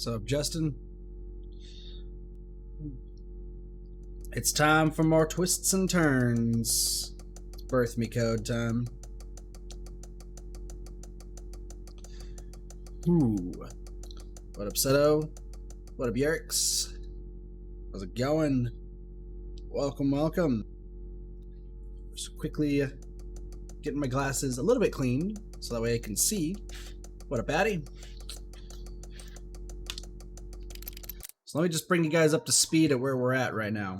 What's up, Justin? It's time for more twists and turns. It's birth me code time. Ooh. What up, Seto? What up, Yerks? How's it going? Welcome, welcome. Just quickly getting my glasses a little bit cleaned so that way I can see. What up, Batty? So let me just bring you guys up to speed at where we're at right now.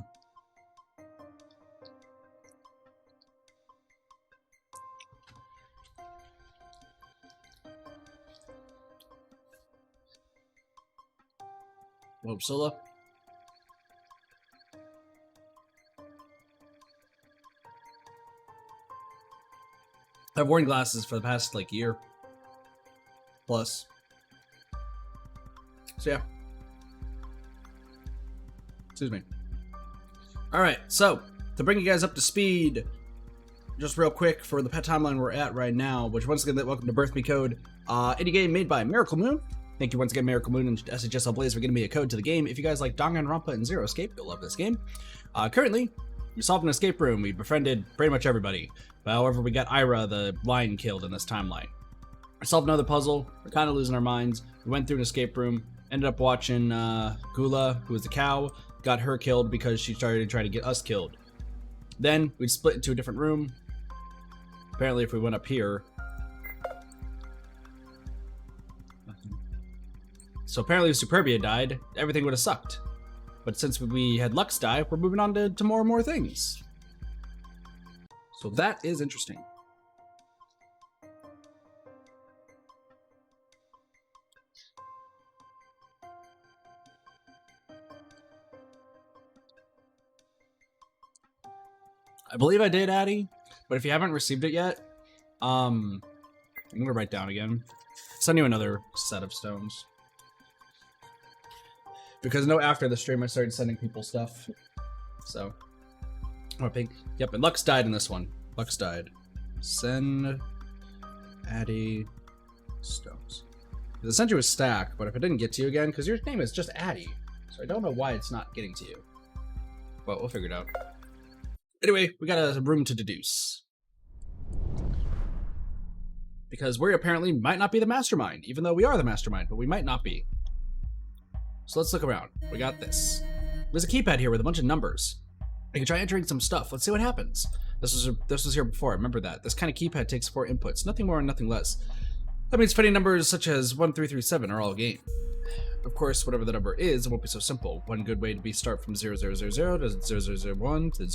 What up, Solo? I've worn glasses for the past like year plus. So yeah. Excuse me. Alright, so to bring you guys up to speed, just real quick for the pet timeline we're at right now, which once again, welcome to Birth Me Code, indie game made by Miracle Moon. Thank you once again, Miracle Moon and SHSL Blaze, for giving me a code to the game. If you guys like Danganronpa and Zero Escape, you'll love this game. Currently, we solved an escape room. We befriended pretty much everybody. But however, we got Ira, the lion, killed in this timeline. We solved another puzzle. We're kind of losing our minds. We went through an escape room. Ended up watching Gula, who was the cow, got her killed because she started trying to get us killed. Then we split into a different room. Apparently, if we went up here. So apparently, if Superbia died, everything would have sucked. But since we had Lux die, we're moving on to more and more things. So that is interesting. I believe I did, Addy, but if you haven't received it yet, I'm gonna write down again. Send you another set of stones. Because no, after the stream I started sending people stuff. So, yep, and Lux died in this one. Lux died. Send Addy stones. I sent you a stack, but if it didn't get to you again, because your name is just Addy, so I don't know why it's not getting to you. Well, we'll figure it out. Anyway, we got a room to deduce. Because we apparently might not be the mastermind, even though we are the mastermind, but we might not be. So let's look around. We got this. There's a keypad here with a bunch of numbers. I can try entering some stuff. Let's see what happens. This was here before. Remember that. This kind of keypad takes 4 inputs. Nothing more and nothing less. That means finding numbers such as 1, 3, 3, 7 are all game. Of course, whatever the number is, it won't be so simple. One good way to be start from 0000 to 0001 to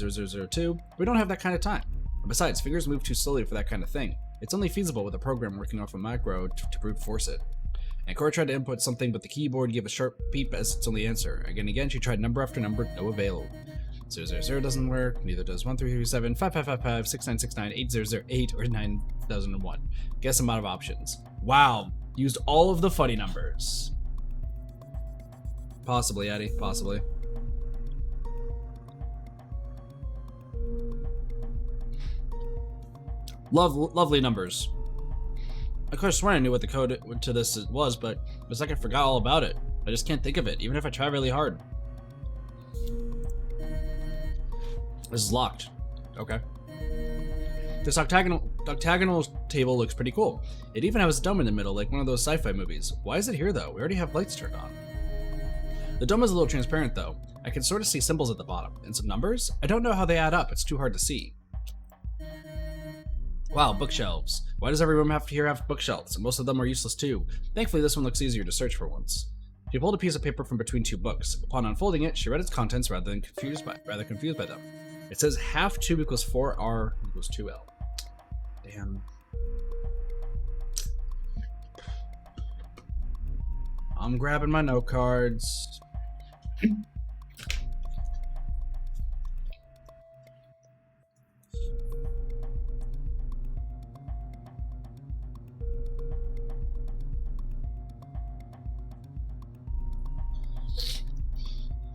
0002. We don't have that kind of time. And besides, fingers move too slowly for that kind of thing. It's only feasible with a program working off a macro to brute force it. And Cora tried to input something, but the keyboard gave a sharp beep as its only answer. Again and again, she tried number after number, no avail. 000 doesn't work, neither does 1337, 5555, 6969, 8008, or 9001. Guess I'm out of options. Wow, used all of the funny numbers. Possibly, Eddie, possibly. Lovely numbers. I could have sworn I knew what the code to this was, but it's like I forgot all about it. I just can't think of it, even if I try really hard. This is locked. Okay. This octagonal table looks pretty cool. It even has a dome in the middle, like one of those sci-fi movies. Why is it here, though? We already have lights turned on. The dome is a little transparent, though. I can sort of see symbols at the bottom. And some numbers? I don't know how they add up. It's too hard to see. Wow, bookshelves. Why does every room have bookshelves? And most of them are useless too. Thankfully, this one looks easier to search for once. She pulled a piece of paper from between 2 books. Upon unfolding it, she read its contents rather confused by them. It says half 2 equals 4r equals 2l. Damn. I'm grabbing my note cards.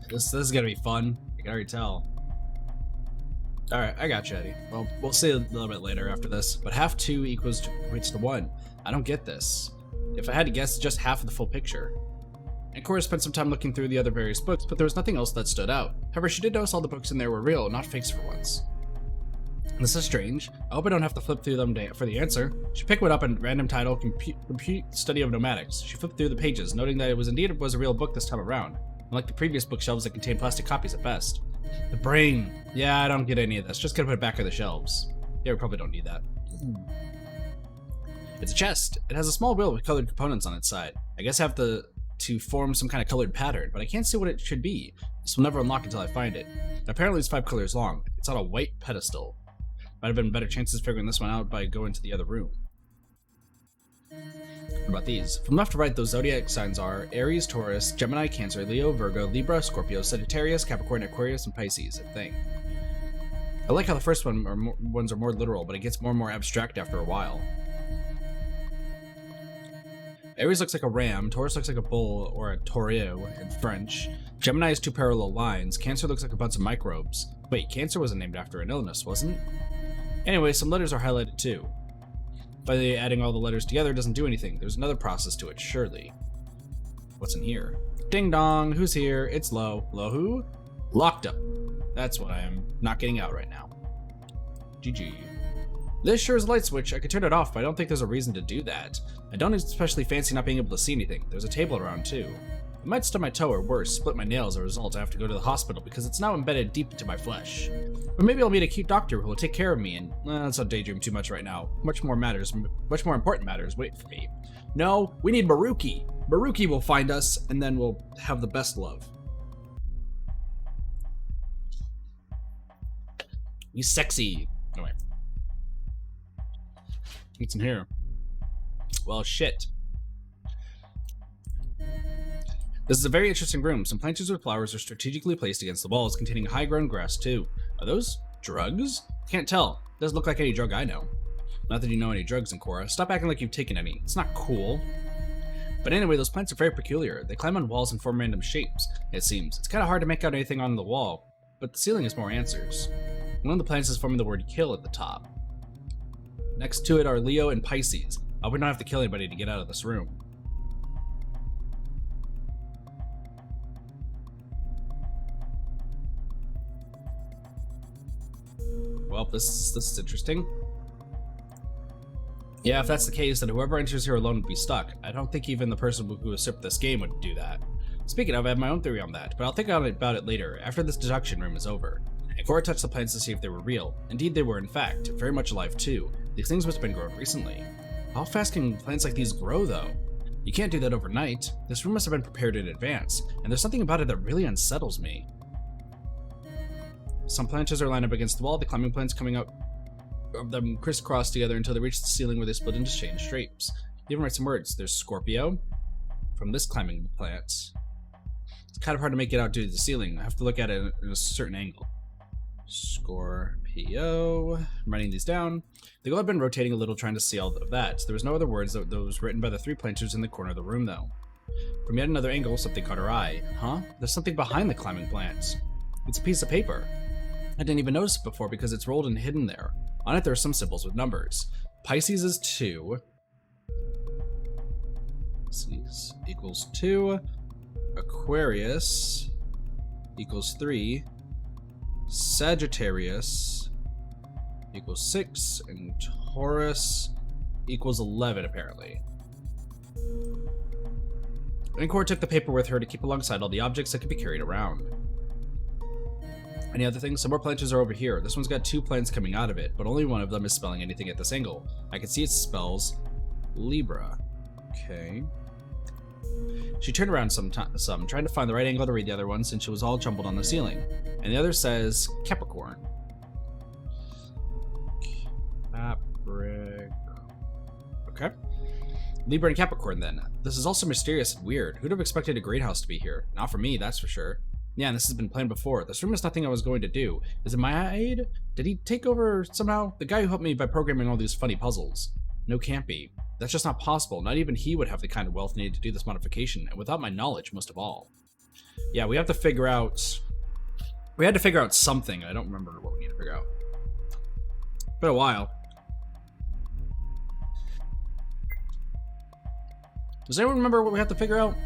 This is gonna be fun. I can already tell. Alright, I got you, Eddie. Well, we'll see a little bit later after this. But half 2 equates to 1. I don't get this. If I had to guess, just half of the full picture. and Cora spent some time looking through the other various books, but there was nothing else that stood out. However, she did notice all the books in there were real, not fakes for once. This is strange. I hope I don't have to flip through them for the answer. She picked one up and random title, Compute Study of Nomadics. She flipped through the pages, noting that it was a real book this time around, unlike the previous bookshelves that contained plastic copies at best. The brain. Yeah, I don't get any of this. Just gonna put it back on the shelves. Yeah, we probably don't need that. It's a chest. It has a small wheel with colored components on its side. I guess I have to form some kind of colored pattern, but I can't see what it should be. This will never unlock until I find it. Apparently it's 5 colors long. It's on a white pedestal. Might have been better chances figuring this one out by going to the other room. What about these? From left to right, those zodiac signs are Aries, Taurus, Gemini, Cancer, Leo, Virgo, Libra, Scorpio, Sagittarius, Capricorn, Aquarius, and Pisces, I think. I like how the first ones are more literal, but it gets more and more abstract after a while. Aries looks like a ram, Taurus looks like a bull, or a taureau in French. Gemini has 2 parallel lines, Cancer looks like a bunch of microbes. Wait, Cancer wasn't named after an illness, wasn't it? Anyway, some letters are highlighted too. By adding all the letters together doesn't do anything. There's another process to it, surely. What's in here? Ding dong, who's here? It's Lo. Lo who? Locked up. That's what I am not getting out right now. GG. This sure is a light switch. I could turn it off, but I don't think there's a reason to do that. I don't especially fancy not being able to see anything. There's a table around too. I might stub my toe or worse, split my nail as a result. I have to go to the hospital because it's now embedded deep into my flesh. Or maybe I'll meet a cute doctor who will take care of me and, let's not daydream too much right now. Much more important matters wait for me. No, we need Maruki. Maruki will find us and then we'll have the best love. He's sexy. Oh wait. What's in here? Well, shit. This is a very interesting room. Some planters with flowers are strategically placed against the walls, containing high-grown grass too. Are those drugs? Can't tell. Doesn't look like any drug I know. Not that you know any drugs, Cora. Stop acting like you've taken any. It's not cool. But anyway, those plants are very peculiar. They climb on walls and form random shapes, it seems. It's kind of hard to make out anything on the wall, but the ceiling has more answers. One of the plants is forming the word kill at the top. Next to it are Leo and Pisces. I would not have to kill anybody to get out of this room. Well, this is interesting. Yeah, if that's the case, then whoever enters here alone would be stuck. I don't think even the person who usurped this game would do that. Speaking of, I have my own theory on that, but I'll think about it later, after this deduction room is over. And Cora touched the plants to see if they were real. Indeed, they were in fact, very much alive too. These things must have been grown recently. How fast can plants like these grow, though? You can't do that overnight. This room must have been prepared in advance, and there's something about it that really unsettles me. Some planters are lined up against the wall, the climbing plants coming up of them crisscross together until they reach the ceiling where they split into strange shapes. You even write some words. There's Scorpio from this climbing plant. It's kind of hard to make it out due to the ceiling. I have to look at it in a certain angle. Scorpio. I'm writing these down. The goal had been rotating a little trying to see all of that. There was no other words that was written by the 3 planters in the corner of the room though. From yet another angle, something caught her eye. Huh? There's something behind the climbing plants. It's a piece of paper. I didn't even notice it before because it's rolled and hidden there. On it there are some symbols with numbers. Pisces is 2. Pisces equals 2. Aquarius equals 3. Sagittarius equals 6. And Taurus equals 11, apparently. And Cora took the paper with her to keep alongside all the objects that could be carried around. Any other things? Some more planters are over here. This one's got 2 plants coming out of it, but only one of them is spelling anything at this angle. I can see it spells Libra. Okay. She turned around some, trying to find the right angle to read the other one since it was all jumbled on the ceiling. And the other says Capricorn. Okay. Libra and Capricorn then. This is also mysterious and weird. Who'd have expected a great house to be here? Not for me, that's for sure. Yeah, and this has been planned before. This room is nothing I was going to do. Is it my aid? Did he take over somehow? The guy who helped me by programming all these funny puzzles. No, can't be. That's just not possible. Not even he would have the kind of wealth needed to do this modification, and without my knowledge, most of all. Yeah, we have to figure out... We had to figure out something. I don't remember what we need to figure out. Been a while. Does anyone remember what we have to figure out?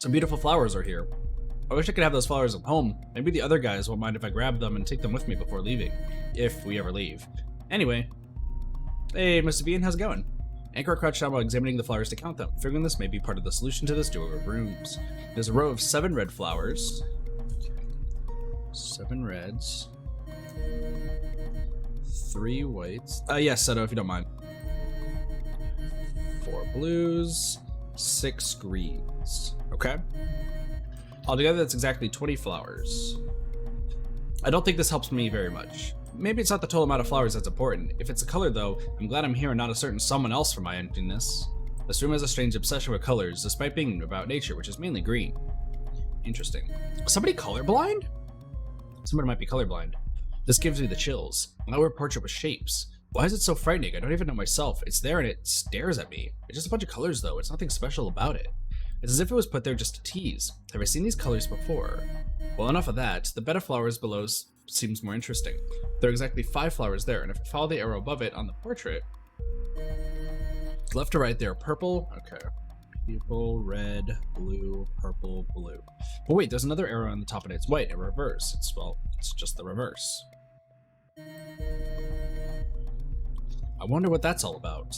Some beautiful flowers are here. I wish I could have those flowers at home. Maybe the other guys won't mind if I grab them and take them with me before leaving. If we ever leave. Anyway. Hey, Mr. Bean, how's it going? Anchor crouched down while examining the flowers to count them, figuring this may be part of the solution to this duo of rooms. There's a row of 7 red flowers. 7 reds. 3 whites. Yes, Seto, if you don't mind. 4 blues. 6 greens. Okay. Altogether, that's exactly 20 flowers. I don't think this helps me very much. Maybe it's not the total amount of flowers that's important. If it's a color, though, I'm glad I'm here and not a certain someone else for my emptiness. This room has a strange obsession with colors, despite being about nature, which is mainly green. Interesting. Somebody colorblind? Somebody might be colorblind. This gives me the chills. Now we're a portrait with shapes. Why is it so frightening? I don't even know myself. It's there and it stares at me. It's just a bunch of colors, though. It's nothing special about it. It's as if it was put there just to tease. Have I seen these colors before? Well, enough of that. The bed of flowers below seems more interesting. There are exactly 5 flowers there, and if I follow the arrow above it on the portrait, left to right, they are purple. Okay. Purple, red, blue, purple, blue. But wait, there's another arrow on the top and it's white in reverse. It's just the reverse. I wonder what that's all about.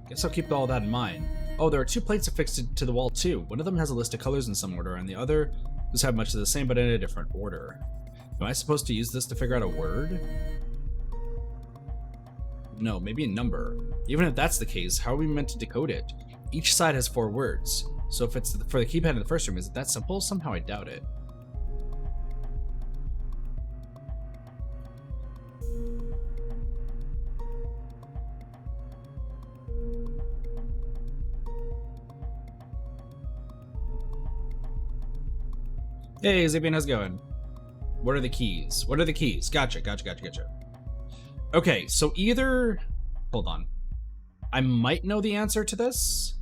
Guess I'll keep all that in mind. Oh, there are 2 plates affixed to the wall too. One of them has a list of colors in some order, and the other does have much of the same but in a different order. Am I supposed to use this to figure out a word? No, maybe a number. Even if that's the case, how are we meant to decode it? Each side has 4 words. So if it's for the keypad in the first room, is it that simple? Somehow I doubt it. Hey, Zibian, how's it going? What are the keys? What are the keys? Gotcha. Okay, so either... Hold on. I might know the answer to this.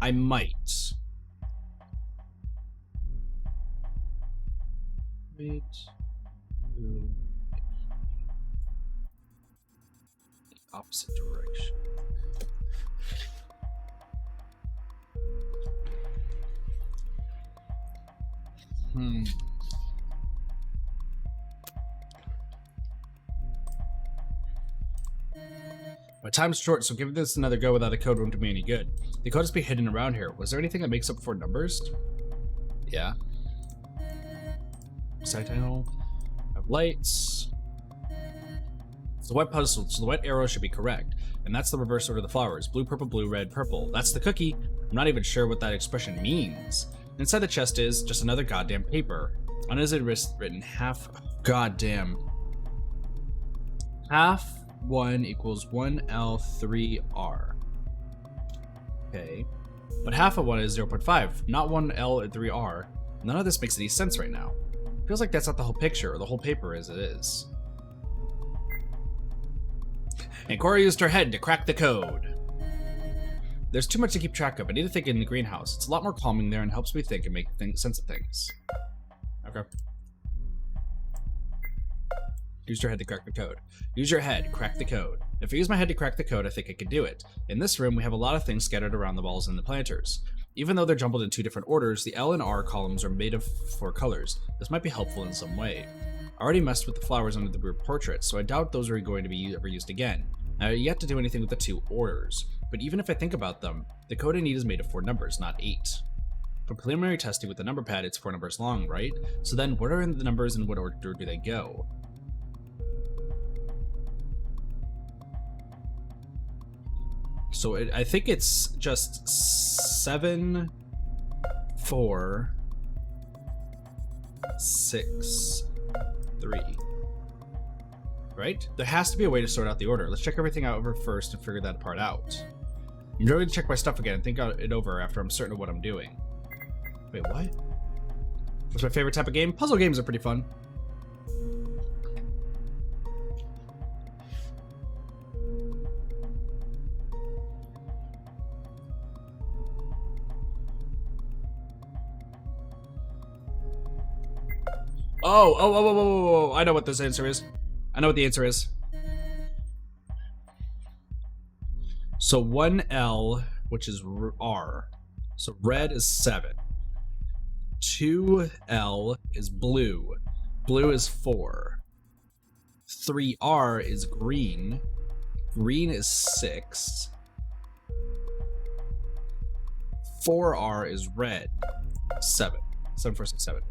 I might. Wait. Opposite direction. My time's short, so giving this another go without a code won't do me any good. The code must be hidden around here. Was there anything that makes up 4 numbers? Yeah. Side title. Have lights. It's the white puzzle, so the white arrow should be correct. And that's the reverse order of the flowers. Blue, purple, blue, red, purple. That's the cookie. I'm not even sure what that expression means. Inside the chest is just another goddamn paper. On it is written half half 1 equals 1L3R. Okay. But half of 1 is 0.5, not 1L and 3R. None of this makes any sense right now. Feels like that's not the whole picture, or the whole paper as it is. And Cora used her head to crack the code. There's too much to keep track of. I need to think in the greenhouse. It's a lot more calming there and helps me think and make sense of things. Okay. Use your head to crack the code. Use your head, crack the code. If I use my head to crack the code, I think I can do it. In this room, we have a lot of things scattered around the walls and the planters. Even though they're jumbled in 2 different orders, the L and R columns are made of 4 colors. This might be helpful in some way. I already messed with the flowers under the group portrait, so I doubt those are going to be ever used again. I have yet to do anything with the 2 orders. But even if I think about them, the code I need is made of 4 numbers, not 8. For preliminary testing with the number pad, it's 4 numbers long, right? So then, what are the numbers and what order do they go? So I think it's just 7, 4, 6, 3. Right? There has to be a way to sort out the order. Let's check everything out over first and figure that part out. I'm going to check my stuff again and think it over after I'm certain of what I'm doing. Wait, what? What's my favorite type of game? Puzzle games are pretty fun. Oh, I know what this answer is. I know what the answer is. So 1L which is R. So red is 7. 2L is blue. Blue is 4. 3R is green. Green is 6. 4R is red. 7. 7, 4, 6, 7.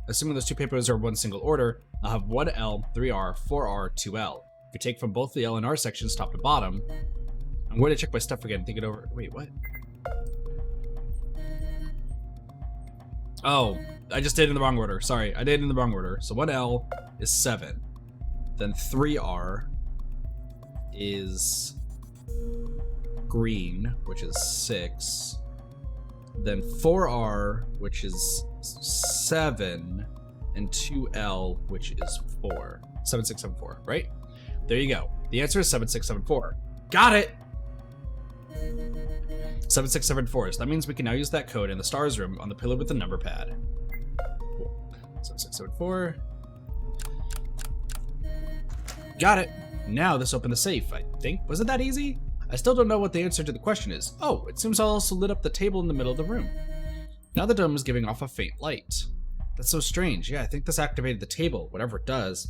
Assuming those two papers are one single order, I'll have 1L, 3R, 4R, 2L. If we take from both the L and R sections top to bottom, I'm going to check my stuff again and think it over. Wait, what? Oh, I just did it in the wrong order. Sorry, I did it in the wrong order. So 1L is 7. Then 3R is green, which is 6. Then 4R, which is 7. And 2L, which is 4. 7674, right? There you go. The answer is 7674. Got it! 7674. So that means we can now use that code in the stars room on the pillar with the number pad. Cool. 7674. Got it. Now this opened the safe, I think. Was it that easy? I still don't know what the answer to the question is. Oh, it seems I also lit up the table in the middle of the room. Now the dome is giving off a faint light. That's so strange. Yeah, I think this activated the table, whatever it does,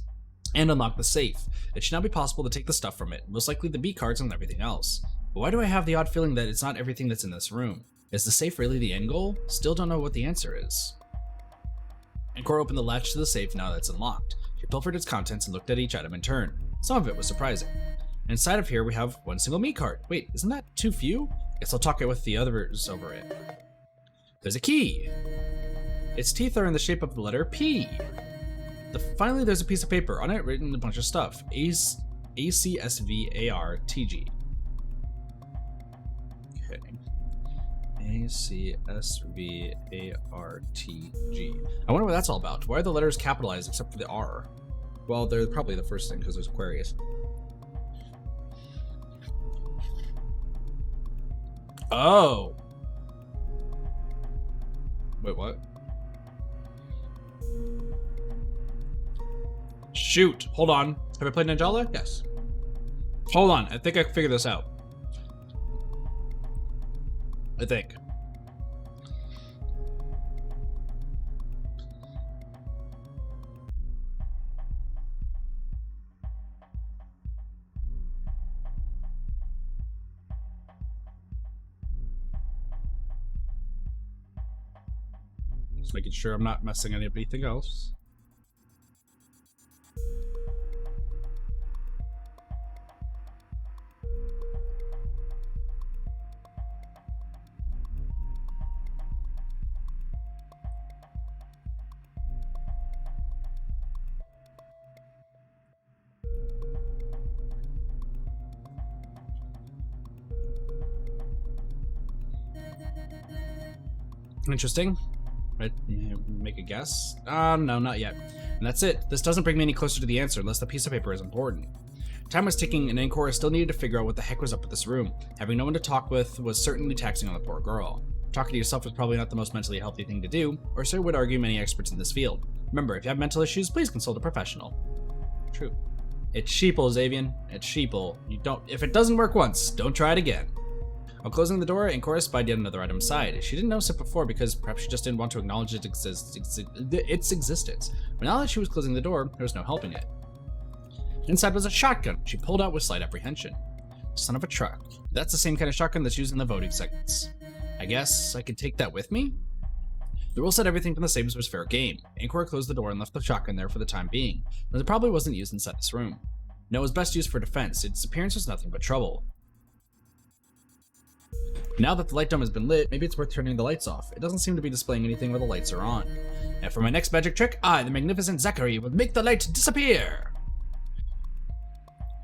and unlocked the safe. It should now be possible to take the stuff from it, most likely the B cards and everything else. But why do I have the odd feeling that it's not everything that's in this room? Is the safe really the end goal? Still don't know what the answer is. Ancora opened the latch to the safe now that it's unlocked. She pilfered its contents and looked at each item in turn. Some of it was surprising. Inside of here we have one single me card. Wait, isn't that too few? Guess I'll talk it with the others over it. There's a key. Its teeth are in the shape of the letter P. Finally, there's a piece of paper. On it written a bunch of stuff. ACSVARTG. Okay. ACSVARTG. I wonder what that's all about. Why are the letters capitalized except for the R? Well, they're probably the first thing because there's Aquarius. Oh. Wait, what? Shoot. Hold on. Have I played Ninjala? Yes. Hold on. I think I figured this out. I think. Just making sure I'm not messing anything else. Interesting. Right, make a guess? No, not yet. And that's it. This doesn't bring me any closer to the answer unless the piece of paper is important. Time was ticking, and Ancora still needed to figure out what the heck was up with this room. Having no one to talk with was certainly taxing on the poor girl. Talking to yourself is probably not the most mentally healthy thing to do, or so would argue many experts in this field. Remember, if you have mental issues, please consult a professional. True. It's sheeple, Xavian. It's sheeple. If it doesn't work once, don't try it again. While closing the door, Ancora spied yet another item inside. She didn't notice it before because perhaps she just didn't want to acknowledge its existence. But now that she was closing the door, there was no helping it. Inside was a shotgun. She pulled out with slight apprehension. Son of a truck. That's the same kind of shotgun that's used in the voting segments. I guess I could take that with me? The rule said everything from the saves was fair game. Ancora closed the door and left the shotgun there for the time being, but it probably wasn't used inside this room. No, it was best used for defense. Its appearance was nothing but trouble. Now that the light dome has been lit, maybe it's worth turning the lights off. It doesn't seem to be displaying anything where the lights are on. And for my next magic trick, I, the magnificent Zachary, will make the light disappear!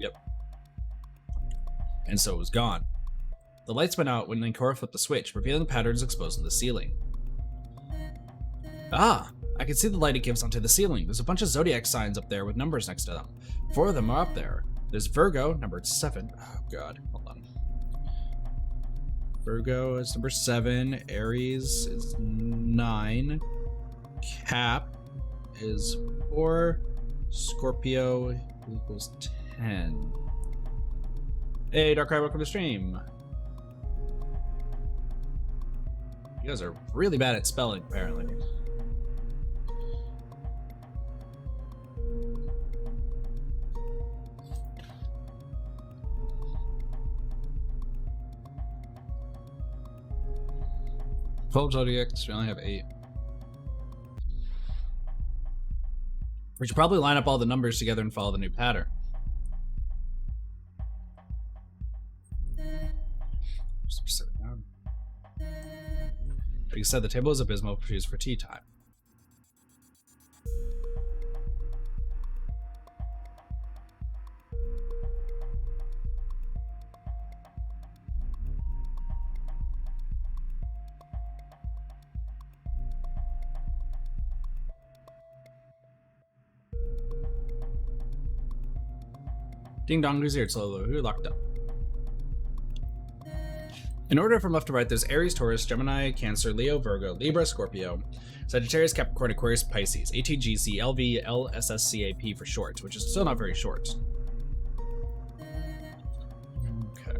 Yep. And so it was gone. The lights went out when Ancora flipped the switch, revealing patterns exposed in the ceiling. Ah! I can see the light it gives onto the ceiling. There's a bunch of zodiac signs up there with numbers next to them. 4 of them are up there. There's Virgo, numbered 7. Oh god, hold on. Virgo is number 7, Aries is 9, Cap is 4, Scorpio equals 10. Hey, Darkrai, welcome to the stream. You guys are really bad at spelling, apparently. Zodiacs, we only have 8. We should probably line up all the numbers together and follow the new pattern. Just sit down. Like I said, the table is abysmal used for tea time. Ding dong, who's here? It's Lolo. Who locked up? In order from left to right, there's Aries, Taurus, Gemini, Cancer, Leo, Virgo, Libra, Scorpio, Sagittarius, Capricorn, Aquarius, Pisces, ATGC, LV, LSSCAP for short, which is still not very short. Okay.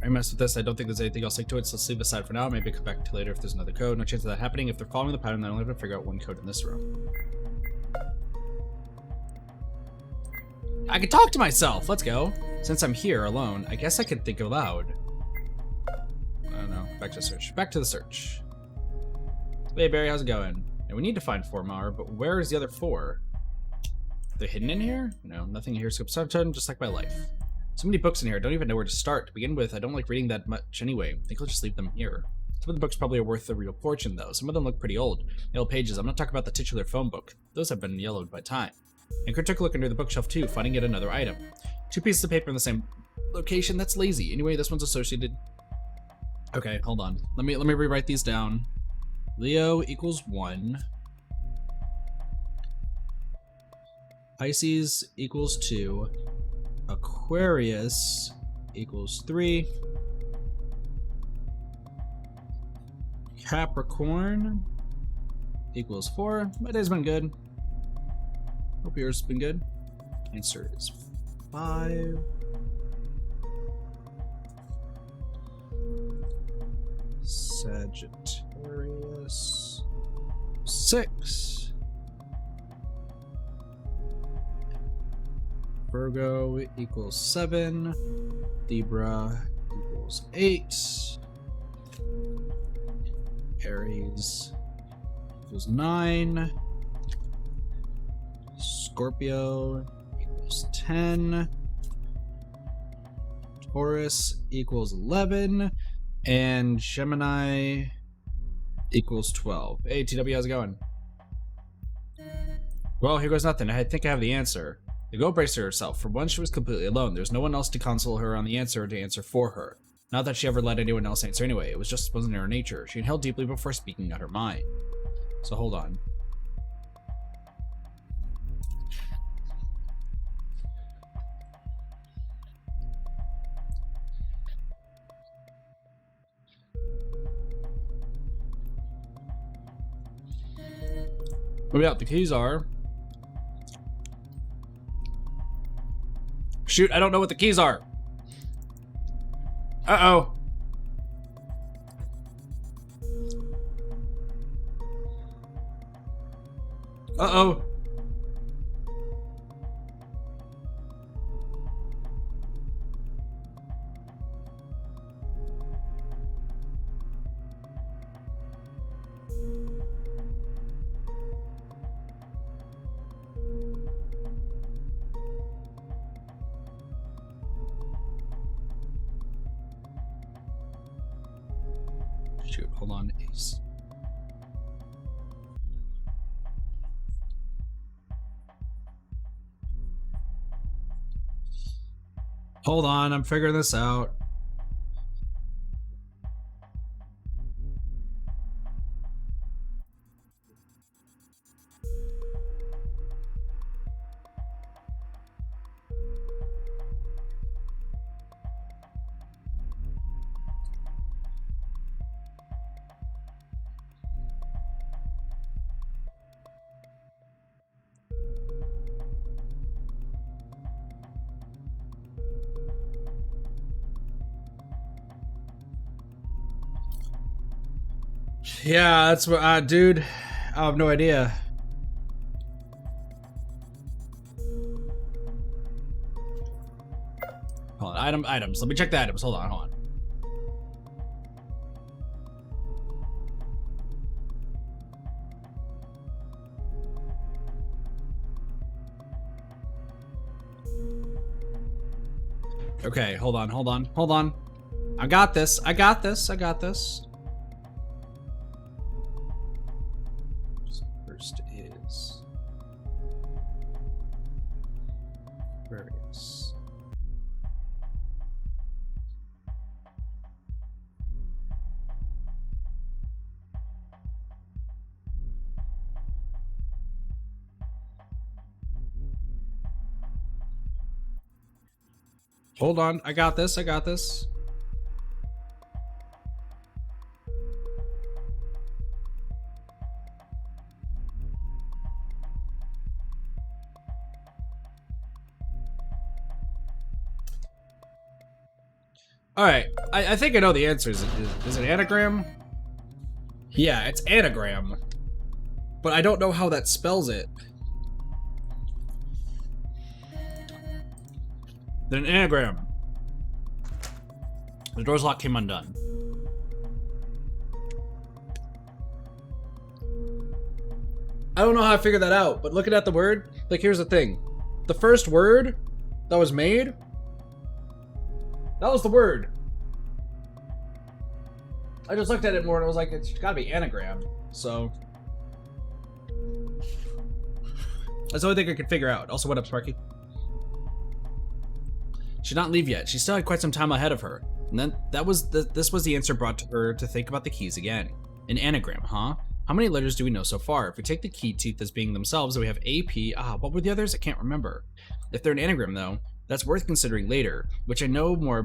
I messed with this. I don't think there's anything else like to it, so let's leave it aside for now. Maybe come back to later if there's another code. No chance of that happening. If they're following the pattern, then I'll have to figure out one code in this room. I can talk to myself. Let's go. Since I'm here alone, I guess I can think aloud. I don't know. Back to the search. Back to the search. Hey Barry, how's it going? And we need to find 4 more, but where is the other 4? Are they hidden in here? No, nothing here. So just like my life. So many books in here, I don't even know where to start. To begin with, I don't like reading that much anyway. I think I'll just leave them here. Some of the books probably are worth a real fortune, though. Some of them look pretty old. Yellow pages. I'm not talking about the titular phone book. Those have been yellowed by time. And could take a look under the bookshelf, too, finding yet another item. 2 pieces of paper in the same location. That's lazy. Anyway, this one's associated... Okay, hold on. Let me rewrite these down. Leo equals 1. Pisces equals 2. Aquarius equals 3. Capricorn equals 4. My day's been good. Hope yours has been good. Cancer is 5. Sagittarius 6. Virgo equals 7. Libra equals 8. Aries equals 9. Scorpio equals 10. Taurus equals 11. And Gemini equals 12. Hey, TW, how's it going? Well, here goes nothing. I think I have the answer. The girl braced herself. For once, she was completely alone. There's no one else to console her on the answer or to answer for her. Not that she ever let anyone else answer anyway. It wasn't in her nature. She inhaled deeply before speaking out her mind. So hold on. Maybe out. The keys are... Shoot, I don't know what the keys are. Uh-oh. Uh-oh. Shoot, hold on, Ace. Hold on, I'm figuring this out. Yeah, that's what, dude. I have no idea. Hold on, items. Let me check the items. Hold on. Okay, hold on. I got this. First is various. Hold on, I got this. All right, I think I know the answer. Is it anagram? Yeah, it's anagram. But I don't know how that spells it. Then an anagram. The door's lock came undone. I don't know how I figured that out, but looking at the word, like, here's the thing. The first word that was made, that was the word. I just looked at it more and I was like, it's gotta be anagram. So that's the only thing I could figure out. Also, what up, Sparky? She did not leave yet. She still had quite some time ahead of her. And then this was the answer brought to her to think about the keys again. An anagram, huh? How many letters do we know so far? If we take the key teeth as being themselves, then we have A, P, what were the others? I can't remember. If they're an anagram though, that's worth considering later, which I know more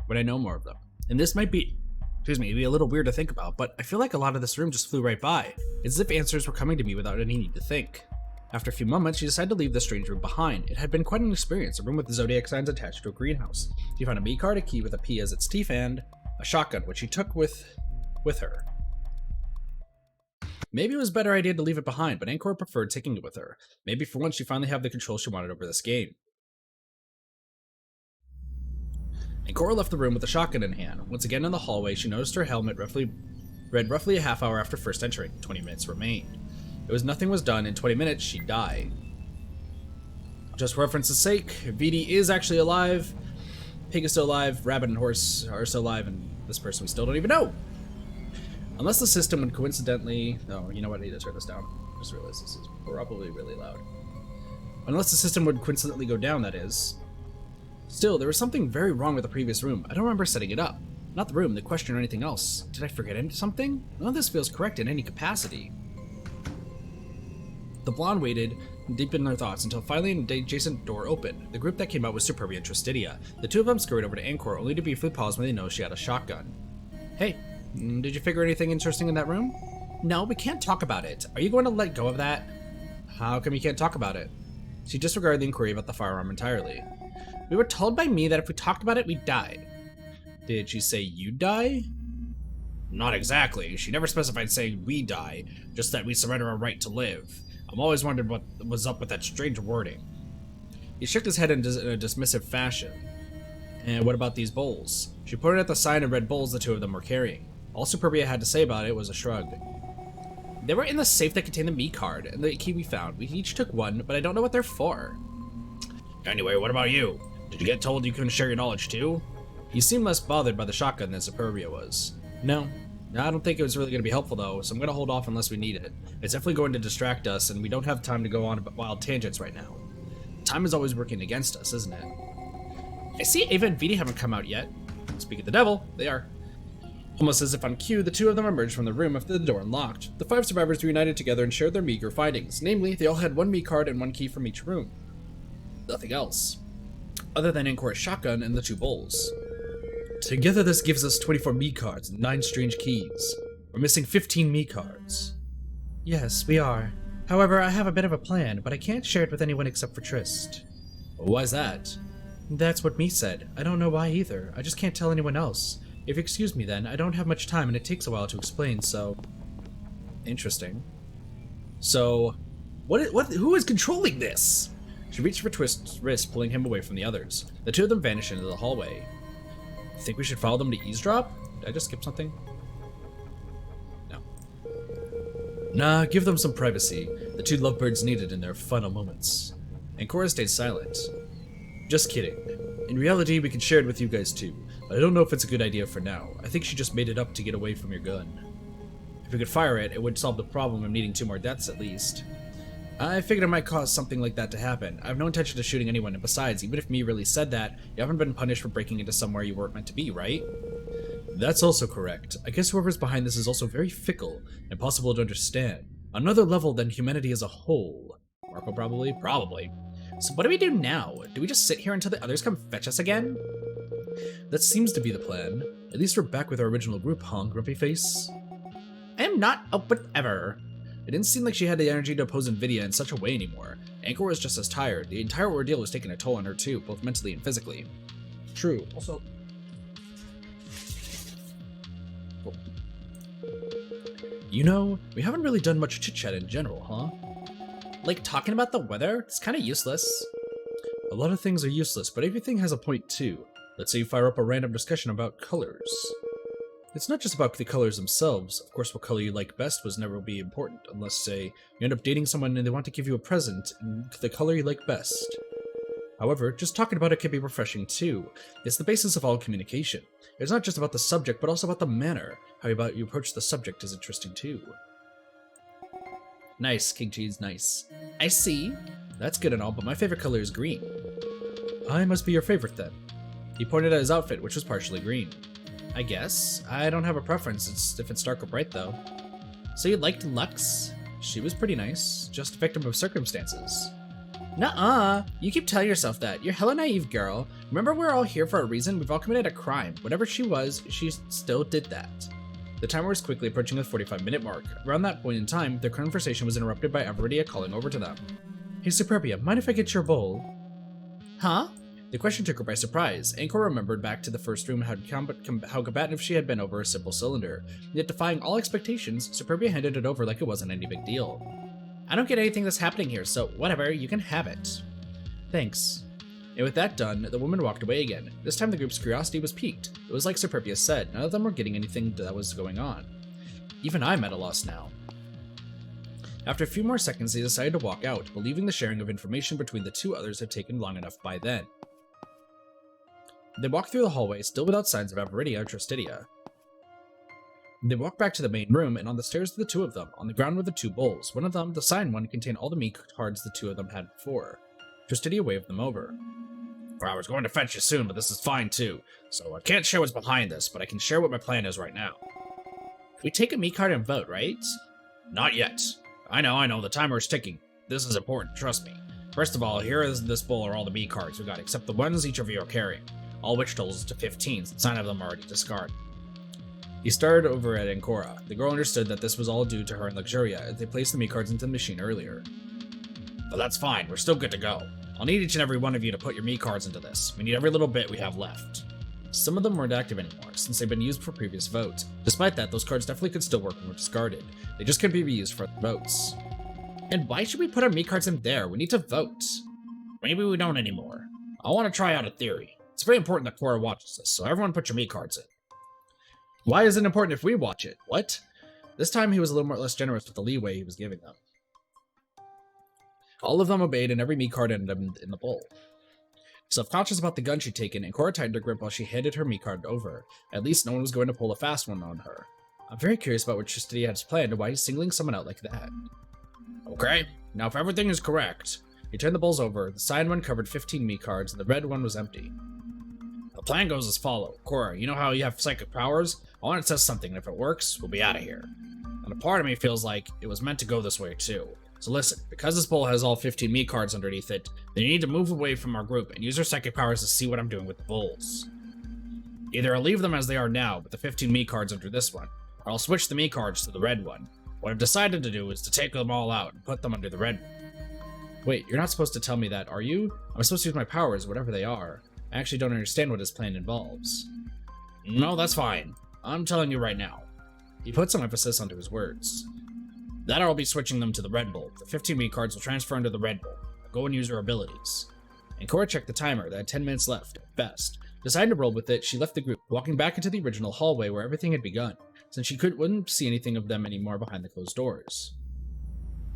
when I know more of them. And this might be, be a little weird to think about, but I feel like a lot of this room just flew right by. It's as if answers were coming to me without any need to think. After a few moments, she decided to leave the strange room behind. It had been quite an experience, a room with the zodiac signs attached to a greenhouse. She found a me card, a key with a P as its teeth, and a shotgun, which she took with her. Maybe it was a better idea to leave it behind, but Ancora preferred taking it with her. Maybe for once she finally had the control she wanted over this game. Ancora left the room with the shotgun in hand. Once again in the hallway, she noticed her helmet read roughly a half hour after first entering. 20 minutes remained. Nothing was done. In 20 minutes, she'd die. Just for reference's sake, VD is actually alive, Pig is still alive, Rabbit and Horse are still alive, and this person we still don't even know. Unless the system would coincidentally... Oh, you know what? I need to turn this down. I just realized this is probably really loud. Unless the system would coincidentally go down, that is. Still, there was something very wrong with the previous room. I don't remember setting it up. Not the room, the question, or anything else. Did I forget something? None of this feels correct in any capacity. The blonde waited, deep in her thoughts, until finally an adjacent door opened. The group that came out was Superbia and Tristidia. The two of them scurried over to Ancora, only to briefly pause when they noticed she had a shotgun. Hey, did you figure anything interesting in that room? No, we can't talk about it. Are you going to let go of that? How come you can't talk about it? She disregarded the inquiry about the firearm entirely. We were told by me that if we talked about it, we'd die. Did she say you'd die? Not exactly. She never specified saying we die, just that we surrender our right to live. I'm always wondered what was up with that strange wording. He shook his head in a dismissive fashion. And what about these bowls? She pointed at the sign of red bowls the two of them were carrying. All Superbia had to say about it was a shrug. They were in the safe that contained the me card and the key we found. We each took one, but I don't know what they're for. Anyway, what about you? Did you get told you couldn't share your knowledge too? He seemed less bothered by the shotgun than Superbia was. No, I don't think it was really going to be helpful though, so I'm going to hold off unless we need it. It's definitely going to distract us, and we don't have time to go on wild tangents right now. Time is always working against us, isn't it? I see Ava and Vidi haven't come out yet. Speak of the devil, they are. Almost as if on cue, the two of them emerged from the room after the door unlocked. The 5 survivors reunited together and shared their meager findings. Namely, they all had one me card and one key from each room. Nothing else. Other than Ancora's shotgun and the 2 bowls. Together this gives us 24 me cards and 9 strange keys. We're missing 15 me cards. Yes, we are. However, I have a bit of a plan, but I can't share it with anyone except for Trist. Why's that? That's what me said. I don't know why either. I just can't tell anyone else. If you excuse me then, I don't have much time and it takes a while to explain, so... Interesting. So, who is controlling this? She reached for Twist's wrist, pulling him away from the others. The two of them vanished into the hallway. Think we should follow them to eavesdrop? Did I just skip something? No. Nah, give them some privacy. The two lovebirds need it in their final moments. And Cora stayed silent. Just kidding. In reality, we can share it with you guys too, but I don't know if it's a good idea for now. I think she just made it up to get away from your gun. If we could fire it, it would solve the problem of needing 2 more deaths at least. I figured it might cause something like that to happen. I have no intention of shooting anyone, and besides, even if me really said that, you haven't been punished for breaking into somewhere you weren't meant to be, right? That's also correct. I guess whoever's behind this is also very fickle, impossible to understand. On another level than humanity as a whole. Marco probably? Probably. So what do we do now? Do we just sit here until the others come fetch us again? That seems to be the plan. At least we're back with our original group, huh, Grumpy Face? I am not a whatever. It didn't seem like she had the energy to oppose Nvidia in such a way anymore. Anchor was just as tired. The entire ordeal was taking a toll on her too, both mentally and physically. True. Also... You know, we haven't really done much chit-chat in general, huh? Like talking about the weather? It's kind of useless. A lot of things are useless, but everything has a point too. Let's say you fire up a random discussion about colors. It's not just about the colors themselves. Of course, what color you like best was never be important, unless, say, you end up dating someone and they want to give you a present in the color you like best. However, just talking about it can be refreshing too. It's the basis of all communication. It's not just about the subject, but also about the manner. How about you approach the subject is interesting too. Nice, King Cheese, nice. I see. That's good and all, but my favorite color is green. I must be your favorite then. He pointed at his outfit, which was partially green. I guess. I don't have a preference if it's dark or bright, though. So you liked Lux? She was pretty nice, just a victim of circumstances. Nuh-uh. You keep telling yourself that. You're hella naive, girl. Remember, we're all here for a reason. We've all committed a crime. Whatever she was, she still did that. The timer was quickly approaching the 45-minute mark. Around that point in time, their conversation was interrupted by Everdia calling over to them. Hey, Superbia, mind if I get your bowl? Huh? The question took her by surprise. Anchor remembered back to the first room how combative she had been over a simple cylinder. Yet defying all expectations, Superbia handed it over like it wasn't any big deal. I don't get anything that's happening here, so whatever, you can have it. Thanks. And with that done, the woman walked away again. This time the group's curiosity was piqued. It was like Superbia said, none of them were getting anything that was going on. Even I'm at a loss now. After a few more seconds, they decided to walk out, believing the sharing of information between the two others had taken long enough by then. They walked through the hallway, still without signs of Aviridia or Tristidia. They walked back to the main room, and on the stairs were the two of them. On the ground were the 2 bowls. One of them, the signed one, contained all the me cards the two of them had before. Tristidia waved them over. Well, I was going to fetch you soon, but this is fine too. So I can't share what's behind this, but I can share what my plan is right now. We take a me card and vote, right? Not yet. I know, the timer is ticking. This is important, trust me. First of all, here is this bowl are all the me cards we got, except the ones each of you are carrying. All which totals to 15, since 9 of them are already discarded. He stared over at Ancora. The girl understood that this was all due to her and Luxuria, as they placed the me cards into the machine earlier. But that's fine, we're still good to go. I'll need each and every one of you to put your me cards into this. We need every little bit we have left. Some of them weren't active anymore, since they've been used for previous votes. Despite that, those cards definitely could still work when were discarded. They just couldn't be reused for votes. And why should we put our me cards in there? We need to vote. Maybe we don't anymore. I want to try out a theory. It's very important that Cora watches this, so everyone put your me cards in. Why is it important if we watch it? What? This time he was a little more less generous with the leeway he was giving them. All of them obeyed, and every me card ended up in the bowl. Self-conscious about the gun she'd taken, and Cora tightened her grip while she handed her me card over. At least no one was going to pull a fast one on her. I'm very curious about what Tristidia has planned and why he's singling someone out like that. Okay, now if everything is correct. He turned the bowls over. The signed one covered 15 me cards, and the red one was empty. The plan goes as follows. Cora, you know how you have psychic powers? I want to test something, and if it works, we'll be out of here. And a part of me feels like it was meant to go this way too. So listen, because this bowl has all 15 me cards underneath it, then you need to move away from our group and use your psychic powers to see what I'm doing with the bowls. Either I'll leave them as they are now, with the 15 me cards under this one, or I'll switch the me cards to the red one. What I've decided to do is to take them all out and put them under the red one. Wait, you're not supposed to tell me that, are you? I'm supposed to use my powers, whatever they are. I actually don't understand what his plan involves. No, that's fine. I'm telling you right now. He put some emphasis onto his words. Then I'll be switching them to the Red Bull. The 15-week cards will transfer into the Red Bull. Go and use her abilities. And Cora checked the timer. They had 10 minutes left, at best. Deciding to roll with it, she left the group, walking back into the original hallway where everything had begun, since she wouldn't see anything of them anymore behind the closed doors.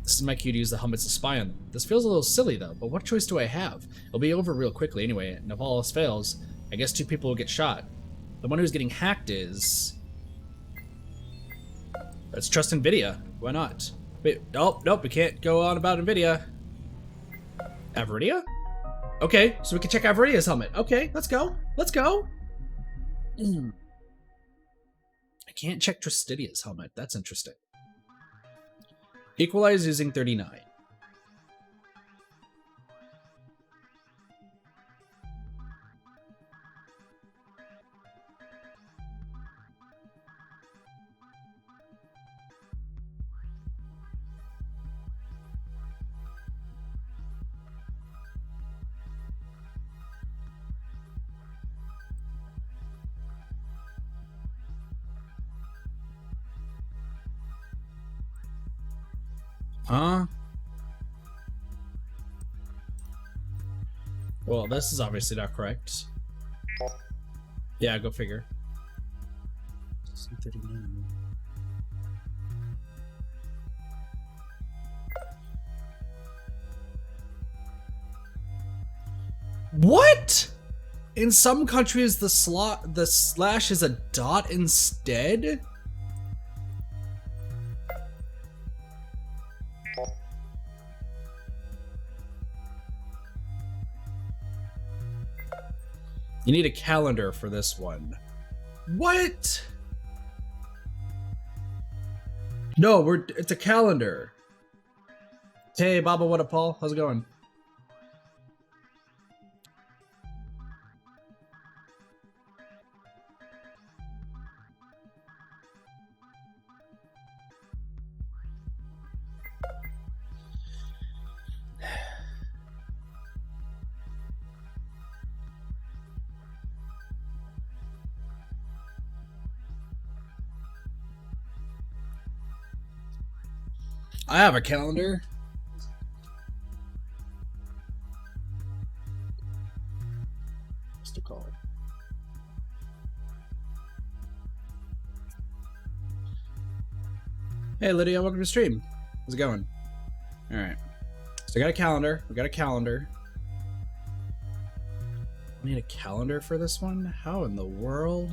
This is my cue to use the helmets to spy on them. This feels a little silly though, but what choice do I have? It'll be over real quickly anyway, and if all else fails, I guess 2 people will get shot. The one who's getting hacked is... Let's trust NVIDIA. Why not? Wait, nope, we can't go on about NVIDIA. Averidia? Okay, so we can check Averidia's helmet. Okay, let's go. Let's go. I can't check Tristidia's helmet. That's interesting. Equalize using 39. Huh? Well, this is obviously not correct. Yeah, go figure. 39. What? In some countries, the slash is a dot instead? You need a calendar for this one. What? No, it's a calendar. Hey, Baba, what up, Paul? How's it going? I have a calendar. What's to call it? Hey Lydia, welcome to the stream. How's it going? Alright. So I got a calendar. We got a calendar. I need a calendar for this one? How in the world?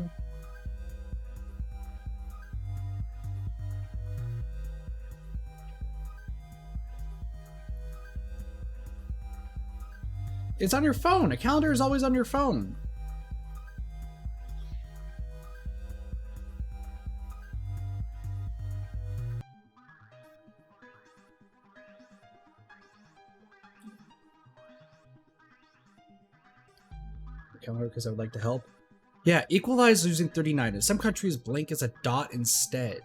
It's on your phone. A calendar is always on your phone. A calendar because I would like to help. Yeah, equalize using 39. In some countries, blank is a dot instead.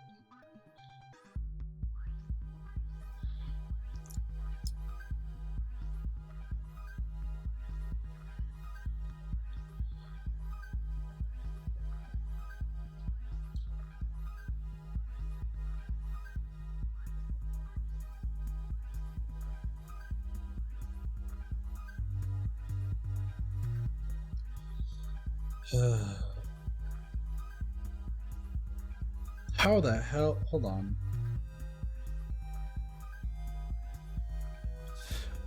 How the hell? Hold on.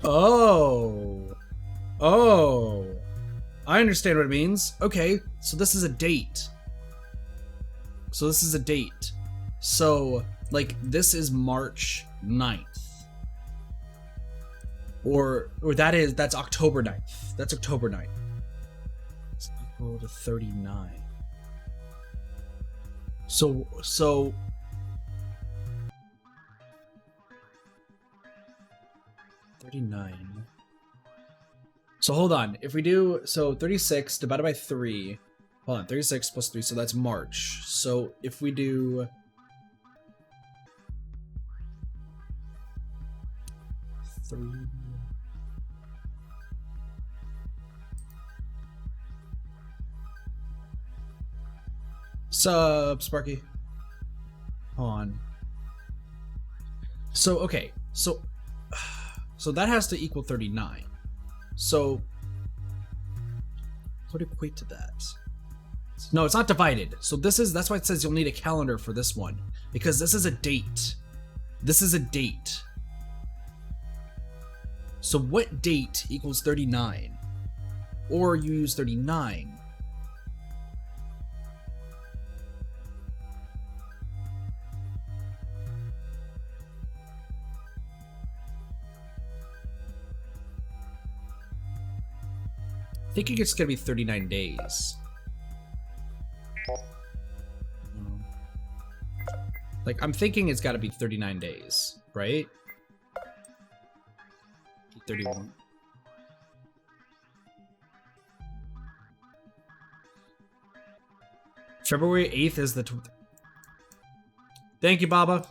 Oh, I understand what it means. Okay, so this is a date. So like this is March 9th. Or that's October 9th. That's October 9th. It's equal to 39. So 39. So hold on. If we do 36 divided by 3. Hold on, 36 plus 3, so that's March. So if we do 3. Sup, Sparky? Hold on. So, okay, so that has to equal 39. So, what would equate to that? No, it's not divided. So that's why it says you'll need a calendar for this one, because this is a date. This is a date. So what date equals 39? Or you use 39. I think it's gonna be 39 days. Like, I'm thinking it's gotta be 39 days, right? 31. February 8th is the... Thank you, Baba.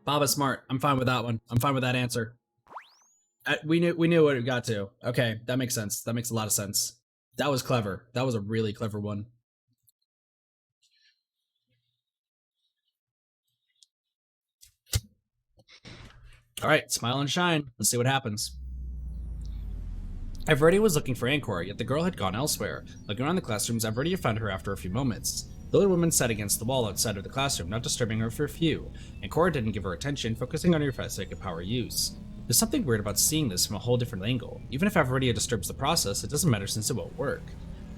Baba's smart. I'm fine with that one. I'm fine with that answer. We knew what it got to. Okay, that makes sense. That makes a lot of sense. That was clever. That was a really clever one. All right, smile and shine. Let's see what happens. Everedia was looking for Ancora, yet the girl had gone elsewhere. Looking around the classrooms, Everedia found her after a few moments. The older woman sat against the wall outside of the classroom, not disturbing her for a few. Ancora didn't give her attention, focusing on her psychic power use. There's something weird about seeing this from a whole different angle. Even if Everedia disturbs the process, it doesn't matter since it won't work.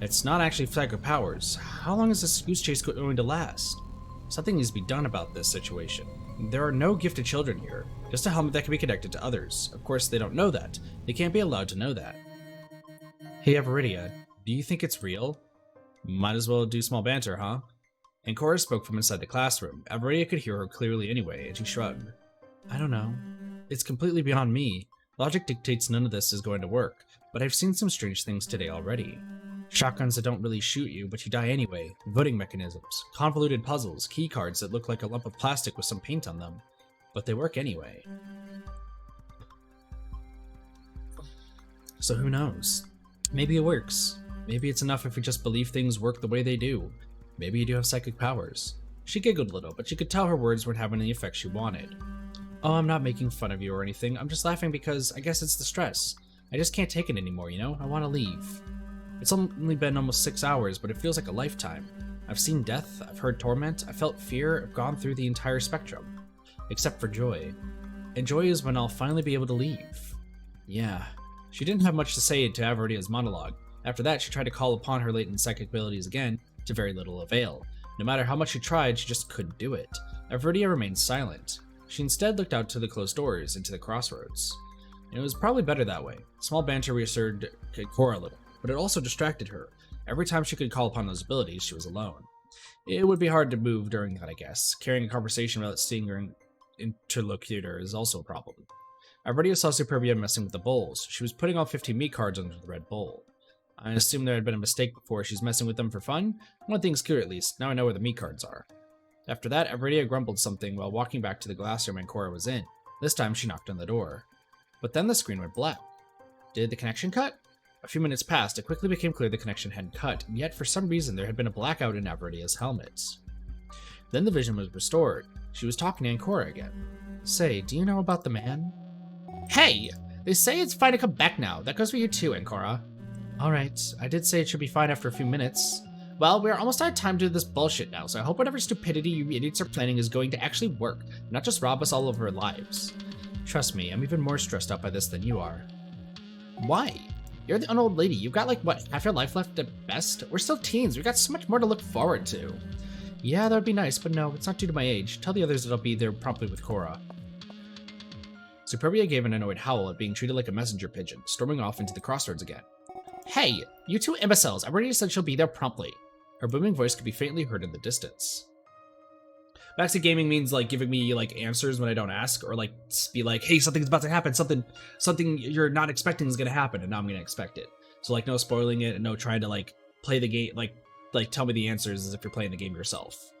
It's not actually psychic powers. How long is this goose chase going to last? Something needs to be done about this situation. There are no gifted children here, just a helmet that can be connected to others. Of course, they don't know that. They can't be allowed to know that. Hey Everedia, do you think it's real? Might as well do small banter, huh? Ancora spoke from inside the classroom. Everedia could hear her clearly anyway, and she shrugged. I don't know. It's completely beyond me. Logic dictates none of this is going to work, but I've seen some strange things today already. Shotguns that don't really shoot you, but you die anyway, voting mechanisms, convoluted puzzles, key cards that look like a lump of plastic with some paint on them, but they work anyway. So who knows? Maybe it works. Maybe it's enough if we just believe things work the way they do. Maybe you do have psychic powers. She giggled a little, but she could tell her words weren't having the effect she wanted. Oh, I'm not making fun of you or anything. I'm just laughing because I guess it's the stress. I just can't take it anymore, you know? I want to leave. It's only been almost 6 hours, but it feels like a lifetime. I've seen death, I've heard torment, I've felt fear, I've gone through the entire spectrum. Except for joy. And joy is when I'll finally be able to leave. Yeah. She didn't have much to say to Everedia's monologue. After that, she tried to call upon her latent psychic abilities again, to very little avail. No matter how much she tried, she just couldn't do it. Everedia remained silent. She instead looked out to the closed doors, into the crossroads. And it was probably better that way. Small banter reassured Cora a little, but it also distracted her. Every time she could call upon those abilities, she was alone. It would be hard to move during that, I guess. Carrying a conversation without seeing her interlocutor is also a problem. Everedia saw Superbia messing with the bowls. She was putting all 15 meat cards under the red bowl. I assumed there had been a mistake before. She's messing with them for fun. One thing's clear at least. Now I know where the meat cards are. After that, Everedia grumbled something while walking back to the classroom Ancora was in. This time she knocked on the door. But then the screen went black. Did the connection cut? A few minutes passed. It quickly became clear the connection hadn't cut, and yet for some reason there had been a blackout in Everedia's helmet. Then the vision was restored. She was talking to Ancora again. Say, do you know about the man? Hey! They say it's fine to come back now. That goes for you too, Ancora. Alright, I did say it should be fine after a few minutes. Well, we're almost out of time to do this bullshit now, so I hope whatever stupidity you idiots are planning is going to actually work, not just rob us all of our lives. Trust me, I'm even more stressed out by this than you are. Why? You're an old lady. You've got like, what, half your life left at best? We're still teens. We've got so much more to look forward to. Yeah, that would be nice, but no, it's not due to my age. Tell the others that I'll be there promptly with Cora. Superbia gave an annoyed howl at being treated like a messenger pigeon, storming off into the crossroads again. Hey, you two imbeciles, I already said she'll be there promptly. Her booming voice could be faintly heard in the distance. Backseat gaming means like giving me like answers when I don't ask, or like be like, hey, something's about to happen, something you're not expecting is gonna happen, and now I'm gonna expect it. So like no spoiling it and no trying to like play the game, like tell me the answers as if you're playing the game yourself.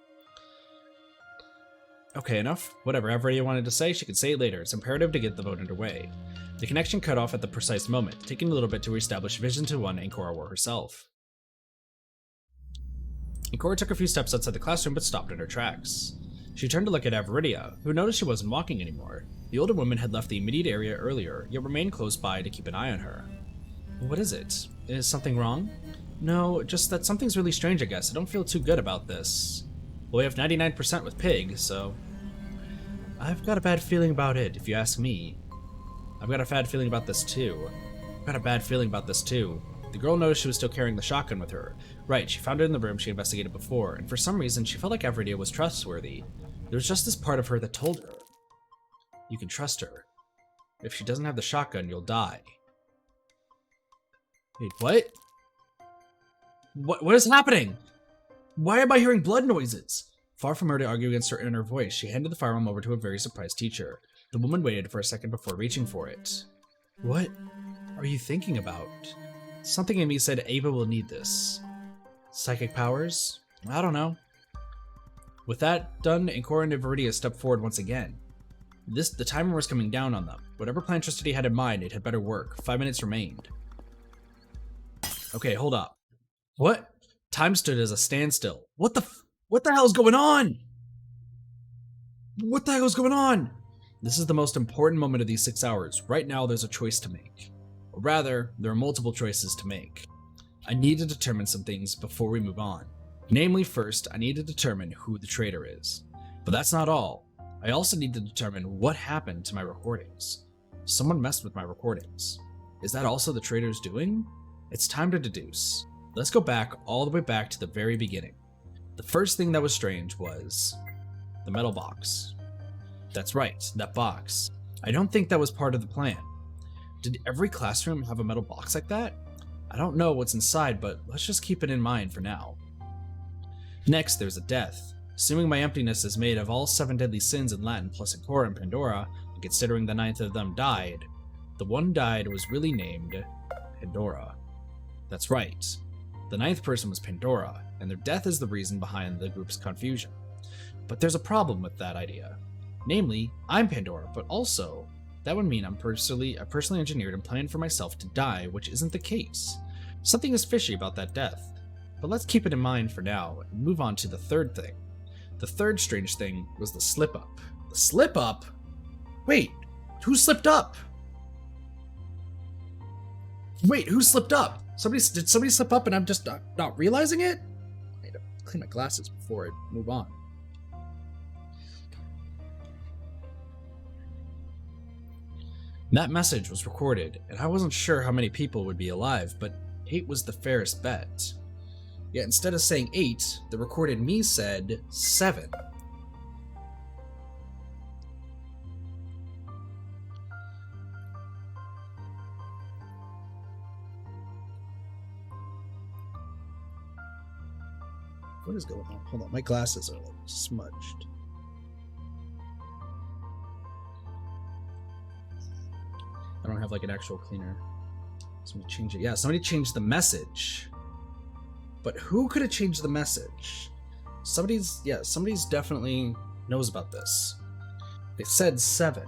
Okay, enough. Whatever Everedia wanted to say, she could say it later. It's imperative to get the vote underway. The connection cut off at the precise moment, taking a little bit to reestablish Vision to one Ancora wore herself. and Cora took a few steps outside the classroom but stopped in her tracks. She turned to look at Avaridia, who noticed she wasn't walking anymore. The older woman had left the immediate area earlier, yet remained close by to keep an eye on her. What is it? Is something wrong? No, just that something's really strange, I guess. I don't feel too good about this. Well, we have 99% with Pig, so... I've got a bad feeling about it, if you ask me. I've got a bad feeling about this too. The girl noticed she was still carrying the shotgun with her. Right, she found it in the room she investigated before, and for some reason she felt like Avaridia was trustworthy. There was just this part of her that told her. You can trust her. If she doesn't have the shotgun, you'll die. Wait, what? What is happening? Why am I hearing blood noises? Far from her to argue against her inner voice, she handed the firearm over to a very surprised teacher. The woman waited for a second before reaching for it. What are you thinking about? Something in me said Ava will need this. Psychic powers? I don't know. With that done, Cora and Avaridia stepped forward once again. The timer was coming down on them. Whatever plan Tristity had in mind, it had better work. 5 minutes remained. Okay, hold up. What? Time stood as a standstill. What the hell is going on? What the hell is going on? This is the most important moment of these 6 hours. Right now, there's a choice to make. Or rather, there are multiple choices to make. I need to determine some things before we move on. Namely, first, I need to determine who the traitor is. But that's not all. I also need to determine what happened to my recordings. Someone messed with my recordings. Is that also the traitor's doing? It's time to deduce. Let's go back all the way back to the very beginning. The first thing that was strange was the metal box. That's right, that box. I don't think that was part of the plan. Did every classroom have a metal box like that? I don't know what's inside, but let's just keep it in mind for now. Next, there's a death. Assuming my emptiness is made of all 7 deadly sins in Latin plus Cora and Pandora, and considering the 9th of them died, the one died was really named Pandora. That's right. The 9th person was Pandora, and their death is the reason behind the group's confusion. But there's a problem with that idea. Namely, I'm Pandora, but also, that would mean I personally engineered and planned for myself to die, which isn't the case. Something is fishy about that death. But let's keep it in mind for now, and move on to the third thing. The third strange thing was the slip-up. The slip-up? Wait, who slipped up? Wait, who slipped up? Did somebody slip up and I'm just not realizing it? I need to clean my glasses before I move on. That message was recorded, and I wasn't sure how many people would be alive, but 8 was the fairest bet. Yet instead of saying 8, the recorded me said 7. What is going on? Hold on, my glasses are like smudged. I don't have like an actual cleaner. Somebody changed it. Yeah, somebody changed the message. But who could have changed the message? Somebody's definitely knows about this. It said 7.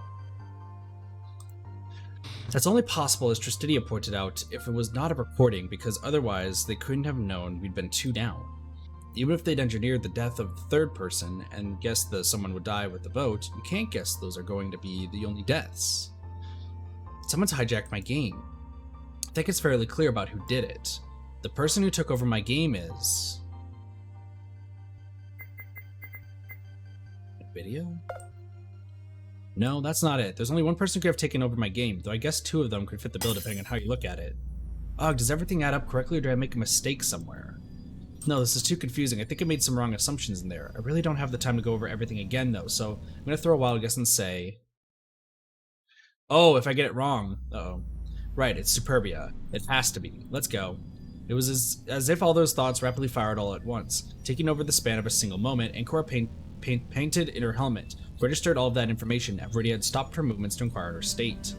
That's only possible, as Tristidia pointed out, if it was not a recording, because otherwise they couldn't have known we'd been 2 down. Even if they'd engineered the death of the third person and guessed that someone would die with the vote, you can't guess those are going to be the only deaths. Someone's hijacked my game. I think it's fairly clear about who did it. The person who took over my game is... Video? No, that's not it. There's only one person who could have taken over my game, though I guess 2 of them could fit the bill depending on how you look at it. Ugh, does everything add up correctly or did I make a mistake somewhere? No, this is too confusing. I think I made some wrong assumptions in there. I really don't have the time to go over everything again though, so I'm gonna throw a wild guess and say... Oh, if I get it wrong. Uh-oh. Right, it's Superbia. It has to be. Let's go. It was as if all those thoughts rapidly fired all at once, taking over the span of a single moment, and Cora painted in her helmet, registered all of that information. Avaridia had stopped her movements to inquire her state.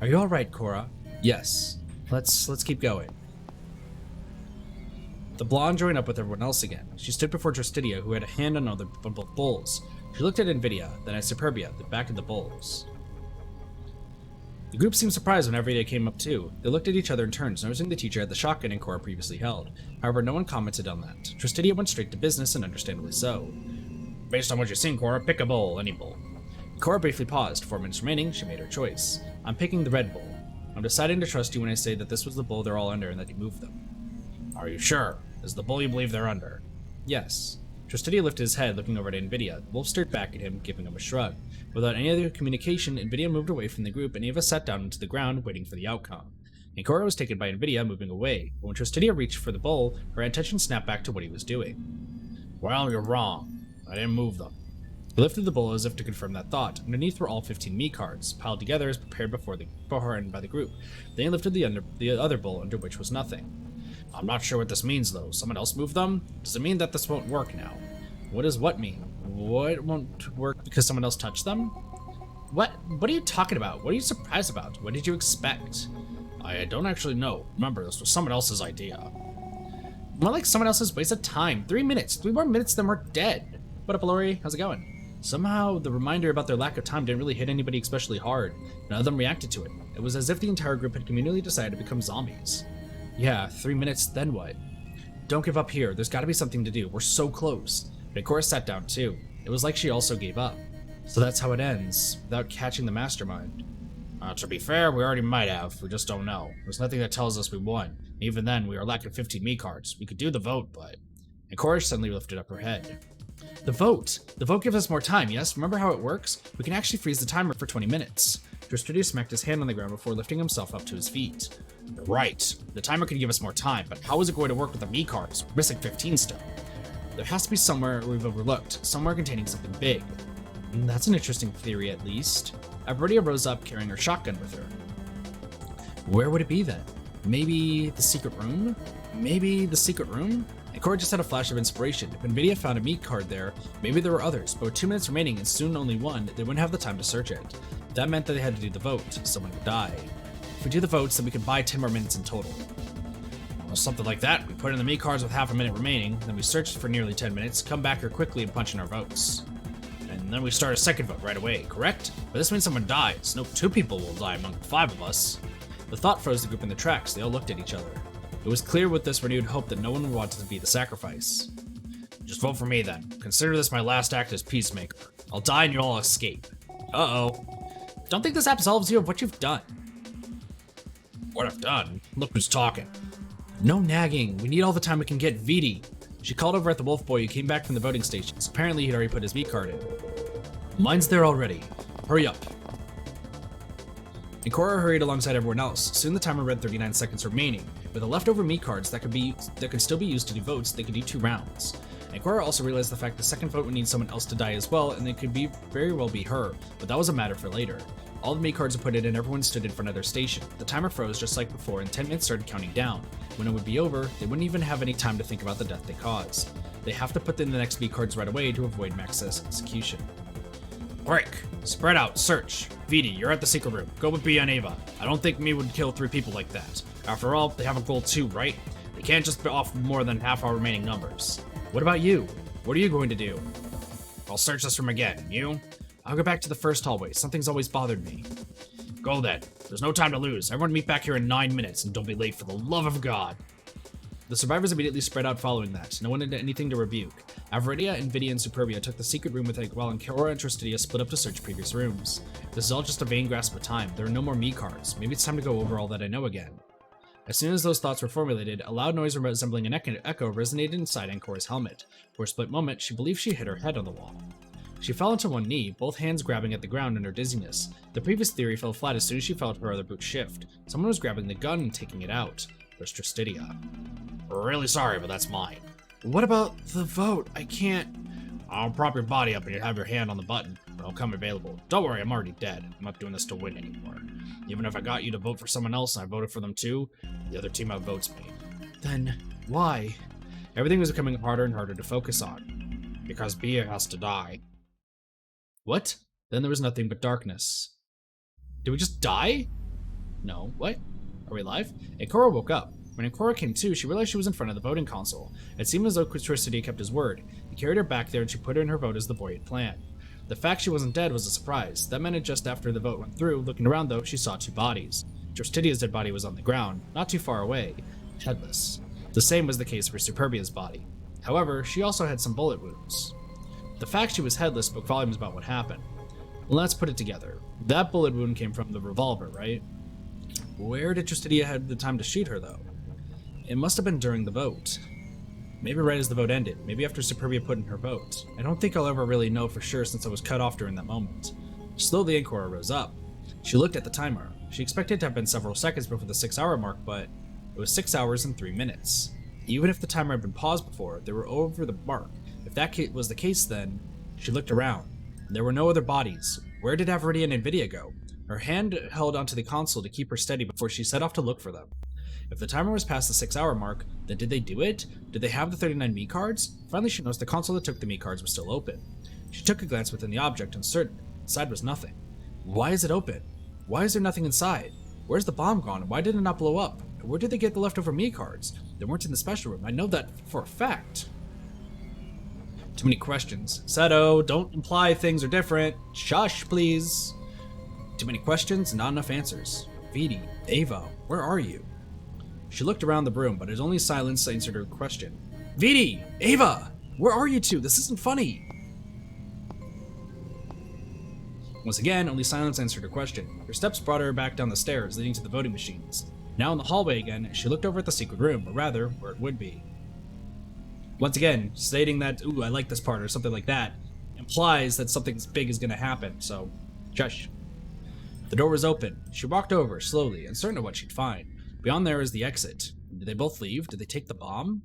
Are you alright, Cora? Yes. Let's keep going. The blonde joined up with everyone else again. She stood before Tristidia, who had a hand on both bowls. She looked at Nvidia, then at Superbia, then back at the bowls. The group seemed surprised when Everyday came up too. They looked at each other in turns, noticing the teacher had the shotgun and Cora previously held. However, no one commented on that. Tristidia went straight to business, and understandably so. Based on what you've seen, Cora, pick a bowl, any bowl. Cora briefly paused. 4 minutes remaining, she made her choice. I'm picking the red bowl. I'm deciding to trust you when I say that this was the bowl they're all under and that you moved them. Are you sure? Is the bowl you believe they're under? Yes. Tristidia lifted his head, looking over at Nvidia. The wolf stared back at him, giving him a shrug. Without any other communication, Nvidia moved away from the group, and Ava sat down into the ground, waiting for the outcome. And Cora was taken by Nvidia, moving away. But when Tristidia reached for the bowl, her attention snapped back to what he was doing. Well, you're wrong. I didn't move them. He lifted the bowl as if to confirm that thought. Underneath were all 15 me cards, piled together as prepared beforehand by the group. Then he lifted the other bowl, under which was nothing. I'm not sure what this means, though. Someone else moved them? Does it mean that this won't work now? What does what mean? What won't work because someone else touched them? What are you talking about? What are you surprised about? What did you expect? I don't actually know. Remember, this was someone else's idea. More like someone else's waste of time. 3 minutes. 3 more minutes, then we're dead. What up, Lori? How's it going? Somehow, the reminder about their lack of time didn't really hit anybody especially hard. None of them reacted to it. It was as if the entire group had communally decided to become zombies. Yeah, 3 minutes, then what? Don't give up here. There's gotta be something to do. We're so close. But Cora sat down too. It was like she also gave up. So that's how it ends, without catching the mastermind. To be fair, we already might have. We just don't know. There's nothing that tells us we won. Even then, we are lacking 15 me cards. We could do the vote, but... And Cora suddenly lifted up her head. The vote! The vote gives us more time, yes? Remember how it works? We can actually freeze the timer for 20 minutes. Tristidia smacked his hand on the ground before lifting himself up to his feet. Right. The timer could give us more time, but how is it going to work with the me cards? We're missing 15 still. There has to be somewhere we've overlooked, somewhere containing something big. That's an interesting theory, at least. Everybody rose up, carrying her shotgun with her. Where would it be then? Maybe the secret room? Maybe the secret room? And Cora just had a flash of inspiration. If Nvidia found a meat card there, maybe there were others, but with 2 minutes remaining and soon only one, they wouldn't have the time to search it. That meant that they had to do the vote. Someone would die. If we do the votes, then we could buy 10 more minutes in total. Well, something like that. We put in the meat cards with half a minute remaining, then we searched for nearly 10 minutes, come back here quickly and punch in our votes. And then we start a second vote right away, correct? But this means someone dies. No, 2 people will die among the 5 of us. The thought froze the group in the tracks. They all looked at each other. It was clear with this renewed hope that no one would want to be the sacrifice. Just vote for me then. Consider this my last act as peacemaker. I'll die and you'll all escape. Uh-oh. Don't think this absolves you of what you've done. What I've done? Look who's talking. No nagging. We need all the time we can get. Vidi. She called over at the wolf boy who came back from the voting stations. Apparently he'd already put his meat card in. Mine's there already. Hurry up. And Cora hurried alongside everyone else. Soon the timer read 39 seconds remaining. With the leftover meat cards that could still be used to do votes, they could do 2 rounds. And Cora also realized the fact the second vote would need someone else to die as well, and it could very well be her, but that was a matter for later. All the meat cards were put in and everyone stood in front of their station. The timer froze just like before and 10 minutes started counting down. When it would be over, they wouldn't even have any time to think about the death they caused. They have to put in the next meat cards right away to avoid max execution. Break! Spread out, search. Vidi, you're at the secret room. Go with B and Ava. I don't think me would kill 3 people like that. After all, they have a goal too, right? They can't just be off more than half our remaining numbers. What about you? What are you going to do? I'll search this room again. You? I'll go back to the first hallway. Something's always bothered me. Go then. There's no time to lose. Everyone meet back here in 9 minutes, and don't be late for the love of God. The survivors immediately spread out following that. No one had anything to rebuke. Avridia, Nvidia, and Superbia took the secret room with Egg, while Cora and Tristidia split up to search previous rooms. This is all just a vain grasp of time. There are no more me cards. Maybe it's time to go over all that I know again. As soon as those thoughts were formulated, a loud noise resembling an echo resonated inside Cora's helmet. For a split moment, she believed she hit her head on the wall. She fell onto one knee, both hands grabbing at the ground in her dizziness. The previous theory fell flat as soon as she felt her other boot shift. Someone was grabbing the gun and taking it out. It was Tristidia. Really sorry, but that's mine. What about the vote? I can't... I'll prop your body up and you have your hand on the button, but I'll come available. Don't worry, I'm already dead. I'm not doing this to win anymore. Even if I got you to vote for someone else and I voted for them too, the other team outvotes me. Then, why? Everything was becoming harder and harder to focus on. Because Bia has to die. What? Then there was nothing but darkness. Did we just die? No. What? Are we alive? Cora woke up. When Cora came to, she realized she was in front of the voting console. It seemed as though Tristidia kept his word. He carried her back there and she put her in her vote as the boy had planned. The fact she wasn't dead was a surprise. That meant it just after the vote went through. Looking around though, she saw 2 bodies. Justidia's dead body was on the ground, not too far away, headless. The same was the case for Superbia's body. However, she also had some bullet wounds. The fact she was headless spoke volumes about what happened. Let's put it together. That bullet wound came from the revolver, right? Where did Justidia have the time to shoot her, though? It must have been during the vote. Maybe right as the vote ended, maybe after Superbia put in her vote. I don't think I'll ever really know for sure since I was cut off during that moment. Slowly, Ancora rose up. She looked at the timer. She expected it to have been several seconds before the 6-hour mark, but it was 6 hours and 3 minutes. Even if the timer had been paused before, they were over the mark. If that was the case, then she looked around. There were no other bodies. Where did Averidia and Invidia go? Her hand held onto the console to keep her steady before she set off to look for them. If the timer was past the 6-hour mark, then did they do it? Did they have the 39 me cards? Finally, she noticed the console that took the me cards was still open. She took a glance within the object and certain inside was nothing. Why is it open? Why is there nothing inside? Where's the bomb gone? Why did it not blow up? Where did they get the leftover me cards? They weren't in the special room. I know that for a fact. Too many questions. Seto, don't imply things are different. Shush, please. Too many questions, not enough answers. Vidi, Ava, where are you? She looked around the room, but it was only silence that answered her question. Vidi, Ava, where are you two? This isn't funny. Once again, only silence answered her question. Her steps brought her back down the stairs leading to the voting machines. Now in the hallway again, she looked over at the secret room, or rather, where it would be. Once again, stating that, ooh, I like this part, or something like that, implies that something big is going to happen, so, shush. The door was open. She walked over, slowly, uncertain of what she'd find. Beyond there is the exit. Did they both leave? Did they take the bomb?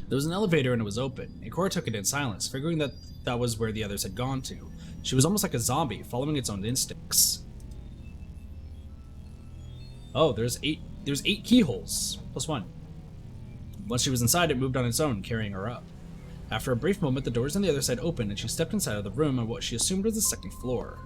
There was an elevator and it was open. Ancora took it in silence, figuring that that was where the others had gone to. She was almost like a zombie, following its own instincts. Oh, there's eight keyholes. +1. Once she was inside, it moved on its own, carrying her up. After a brief moment, the doors on the other side opened and she stepped inside of the room on what she assumed was the second floor.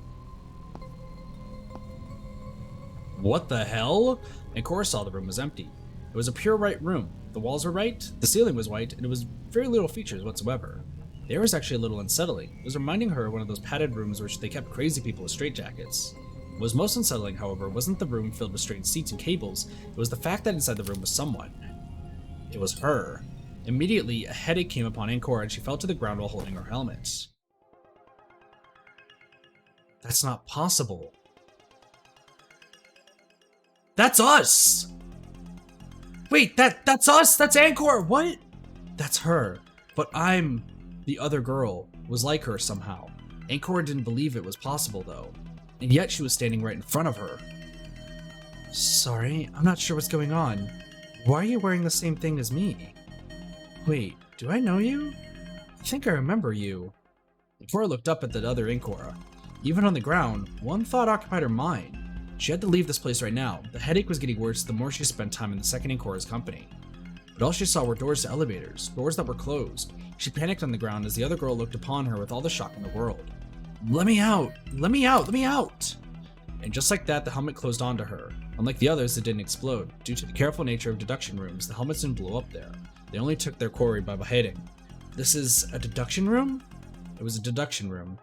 What the hell? Ancora saw the room was empty. It was a pure white room. The walls were white, the ceiling was white, and it was very little features whatsoever. The air was actually a little unsettling. It was reminding her of one of those padded rooms where they kept crazy people with straitjackets. What was most unsettling, however, wasn't the room filled with strange seats and cables, it was the fact that inside the room was someone. It was her. Immediately, a headache came upon Ancora and she fell to the ground while holding her helmet. That's not possible. That's us! Wait, that's us? That's Ancora! What? That's her. But I'm the other girl, was like her somehow. Ancora didn't believe it was possible though. And yet she was standing right in front of her. Sorry, I'm not sure what's going on. Why are you wearing the same thing as me? Wait, do I know you? I think I remember you. Ancora looked up at the other Ancora. Even on the ground, one thought occupied her mind. She had to leave this place right now. The headache was getting worse the more she spent time in the second Ancora's company. But all she saw were doors to elevators, doors that were closed. She panicked on the ground as the other girl looked upon her with all the shock in the world. Let me out! Let me out! Let me out! And just like that, the helmet closed onto her. Unlike the others, it didn't explode. Due to the careful nature of deduction rooms, the helmets didn't blow up there. They only took their quarry by beheading. This is a deduction room? It was a deduction room.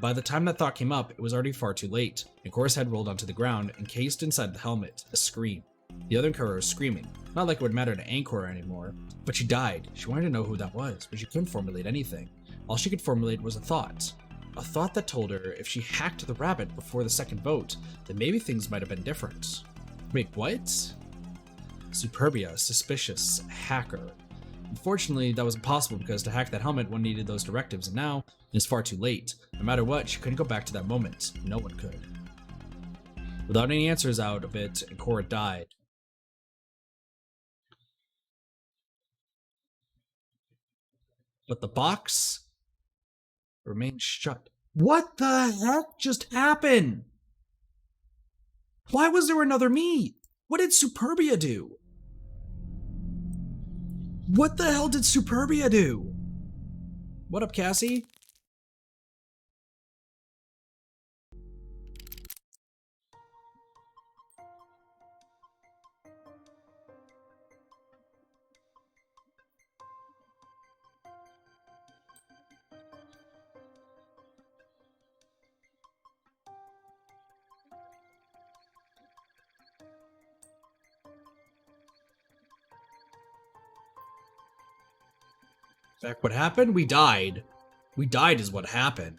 By the time that thought came up, it was already far too late. Ancora's head rolled onto the ground, encased inside the helmet, a scream. The other Ancora was screaming, not like it would matter to Ancora anymore. But she died. She wanted to know who that was, but she couldn't formulate anything. All she could formulate was a thought. A thought that told her if she hacked the rabbit before the second vote, then maybe things might have been different. Wait, what? Superbia, suspicious, hacker. Unfortunately, that was impossible because to hack that helmet, one needed those directives, and now it's far too late. No matter what, she couldn't go back to that moment. No one could. Without any answers out of it, Ancora died. But the box remained shut. What the heck just happened? Why was there another me? What did Superbia do? What the hell did Superbia do? What up, Cassie? In fact, what happened? We died. We died is what happened.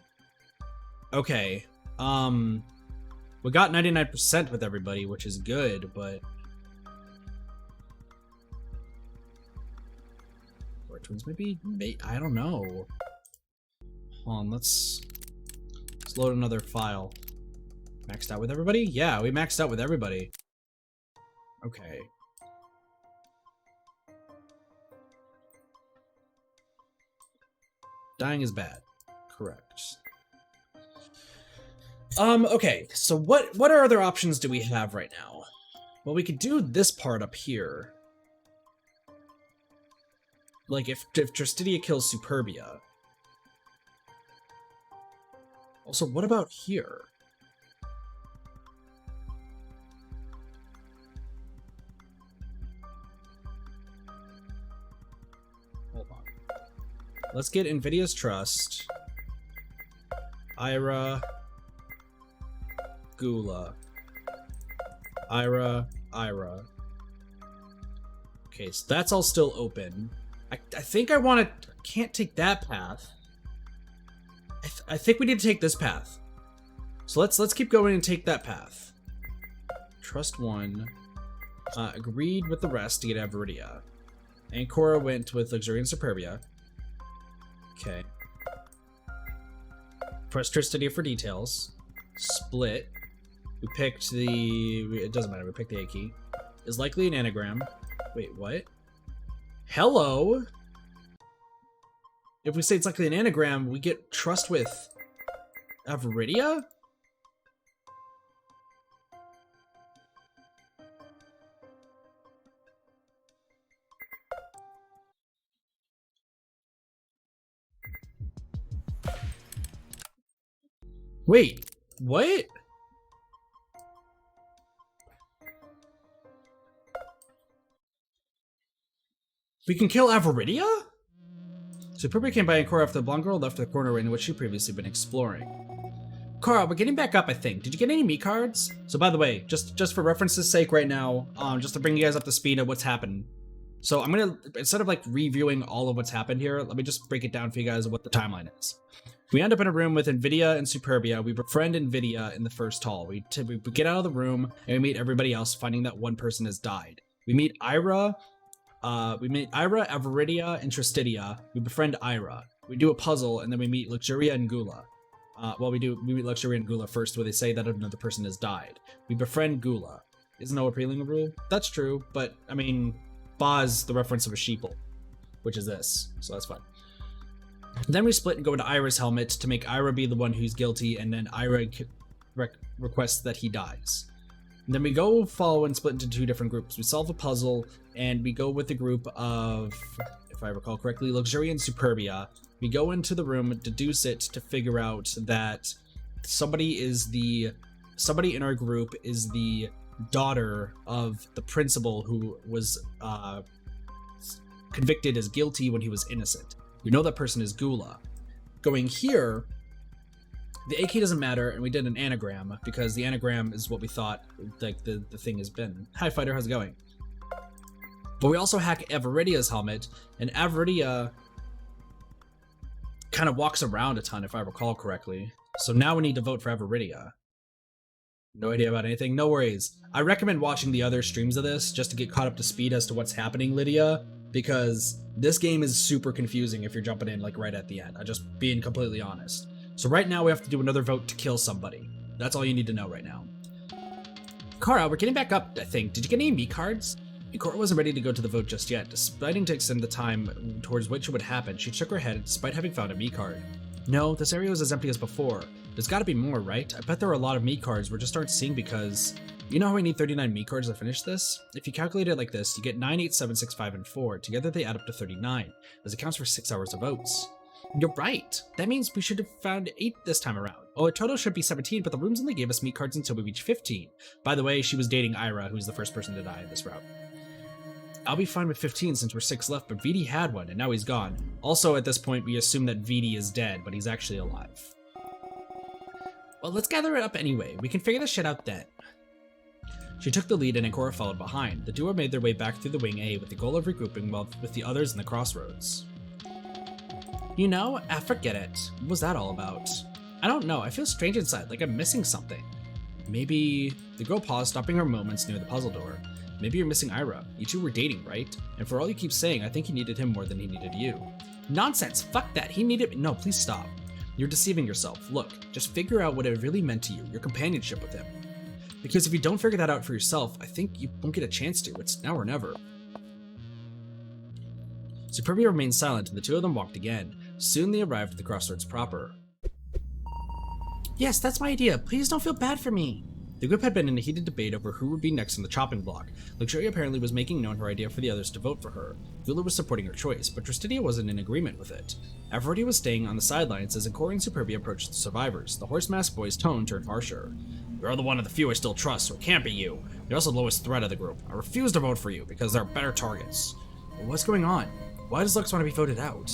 Okay. We got 99% with everybody, which is good, but... Which ones maybe? I don't know. Hold on, let's load another file. Maxed out with everybody? Yeah, we maxed out with everybody. Okay. Dying is bad. Correct. Okay, so what other options do we have right now? Well, we could do this part up here. Like, if Tristidia kills Superbia. Also, what about here? Hold on. Let's get Nvidia's trust. Ira. Gula. Ira. Okay, so that's all still open. I think I want to... Can't take that path. I think we need to take this path. So let's keep going and take that path. Trust one. Agreed with the rest to get Avaridia. And Cora went with Luxuriant Superbia. Okay. Press Tristidia for details. Split. We picked the... It doesn't matter, we picked the A key. Is likely an anagram. Wait, what? Hello? If we say it's likely an anagram, we get trust with Avaridia? Wait, what? We can kill Avaridia? Superbia came by and Cora after the blonde girl left the corner in which she'd previously been exploring. Cora, we're getting back up, I think. Did you get any me cards? So by the way, just for reference's sake right now, just to bring you guys up to speed of what's happened. So I'm gonna, instead of like reviewing all of what's happened here, let me just break it down for you guys of what the timeline is. We end up in a room with Nvidia and Superbia. We befriend Nvidia in the first hall. We get out of the room and we meet everybody else, finding that one person has died. We meet Ira, Avaridia, and Tristidia. We befriend Ira. We do a puzzle, and then we meet Luxuria and Gula. We meet Luxuria and Gula first, where they say that another person has died. We befriend Gula. Isn't no appealing rule? That's true, but, I mean, Ba is the reference of a sheeple, which is this, so that's fine. Then we split and go into Ira's helmet to make Ira be the one who's guilty, and then Ira requests that he dies. And then we go follow and split into two different groups. We solve a puzzle, and we go with the group of, if I recall correctly, Luxuria and Superbia. We go into the room, deduce it to figure out that somebody in our group is the daughter of the principal who was convicted as guilty when he was innocent. We know that person is Gula. Going here, the AK doesn't matter, and we did an anagram, because the anagram is what we thought like the thing has been. Hi, Fighter, how's it going? But we also hack Avaridia's helmet, and Avaridia kind of walks around a ton, if I recall correctly. So now we need to vote for Avaridia. No idea about anything? No worries. I recommend watching the other streams of this, just to get caught up to speed as to what's happening, Lydia, because this game is super confusing if you're jumping in like right at the end. I'm just being completely honest. So right now we have to do another vote to kill somebody. That's all you need to know right now. Cora, we're getting back up, I think. Did you get any me cards? Cora wasn't ready to go to the vote just yet. Despite to extend the time towards which it would happen, she shook her head despite having found a me card. No, this area was as empty as before. There's gotta be more, right? I bet there are a lot of me cards we just aren't seeing because... You know how we need 39 me cards to finish this? If you calculate it like this, you get 9, 8, 7, 6, 5, and 4. Together they add up to 39. This accounts for 6 hours of votes. You're right. That means we should have found 8 this time around. Oh, a total should be 17, but the rooms only gave us meat cards until we reached 15. By the way, she was dating Ira, who's the first person to die in this route. I'll be fine with 15 since we're 6 left, but VD had one, and now he's gone. Also, at this point, we assume that VD is dead, but he's actually alive. Well, let's gather it up anyway. We can figure this shit out then. She took the lead and Ancora followed behind. The duo made their way back through the Wing A with the goal of regrouping with the others in the crossroads. You know, forget it. What was that all about? I don't know, I feel strange inside, like I'm missing something. Maybe... The girl paused, stopping her moments near the puzzle door. Maybe you're missing Ira. You two were dating, right? And for all you keep saying, I think he needed him more than he needed you. Nonsense, fuck that, he needed... No, please stop. You're deceiving yourself. Look, just figure out what it really meant to you, your companionship with him. Because if you don't figure that out for yourself, I think you won't get a chance to. It's now or never. Superbia remained silent and the two of them walked again. Soon they arrived at the crossroads proper. Yes, that's my idea. Please don't feel bad for me. The group had been in a heated debate over who would be next on the chopping block. Luxuria apparently was making known her idea for the others to vote for her. Gula was supporting her choice, but Tristidia wasn't in agreement with it. Aphrodite was staying on the sidelines as Encore and Superbia approached the survivors. The horse mask boy's tone turned harsher. You're the one of the few I still trust, so it can't be you. You're also the lowest threat of the group. I refuse to vote for you because there are better targets. Well, what's going on? Why does Lux want to be voted out?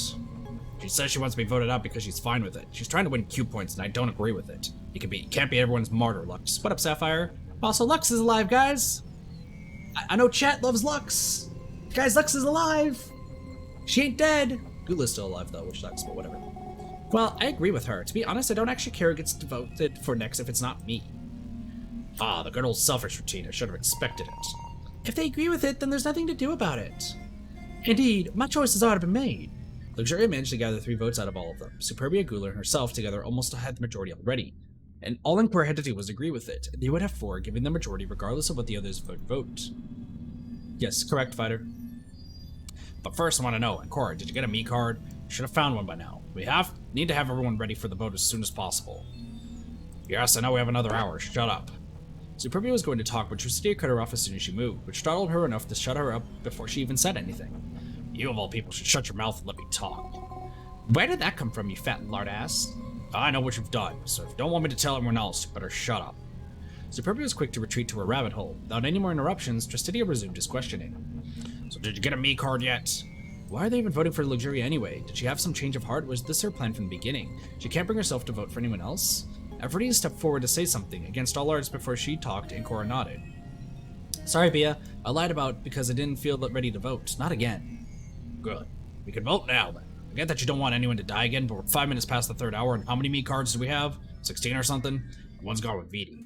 She says she wants to be voted out because she's fine with it. She's trying to win Q points, and I don't agree with it. You can't be everyone's martyr, Lux. What up, Sapphire? Also, Lux is alive, guys. I know chat loves Lux. Guys, Lux is alive. She ain't dead. Gula's still alive, though, which sucks, but whatever. Well, I agree with her. To be honest, I don't actually care who gets voted for next if it's not me. Ah, the good old selfish routine. I should have expected it. If they agree with it, then there's nothing to do about it. Indeed, my choice has already been made. Luxuria managed to gather 3 votes out of all of them. Superbia, Gula, and herself together almost had the majority already. And all Encore had to do was agree with it. They would have 4, giving the majority regardless of what the others would vote. Yes, correct, Fighter. But first I want to know, Encore, did you get a me card? Should have found one by now. We need to have everyone ready for the vote as soon as possible. Yes, I know we have another hour. Shut up. Superbia was going to talk, but Tristidia cut her off as soon as she moved, which startled her enough to shut her up before she even said anything. You of all people should shut your mouth and let me talk. Where did that come from, you fat lard ass? I know what you've done, so if you don't want me to tell everyone else, you better shut up. Superbia was quick to retreat to her rabbit hole. Without any more interruptions, Tristidia resumed his questioning. So did you get a me card yet? Why are they even voting for Luxuria anyway? Did she have some change of heart? Was this her plan from the beginning? She can't bring herself to vote for anyone else? Aphrodite stepped forward to say something. Against all odds before she talked, and Cora nodded. Sorry, Bia. I lied about because I didn't feel ready to vote. Not again. Good. We can vote now, then. I get that you don't want anyone to die again, but we're 5 minutes past the 3rd hour, and how many me cards do we have? 16 or something? One's gone with Viti.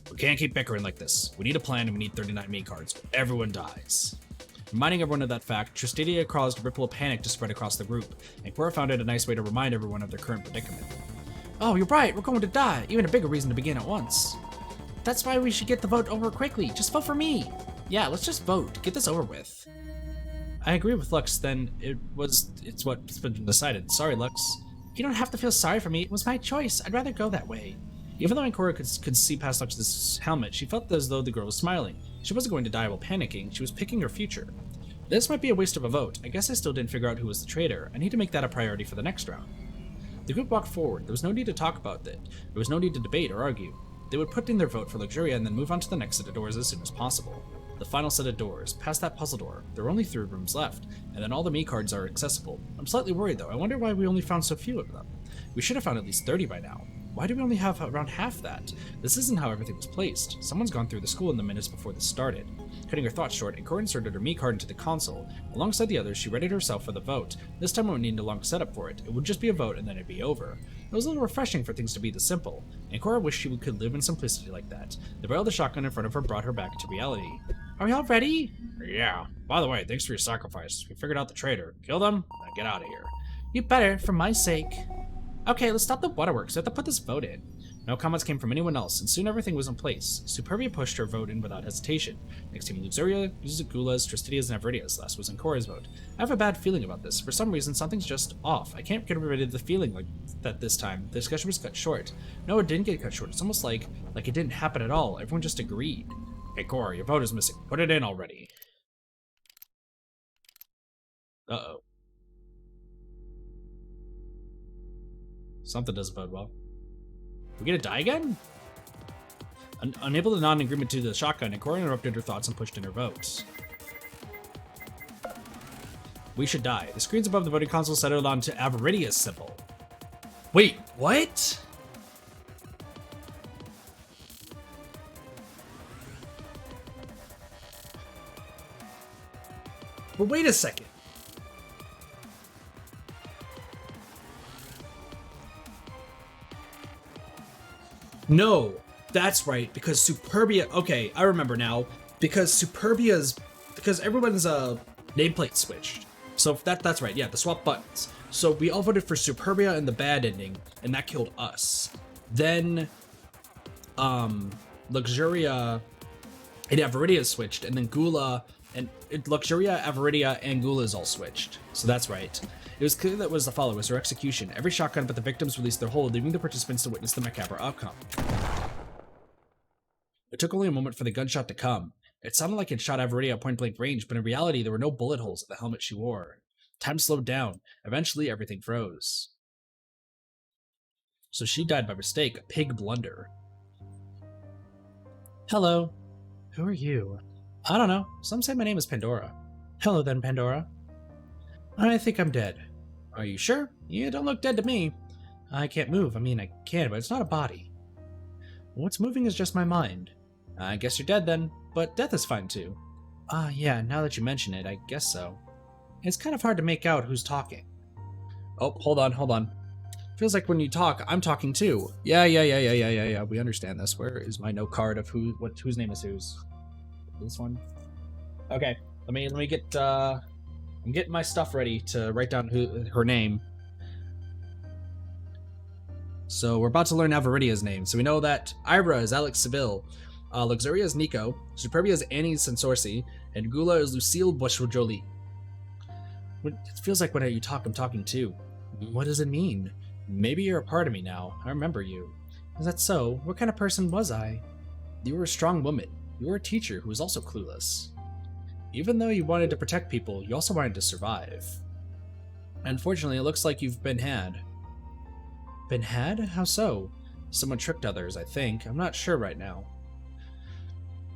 We can't keep bickering like this. We need a plan, and we need 39 me cards. Everyone dies. Reminding everyone of that fact, Tristidia caused a ripple of panic to spread across the group, and Cora found it a nice way to remind everyone of their current predicament. Oh, you're right, we're going to die. Even a bigger reason to begin at once. That's why we should get the vote over quickly. Just vote for me. Yeah, let's just vote. Get this over with. I agree with Lux, then it's what's been decided. Sorry, Lux. You don't have to feel sorry for me. It was my choice. I'd rather go that way. Even though Ancora could see past Lux's helmet, she felt as though the girl was smiling. She wasn't going to die while panicking. She was picking her future. This might be a waste of a vote. I guess I still didn't figure out who was the traitor. I need to make that a priority for the next round. The group walked forward. There was no need to talk about it. There was no need to debate or argue. They would put in their vote for Luxuria and then move on to the next set of doors as soon as possible. The final set of doors, past that puzzle door. There are only 3 rooms left, and then all the me cards are accessible. I'm slightly worried though. I wonder why we only found so few of them. We should have found at least 30 by now. Why do we only have around half that? This isn't how everything was placed. Someone's gone through the school in the minutes before this started. Cutting her thoughts short, Cora inserted her me card into the console. Alongside the others, she readied herself for the vote. This time we wouldn't need a long setup for it. It would just be a vote and then it'd be over. It was a little refreshing for things to be this simple, and Cora wished she could live in simplicity like that. The barrel of the shotgun in front of her brought her back to reality. Are we all ready? Yeah. By the way, thanks for your sacrifice. We figured out the traitor. Kill them, and get out of here. You better, for my sake. Okay, let's stop the waterworks. We have to put this vote in. No comments came from anyone else, and soon everything was in place. Superbia pushed her vote in without hesitation. Next came Luxuria, Gula's, Tristidia's, and Aphrodite's. Last was Encora's vote. I have a bad feeling about this. For some reason, something's just off. I can't get rid of the feeling like that this time. The discussion was cut short. No, it didn't get cut short. It's almost like it didn't happen at all. Everyone just agreed. Hey, Cora, your vote is missing. Put it in already. Uh-oh. Something doesn't bode well. We gonna die again? Unable to nod in agreement to the shotgun, and Cora interrupted her thoughts and pushed in her votes. We should die. The screens above the voting console settled onto Avaritia's symbol. Wait, what? But wait a second. No, that's right, because Superbia, okay, I remember now, because everyone's nameplate switched. So that's right, yeah, the swap buttons. So we all voted for Superbia and the bad ending, and that killed us. Then, Luxuria and Avaridia switched, and then Gula, and Luxuria, Avaridia, and Gula's all switched. So that's right. It was clear that was the follow was their execution. Every shotgun but the victims released their hold, leaving the participants to witness the macabre outcome. It took only a moment for the gunshot to come. It sounded like it shot Avaridia at point-blank range, but in reality there were no bullet holes in the helmet she wore. Time slowed down. Eventually everything froze. So she died by mistake, a pig blunder. Hello. Who are you? I don't know. Some say my name is Pandora. Hello then, Pandora. I think I'm dead. Are you sure? You don't look dead to me. I can't move. I mean, I can, but it's not a body. What's moving is just my mind. I guess you're dead then, but death is fine too. Yeah, now that you mention it, I guess so. It's kind of hard to make out who's talking. Oh, hold on. Feels like when you talk, I'm talking too. Yeah, we understand this. Where is my note card of whose name is whose? This one? Okay, let me get, I'm getting my stuff ready to write down her name. So we're about to learn Avaridia's name. So we know that Ira is Alex Seville, Luxuria is Nico, Superbia is Annie Sensorsi, and Gula is Lucille Bush-Jolie. It feels like when you talk, I'm talking too. What does it mean? Maybe you're a part of me now. I remember you. Is that so? What kind of person was I? You were a strong woman. You were a teacher who was also clueless. Even though you wanted to protect people, you also wanted to survive. Unfortunately, it looks like you've been had. Been had? How so? Someone tricked others, I think. I'm not sure right now.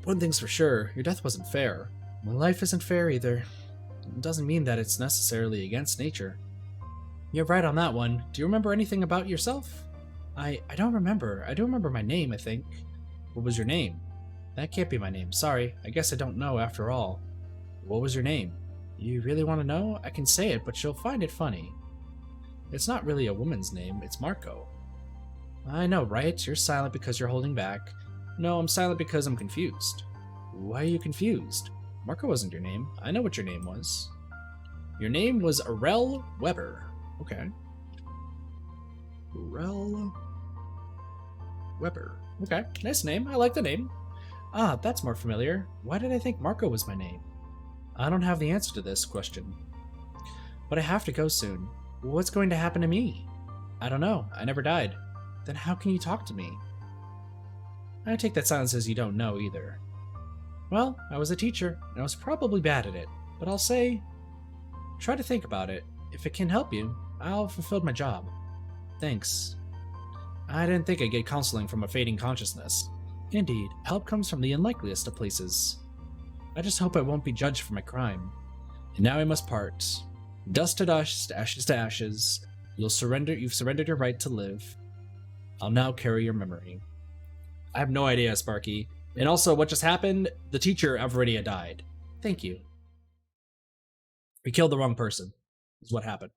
One thing's for sure, your death wasn't fair. My life isn't fair either. It doesn't mean that it's necessarily against nature. You're right on that one. Do you remember anything about yourself? I don't remember. I do remember my name, I think. What was your name? That can't be my name. Sorry. I guess I don't know after all. What was your name? You really want to know? I can say it, but you'll find it funny. It's not really a woman's name. It's Marco. I know, right? You're silent because you're holding back. No, I'm silent because I'm confused. Why are you confused? Marco wasn't your name. I know what your name was. Your name was Arel Weber. Okay. Arel Weber. Okay, nice name. I like the name. Ah, that's more familiar. Why did I think Marco was my name? I don't have the answer to this question. But I have to go soon. What's going to happen to me? I don't know. I never died. Then how can you talk to me? I take that silence as you don't know either. Well, I was a teacher, and I was probably bad at it. But I'll say, try to think about it. If it can help you, I'll have fulfilled my job. Thanks. I didn't think I'd get counseling from a fading consciousness. Indeed, help comes from the unlikeliest of places. I just hope I won't be judged for my crime. And now I must part. Dust to dust, ashes to ashes. You've surrendered your right to live. I'll now carry your memory. I have no idea, Sparky. And also, what just happened? The teacher, Avaridia, died. Thank you. We killed the wrong person, is what happened.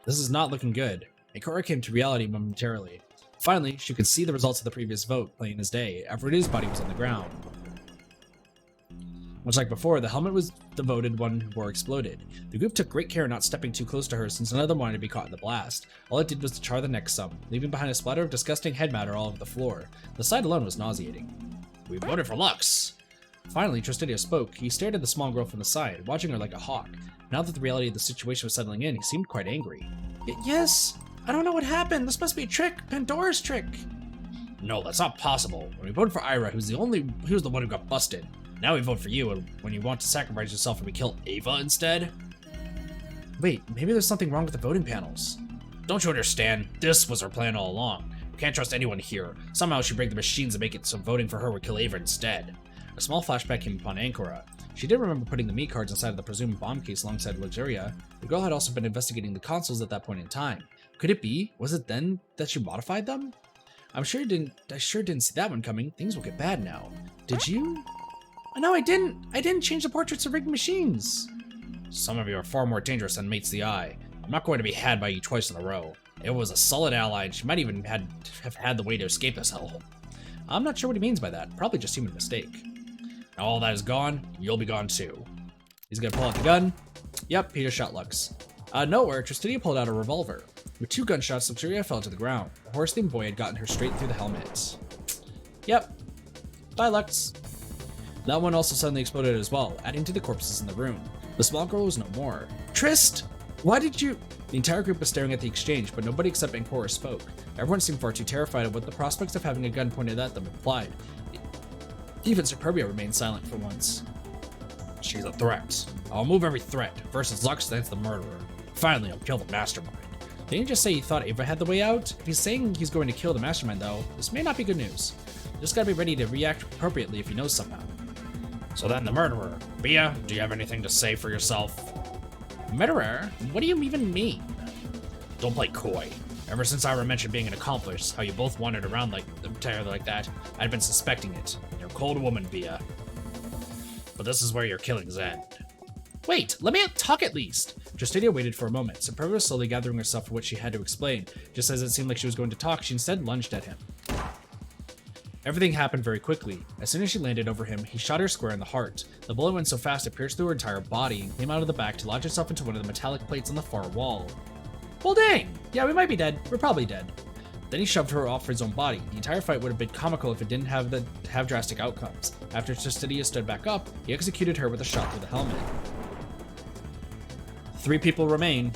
This is not looking good. Ikora came to reality momentarily. Finally, she could see the results of the previous vote, plain as day. Avaridia's body was on the ground. Much like before, the helmet was the voted one who bore exploded. The group took great care not stepping too close to her since none of them wanted to be caught in the blast. All it did was to char the neck some, leaving behind a splatter of disgusting head matter all over the floor. The sight alone was nauseating. We voted for Lux! Finally, Tristidia spoke. He stared at the small girl from the side, watching her like a hawk. Now that the reality of the situation was settling in, he seemed quite angry. Yes! I don't know what happened. This must be a trick. Pandora's trick. No, that's not possible. When we voted for Ira, he was the one who got busted. Now we vote for you, and when you want to sacrifice yourself and we kill Ava instead? Wait, maybe there's something wrong with the voting panels. Don't you understand? This was her plan all along. We can't trust anyone here. Somehow she break the machines and make it so voting for her would kill Ava instead. A small flashback came upon Ankora. She did remember putting the meat cards inside of the presumed bomb case alongside Luxuria. The girl had also been investigating the consoles at that point in time. Could it be? Was it then that she modified them? I sure didn't see that one coming. Things will get bad now. Did you? No, I didn't. I didn't change the portraits of rigged machines. Some of you are far more dangerous than meets the eye. I'm not going to be had by you twice in a row. It was a solid ally, and she might even have had the way to escape this hellhole. I'm not sure what he means by that. Probably just human mistake. Now all that is gone, you'll be gone too. He's gonna pull out the gun. Yep, Peter shot Lux. Out of nowhere, Tristidia pulled out a revolver. With 2 gunshots, Luxuria fell to the ground. The horse-themed boy had gotten her straight through the helmet. Yep. Bye, Lux. That one also suddenly exploded as well, adding to the corpses in the room. The small girl was no more. Trist! Why did you... The entire group was staring at the exchange, but nobody except Ancora spoke. Everyone seemed far too terrified of what the prospects of having a gun pointed at them implied. Even Superbia remained silent for once. She's a threat. I'll move every threat. Versus Lux, that's the murderer. Finally, I'll kill the mastermind. Didn't he just say he thought Ava had the way out? If he's saying he's going to kill the mastermind, though, this may not be good news. Just gotta be ready to react appropriately if he knows somehow. So then the murderer. Bia, do you have anything to say for yourself? Murderer? What do you even mean? Don't play coy. Ever since Ira mentioned being an accomplice, how you both wandered around like that, I'd been suspecting it. You're a cold woman, Bia. But this is where your killings end. Wait, let me talk at least. Tristidia waited for a moment. Superbia was slowly gathering herself for what she had to explain. Just as it seemed like she was going to talk, she instead lunged at him. Everything happened very quickly. As soon as she landed over him, he shot her square in the heart. The bullet went so fast it pierced through her entire body and came out of the back to lodge itself into one of the metallic plates on the far wall. Well, dang! Yeah, we might be dead. We're probably dead. Then he shoved her off his own body. The entire fight would have been comical if it didn't have drastic outcomes. After Tristidia stood back up, he executed her with a shot through the helmet. 3 people remain.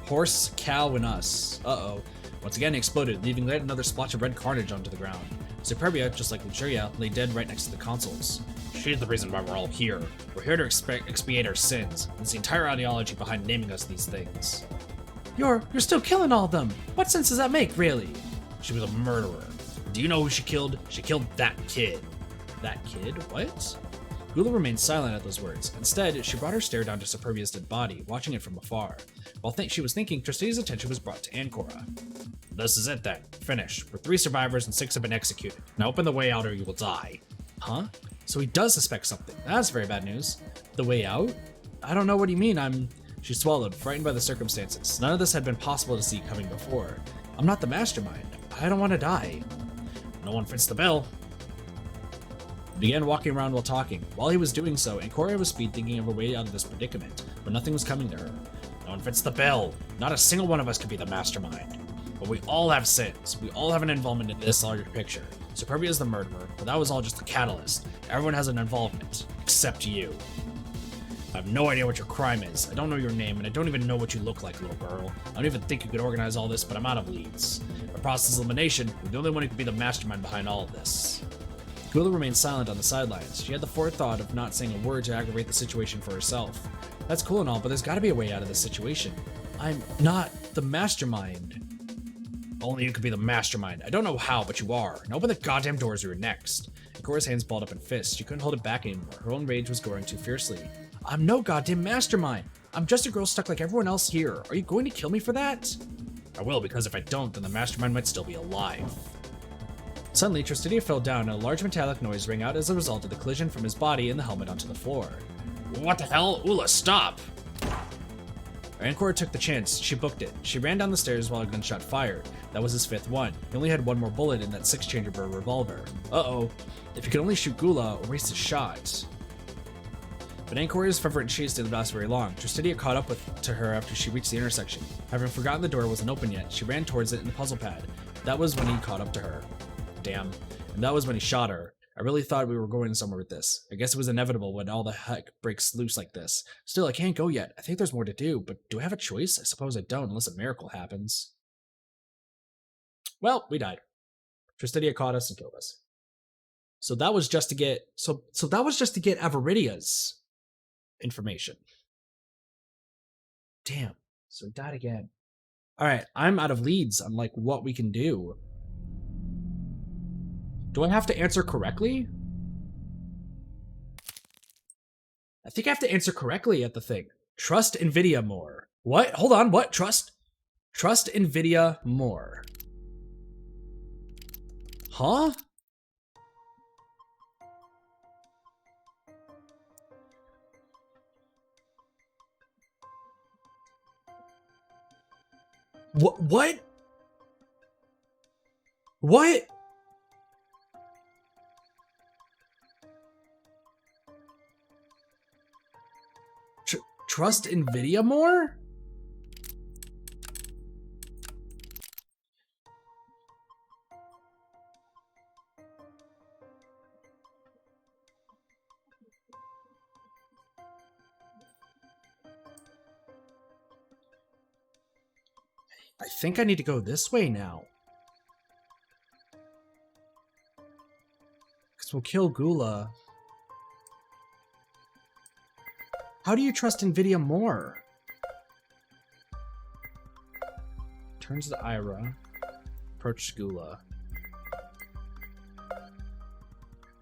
Horse, cow, and us. Uh-oh. Once again, he exploded, leaving yet another splotch of red carnage onto the ground. Superbia, just like Luxuria, lay dead right next to the consoles. She's the reason why we're all here. We're here to expiate our sins. It's the entire ideology behind naming us these things. You're still killing all of them. What sense does that make, really? She was a murderer. Do you know who she killed? She killed that kid. That kid? What? Gula remained silent at those words. Instead, she brought her stare down to Superbia's dead body, watching it from afar. While she was thinking, Tristidia's attention was brought to Ancora. This is it then. Finished. We're 3 survivors and 6 have been executed. Now open the way out or you will die. Huh? So he does suspect something. That's very bad news. The way out? I don't know what you mean. She swallowed, frightened by the circumstances. None of this had been possible to see coming before. I'm not the mastermind. I don't want to die. No one fits the bill. He began walking around while talking. While he was doing so, Ancora was speed thinking of a way out of this predicament, but nothing was coming to her. No one fits the bill. Not a single one of us could be the mastermind. But we all have sins. We all have an involvement in this larger picture. Superbia is the murderer, but that was all just the catalyst. Everyone has an involvement, except you. I have no idea what your crime is. I don't know your name, and I don't even know what you look like, little girl. I don't even think you could organize all this, but I'm out of leads. By process of elimination, you're the only one who could be the mastermind behind all of this. Gula remained silent on the sidelines. She had the forethought of not saying a word to aggravate the situation for herself. That's cool and all, but there's gotta be a way out of this situation. I'm not the mastermind. Only you could be the mastermind. I don't know how, but you are. Now open the goddamn doors or you're next. Acora's hands balled up in fists. She couldn't hold it back anymore. Her own rage was growing too fiercely. I'm no goddamn mastermind. I'm just a girl stuck like everyone else here. Are you going to kill me for that? I will, because if I don't, then the mastermind might still be alive. Suddenly, Tristidia fell down and a large metallic noise rang out as a result of the collision from his body and the helmet onto the floor. What the hell? Ula, stop! Ancora took the chance. She booked it. She ran down the stairs while a gunshot fired. That was his 5th one. He only had one more bullet in that 6-chamber revolver. Uh-oh. If he could only shoot Gula or waste his shot. But Ancora's fervent chase didn't last very long. Tristidia caught up to her after she reached the intersection. Having forgotten the door wasn't open yet, she ran towards it in the puzzle pad. That was when he caught up to her. Damn. And that was when he shot her. I really thought we were going somewhere with this. I guess it was inevitable when all the heck breaks loose like this. Still, I can't go yet. I think there's more to do, but do I have a choice? I suppose I don't, unless a miracle happens. Well, we died. Tristidia caught us and killed us. So that was just to get so that was just to get Avaridia's information. Damn. So we died again. Alright, I'm out of leads on like what we can do. Do I have to answer correctly? I think I have to answer correctly at the thing. Trust NVIDIA more. What? Hold on, what? Trust NVIDIA more. Huh? What? What? Trust NVIDIA more? I think I need to go this way now. Because we'll kill Gula. How do you trust NVIDIA more? Turns to Ira. Approach Gula.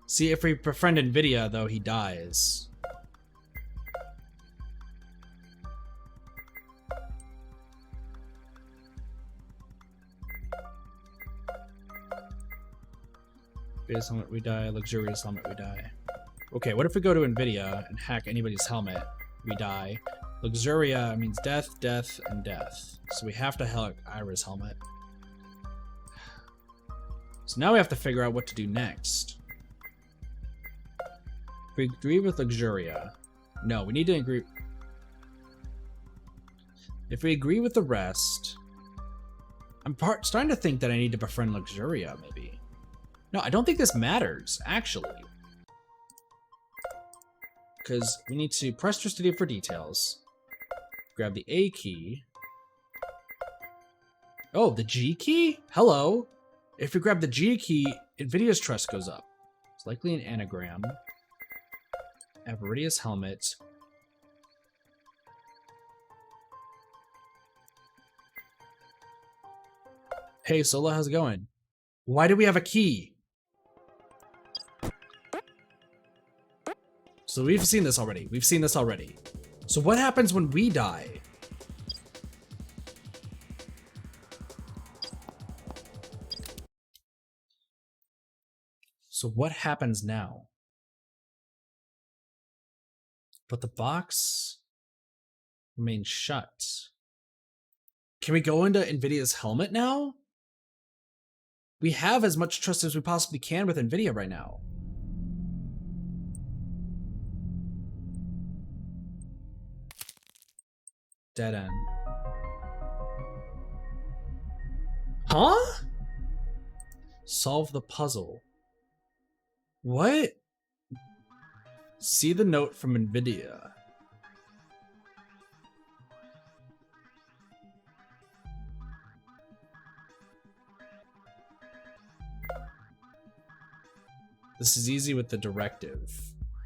See, if we befriend NVIDIA, though, he dies. Luxurious helmet, we die. Luxurious helmet, we die. Okay, what if we go to NVIDIA and hack anybody's helmet? We die. Luxuria means death, death, and death. So we have to hack Ira's helmet. So now we have to figure out what to do next. We agree with Luxuria. No, we need to agree. If we agree with the rest, I'm starting to think that I need to befriend Luxuria, maybe. No, I don't think this matters, actually. Because we need to press Tristidia for details. Grab the A key. Oh, the G key? Hello. If we grab the G key, NVIDIA's trust goes up. It's likely an anagram. Avaridia's helmet. Hey, Sola, how's it going? Why do we have a key? So we've seen this already. We've seen this already. So what happens when we die? So what happens now? But the box remains shut. Can we go into NVIDIA's helmet now? We have as much trust as we possibly can with NVIDIA right now. Dead end. Huh? Solve the puzzle. What? See the note from NVIDIA. This is easy with the directive.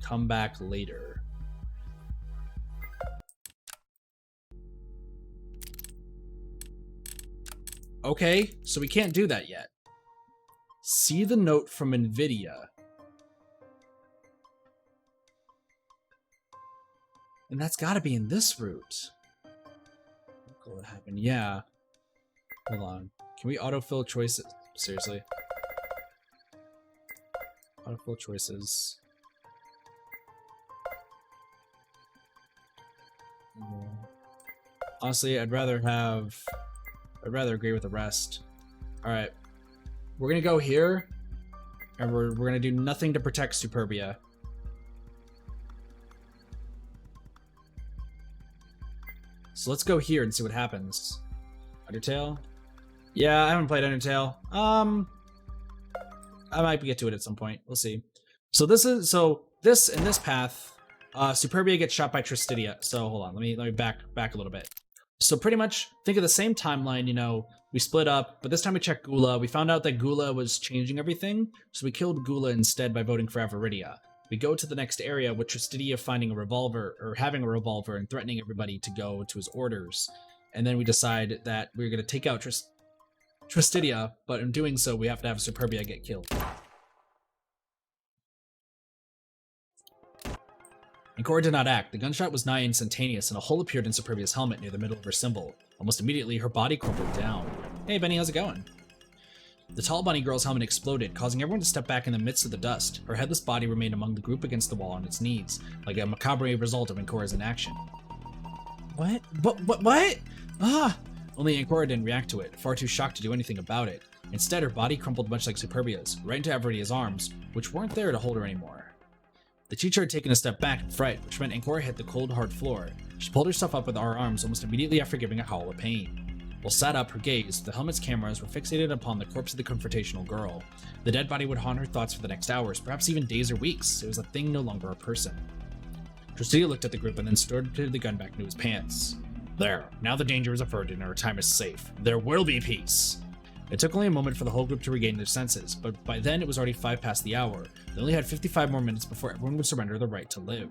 Come back later. Okay, so we can't do that yet. See the note from NVIDIA. And that's gotta be in this route. What happened? Yeah. Hold on. Can we autofill choices? Seriously? Autofill choices. Honestly, I'd rather agree with the rest. Alright. We're gonna go here, and we're gonna do nothing to protect Superbia. So let's go here and see what happens. Undertale? Yeah, I haven't played Undertale. I might get to it at some point. We'll see. So this in this path, Superbia gets shot by Tristidia. So hold on, let me back a little bit. So pretty much think of the same timeline, you know, we split up, but this time we checked Gula. We found out that Gula was changing everything, so we killed Gula instead by voting for Avaridia. We go to the next area with Tristidia finding a revolver, or having a revolver and threatening everybody to go to his orders. And then we decide that we're going to take out Tristidia, but in doing so, we have to have Superbia get killed. And Cora did not act. The gunshot was nigh instantaneous, and a hole appeared in Superbia's helmet near the middle of her symbol. Almost immediately, her body crumpled down. Hey, Benny, how's it going? The tall bunny girl's helmet exploded, causing everyone to step back in the midst of the dust. Her headless body remained among the group against the wall on its knees, like a macabre result of Encora's inaction. What? What? Ah! Only Ancora didn't react to it, far too shocked to do anything about it. Instead, her body crumpled much like Superbia's, right into Everidia's arms, which weren't there to hold her anymore. The teacher had taken a step back in fright, which meant Ancora hit the cold, hard floor. She pulled herself up with her arms almost immediately after giving a howl of pain. While sat up, her gaze, the helmet's cameras, were fixated upon the corpse of the confrontational girl. The dead body would haunt her thoughts for the next hours, perhaps even days or weeks. It was a thing, no longer a person. Tristitia looked at the group and then stored the gun back into his pants. There, now the danger is averted and our time is safe. There will be peace. It took only a moment for the whole group to regain their senses, but by then it was already 5 past the hour. They only had 55 more minutes before everyone would surrender the right to live.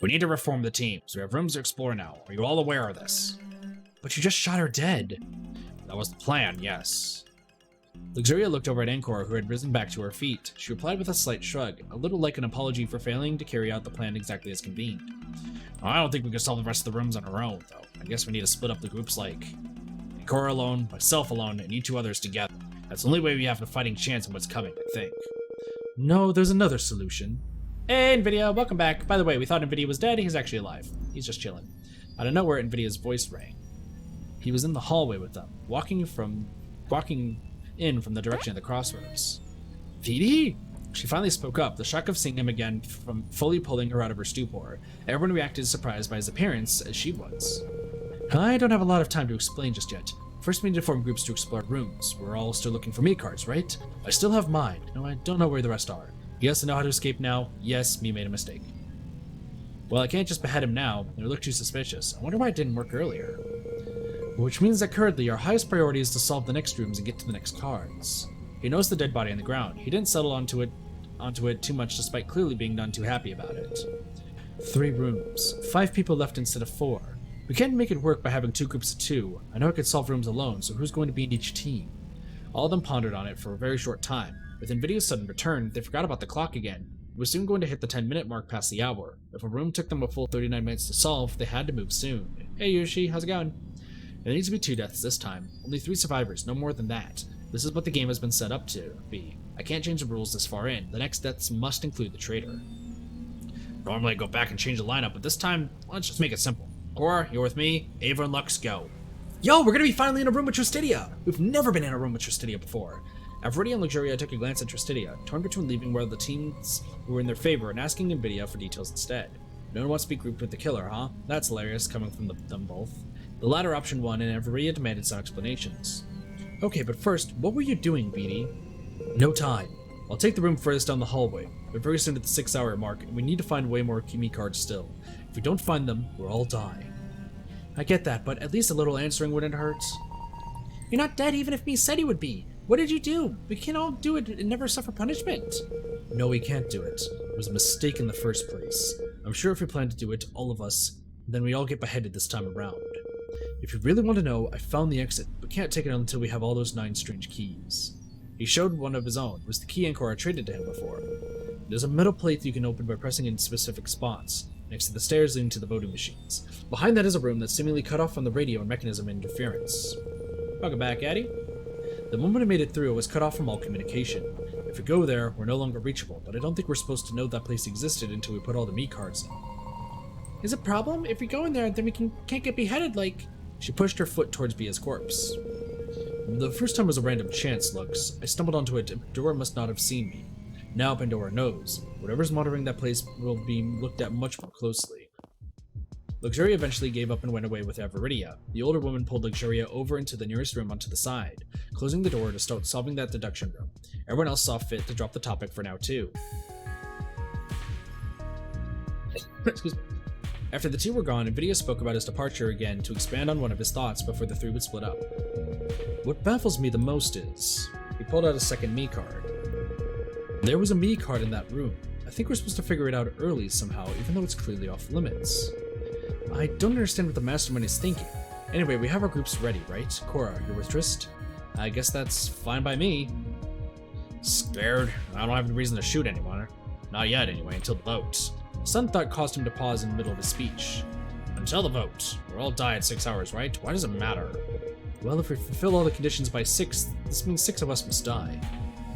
We need to reform the teams. We have rooms to explore now. Are you all aware of this? But you just shot her dead. That was the plan, yes. Luxuria looked over at Ancora, who had risen back to her feet. She replied with a slight shrug, a little like an apology for failing to carry out the plan exactly as convened. Well, I don't think we can solve the rest of the rooms on our own, though. I guess we need to split up the groups like Ancora alone, myself alone, and you 2 others together. That's the only way we have a fighting chance of what's coming, I think. No, there's another solution. Hey, NVIDIA, welcome back. By the way, we thought NVIDIA was dead. He's actually alive. He's just chilling. Out of nowhere, NVIDIA's voice rang. He was in the hallway with them, walking in from the direction of the crossroads. Vidi? She finally spoke up, the shock of seeing him again from fully pulling her out of her stupor. Everyone reacted surprised by his appearance, as she was. I don't have a lot of time to explain just yet. First, we need to form groups to explore rooms. We're all still looking for me cards, right? I still have mine. No, I don't know where the rest are. Yes, I know how to escape now. Yes, me made a mistake. Well, I can't just behead him now. It would look too suspicious. I wonder why it didn't work earlier. Which means that currently our highest priority is to solve the next rooms and get to the next cards. He noticed the dead body on the ground. He didn't settle onto it too much despite clearly being none too happy about it. 3 rooms. 5 people left instead of 4. We can't make it work by having 2 groups of 2. I know I could solve rooms alone, so who's going to be in each team? All of them pondered on it for a very short time. With NVIDIA's sudden return, they forgot about the clock again. It was soon going to hit the 10-minute mark past the hour. If a room took them a full 39 minutes to solve, they had to move soon. Hey Yoshi, how's it going? There needs to be 2 deaths this time. Only 3 survivors, no more than that. This is what the game has been set up to be. I can't change the rules this far in. The next deaths must include the traitor. Normally I go back and change the lineup, but this time, let's just make it simple. Cora, you're with me. Ava and Lux, go. Yo, we're gonna be finally in a room with Tristitia! We've never been in a room with Tristitia before. Everidia and Luxuria took a glance at Tristitia, torn between leaving where the teams were in their favor and asking NVIDIA for details instead. No one wants to be grouped with the killer, huh? That's hilarious, coming from them both. The latter option won, and Everidia demanded some explanations. Okay, but first, what were you doing, Beanie? No time. I'll take the room furthest down the hallway. We're very soon at the 6-hour mark, and we need to find way more Kimi cards still. If we don't find them, we'll all die. I get that, but at least a little answering wouldn't hurt. You're not dead even if me said he would be. What did you do? We can all do it and never suffer punishment. No, we can't do it. It was a mistake in the first place. I'm sure if we plan to do it, all of us, then we all get beheaded this time around. If you really want to know, I found the exit, but can't take it until we have all those 9 strange keys. He showed one of his own. It was the key Ancora traded to him before. There's a metal plate that you can open by pressing in specific spots, next to the stairs leading to the voting machines. Behind that is a room that's seemingly cut off from the radio and mechanism interference. Welcome back, Addy. The moment I made it through, it was cut off from all communication. If we go there, we're no longer reachable, but I don't think we're supposed to know that place existed until we put all the me cards in. Is it a problem? If we go in there, then we can't get beheaded like... She pushed her foot towards Bia's corpse. The first time was a random chance, Lux. I stumbled onto it, and Pandora must not have seen me. Now Pandora knows. Whatever's monitoring that place will be looked at much more closely. Luxuria eventually gave up and went away with Everidia. The older woman pulled Luxuria over into the nearest room onto the side, closing the door to start solving that deduction room. Everyone else saw fit to drop the topic for now too. Excuse me. After the 2 were gone, NVIDIA spoke about his departure again to expand on one of his thoughts before the 3 would split up. What baffles me the most is... He pulled out a second me card. There was a me card in that room. I think we're supposed to figure it out early somehow, even though it's clearly off limits. I don't understand what the Mastermind is thinking. Anyway, we have our groups ready, right? Cora, you're with Trist? I guess that's fine by me. Scared? I don't have any reason to shoot anyone. Not yet, anyway, until the vote. Some thought caused him to pause in the middle of his speech. Until the vote. We'll all die at 6 hours, right? Why does it matter? Well, if we fulfill all the conditions by 6, this means 6 of us must die.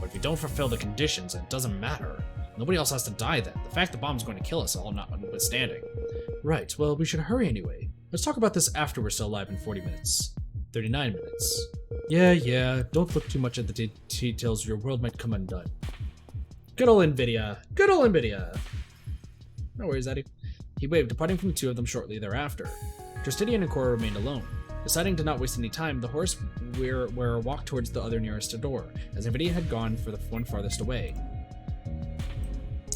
But if we don't fulfill the conditions, it doesn't matter. Nobody else has to die then. The fact the bomb's going to kill us all notwithstanding. Right, well, we should hurry anyway. Let's talk about this after we're still alive in 40 minutes. 39 minutes. Yeah, don't look too much at the details or your world might come undone. Good ol' Nvidia. Good ol' Nvidia. No worries, Eddie. He waved, departing from the two of them shortly thereafter. Justinian and Cora remained alone. Deciding to not waste any time, the horse were walked towards the other nearest door, as Nvidia had gone for the one farthest away.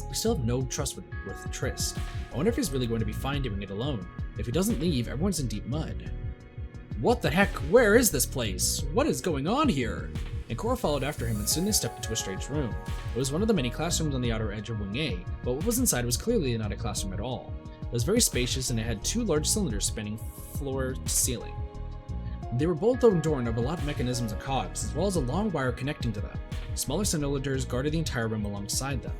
We still have no trust with Trist. I wonder if he's really going to be fine doing it alone. If he doesn't leave, everyone's in deep mud. What the heck? Where is this place? What is going on here? And Cora followed after him and soon they stepped into a strange room. It was one of the many classrooms on the outer edge of Wing A, but what was inside was clearly not a classroom at all. It was very spacious and it had two large cylinders spanning floor to ceiling. They were both adorned of a lot of mechanisms and cogs, as well as a long wire connecting to them. Smaller cylinders guarded the entire room alongside them.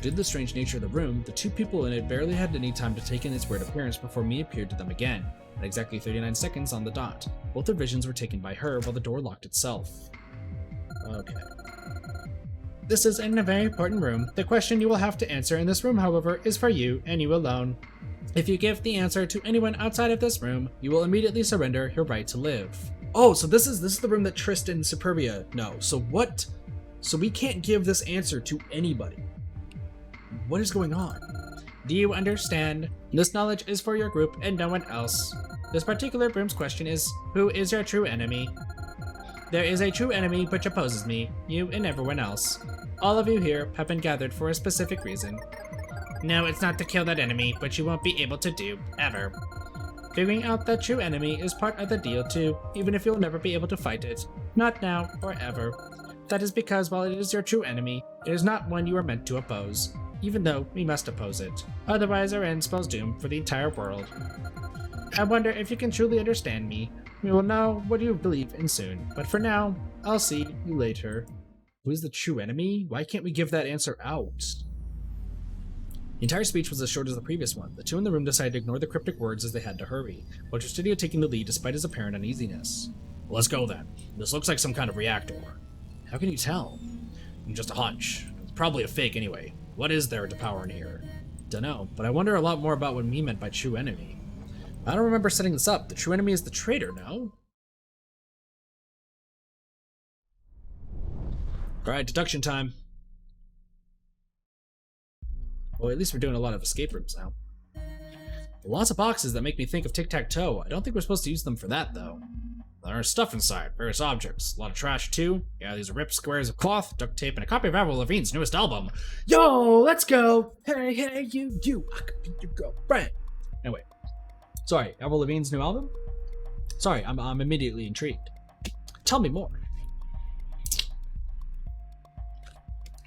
Due to the strange nature of the room, the two people in it barely had any time to take in its weird appearance before me appeared to them again, at exactly 39 seconds on the dot. Both their visions were taken by her while the door locked itself. Okay. This is in a very important room. The question you will have to answer in this room, however, is for you and you alone. If you give the answer to anyone outside of this room, you will immediately surrender your right to live. Oh, so this is the room that Trist and Superbia know. So what? So we can't give this answer to anybody. What is going on? Do you understand? This knowledge is for your group and no one else. This particular room's question is, who is your true enemy? There is a true enemy which opposes me, you and everyone else. All of you here have been gathered for a specific reason. No, it's not to kill that enemy, but you won't be able to do, ever. Figuring out that true enemy is part of the deal too, even if you'll never be able to fight it. Not now, or ever. That is because while it is your true enemy, it is not one you are meant to oppose, even though we must oppose it. Otherwise our end spells doom for the entire world. I wonder if you can truly understand me. We will know what you believe in soon, but for now, I'll see you later. Who is the true enemy? Why can't we give that answer out? The entire speech was as short as the previous one. The two in the room decided to ignore the cryptic words as they had to hurry, while Justidio taking the lead despite his apparent uneasiness. Well, let's go then. This looks like some kind of reactor. How can you tell? Just a hunch. It's probably a fake anyway. What is there to power in here? Dunno, but I wonder a lot more about what he meant by true enemy. I don't remember setting this up. The true enemy is the traitor, no? Alright, deduction time. Well, at least we're doing a lot of escape rooms now. Lots of boxes that make me think of tic-tac-toe. I don't think we're supposed to use them for that, though. There are stuff inside, various objects. A lot of trash, too. Yeah, these are ripped squares of cloth, duct tape, and a copy of Avril Lavigne's newest album. Yo, let's go! Hey, you. I could be your girlfriend. Anyway. Sorry, Avril Lavigne's new album? Sorry, I'm immediately intrigued. Tell me more.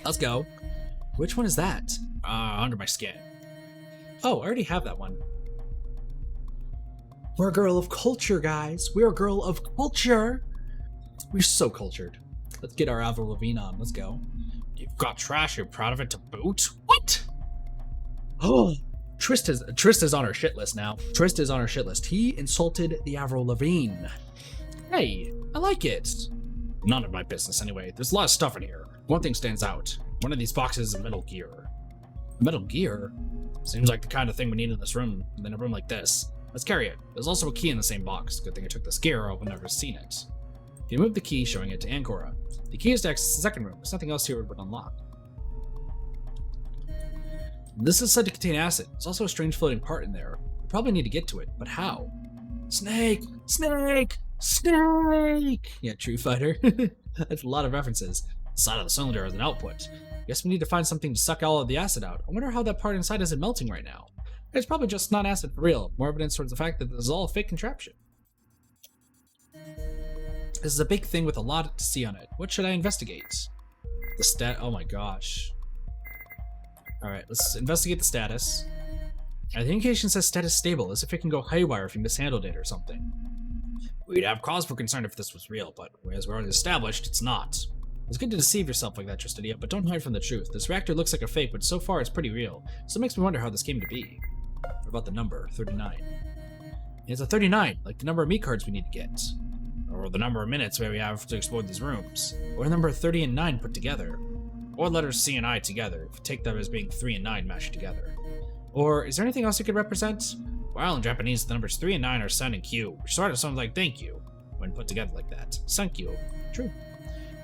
Let's go. Which one is that? Under my skin. Oh, I already have that one. We're a girl of culture, guys. We're a girl of culture. We're so cultured. Let's get our Avril Lavigne on. Let's go. You've got trash. You're proud of it to boot? What? Oh, Trist is on our shit list now. Trist is on our shit list. He insulted the Avril Lavigne. Hey, I like it. None of my business anyway. There's a lot of stuff in here. One thing stands out. One of these boxes is Metal Gear. Metal Gear? Seems like the kind of thing we need in this room, in a room like this. Let's carry it. There's also a key in the same box. Good thing I took this gear or I would never have seen it. He moved the key, showing it to Ancora. The key is to access the second room. There's nothing else here would unlock. This is said to contain acid. There's also a strange floating part in there. We probably need to get to it, but how? Snake! Snake! Snake! Yeah, True Fighter. That's a lot of references. The side of the cylinder is an output. Guess we need to find something to suck all of the acid out. I wonder how that part inside isn't melting right now. It's probably just not acid for real. More evidence towards the fact that this is all a fake contraption. This is a big thing with a lot to see on it. What should I investigate? The stat. Oh my gosh. Alright, let's investigate the status. The indication says status stable, as if it can go haywire if you mishandled it or something. We'd have cause for concern if this was real, but as we're already established, it's not. It's good to deceive yourself like that, Justidia, but don't hide from the truth. This reactor looks like a fake, but so far it's pretty real. So it makes me wonder how this came to be. What about the number, 39? It's a 39, like the number of meat cards we need to get. Or the number of minutes where we have to explore these rooms. Or the number of 30 and 9 put together. Or letters C and I together, if we take them as being 3 and 9 mashed together. Or is there anything else it could represent? While in Japanese, the numbers 3 and 9 are San and Q, which sort of sounds like thank you. when put together like that. Thank you. True.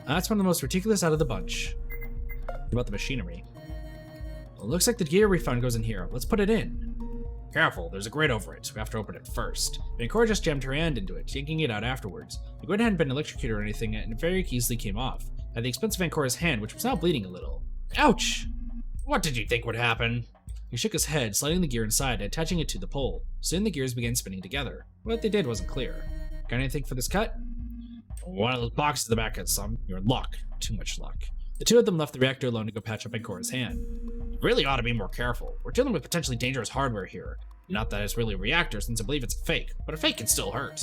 That's one of the most ridiculous out of the bunch. What about the machinery? Well, it looks like the gear we found goes in here. Let's put it in. Careful, there's a grid over it, so we have to open it first. Vancora just jammed her hand into it, yanking it out afterwards. The grid hadn't been electrocuted or anything, and it very easily came off, at the expense of Vancora's hand, which was now bleeding a little. Ouch! What did you think would happen? He shook his head, sliding the gear inside and attaching it to the pole. Soon the gears began spinning together. What they did wasn't clear. Got anything for this cut? One of those boxes at the back has some. You're in luck. Too much luck. The two of them left the reactor alone to go patch up Vancora's hand. Really ought to be more careful. We're dealing with potentially dangerous hardware here. Not that it's really a reactor, since I believe it's a fake, but a fake can still hurt.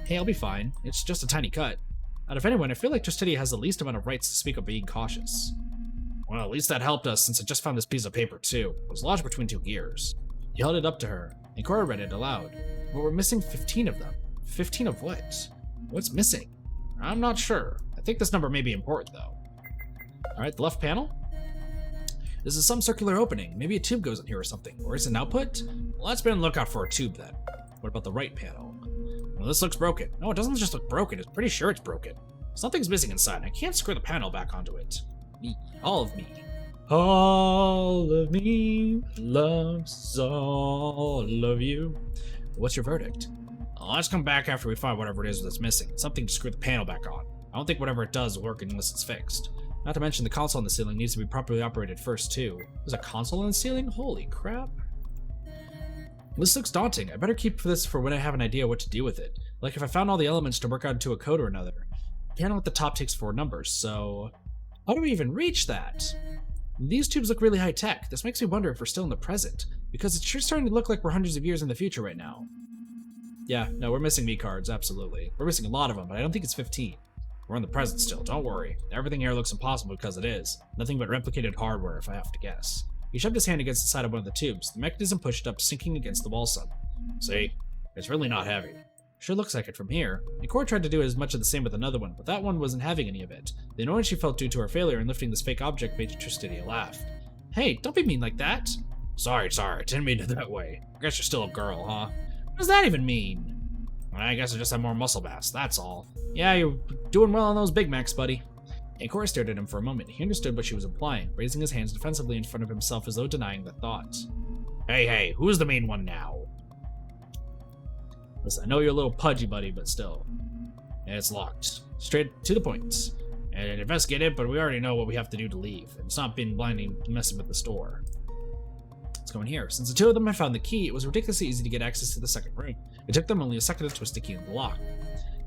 Hey, I'll be fine. It's just a tiny cut. Out of anyone, I feel like Tristity has the least amount of rights to speak of being cautious. Well, at least that helped us, since I just found this piece of paper too. It was lodged between two gears. He held it up to her, and Cora read it aloud. But we're missing 15 of them. 15 of what? What's missing? I'm not sure. I think this number may be important, though. Alright, the left panel? This is some circular opening. Maybe a tube goes in here or something. Or is it an output? Well, let's be on the lookout for a tube then. What about the right panel? Well, this looks broken. No, it doesn't just look broken. It's pretty sure it's broken. Something's missing inside, and I can't screw the panel back onto it. Me. All of me. All of me loves all of you. What's your verdict? Well, let's come back after we find whatever it is that's missing. Something to screw the panel back on. I don't think whatever it does will work unless it's fixed. Not to mention the console on the ceiling needs to be properly operated first too. There's a console on the ceiling? Holy crap. This looks daunting. I better keep this for when I have an idea what to do with it. Like if I found all the elements to work out into a code or another. The panel at the top takes 4 numbers, so how do we even reach that? These tubes look really high tech. This makes me wonder if we're still in the present, because it's sure starting to look like we're hundreds of years in the future right now. Yeah, no, we're missing me cards, absolutely. We're missing a lot of them, but I don't think it's 15. We're in the present still, don't worry. Everything here looks impossible because it is. Nothing but replicated hardware, if I have to guess. He shoved his hand against the side of one of the tubes. The mechanism pushed up, sinking against the wall some. See? It's really not heavy. Sure looks like it from here. Nicora tried to do as much of the same with another one, but that one wasn't having any of it. The annoyance she felt due to her failure in lifting this fake object made Tristidia laugh. Hey, don't be mean like that. Sorry, didn't mean it that way. I guess you're still a girl, huh? What does that even mean? I guess I just have more muscle mass, that's all. Yeah, you're doing well on those Big Macs, buddy. Nicora stared at him for a moment. He understood what she was implying, raising his hands defensively in front of himself as though denying the thought. Hey, who's the main one now? Listen, I know you're a little pudgy, buddy, but still. It's locked. Straight to the point. And investigate it, but we already know what we have to do to leave. And it's not being blinding messing with the store. Let's go in here. Since the two of them had found the key, it was ridiculously easy to get access to the second room. It took them only a second to twist the key in the lock.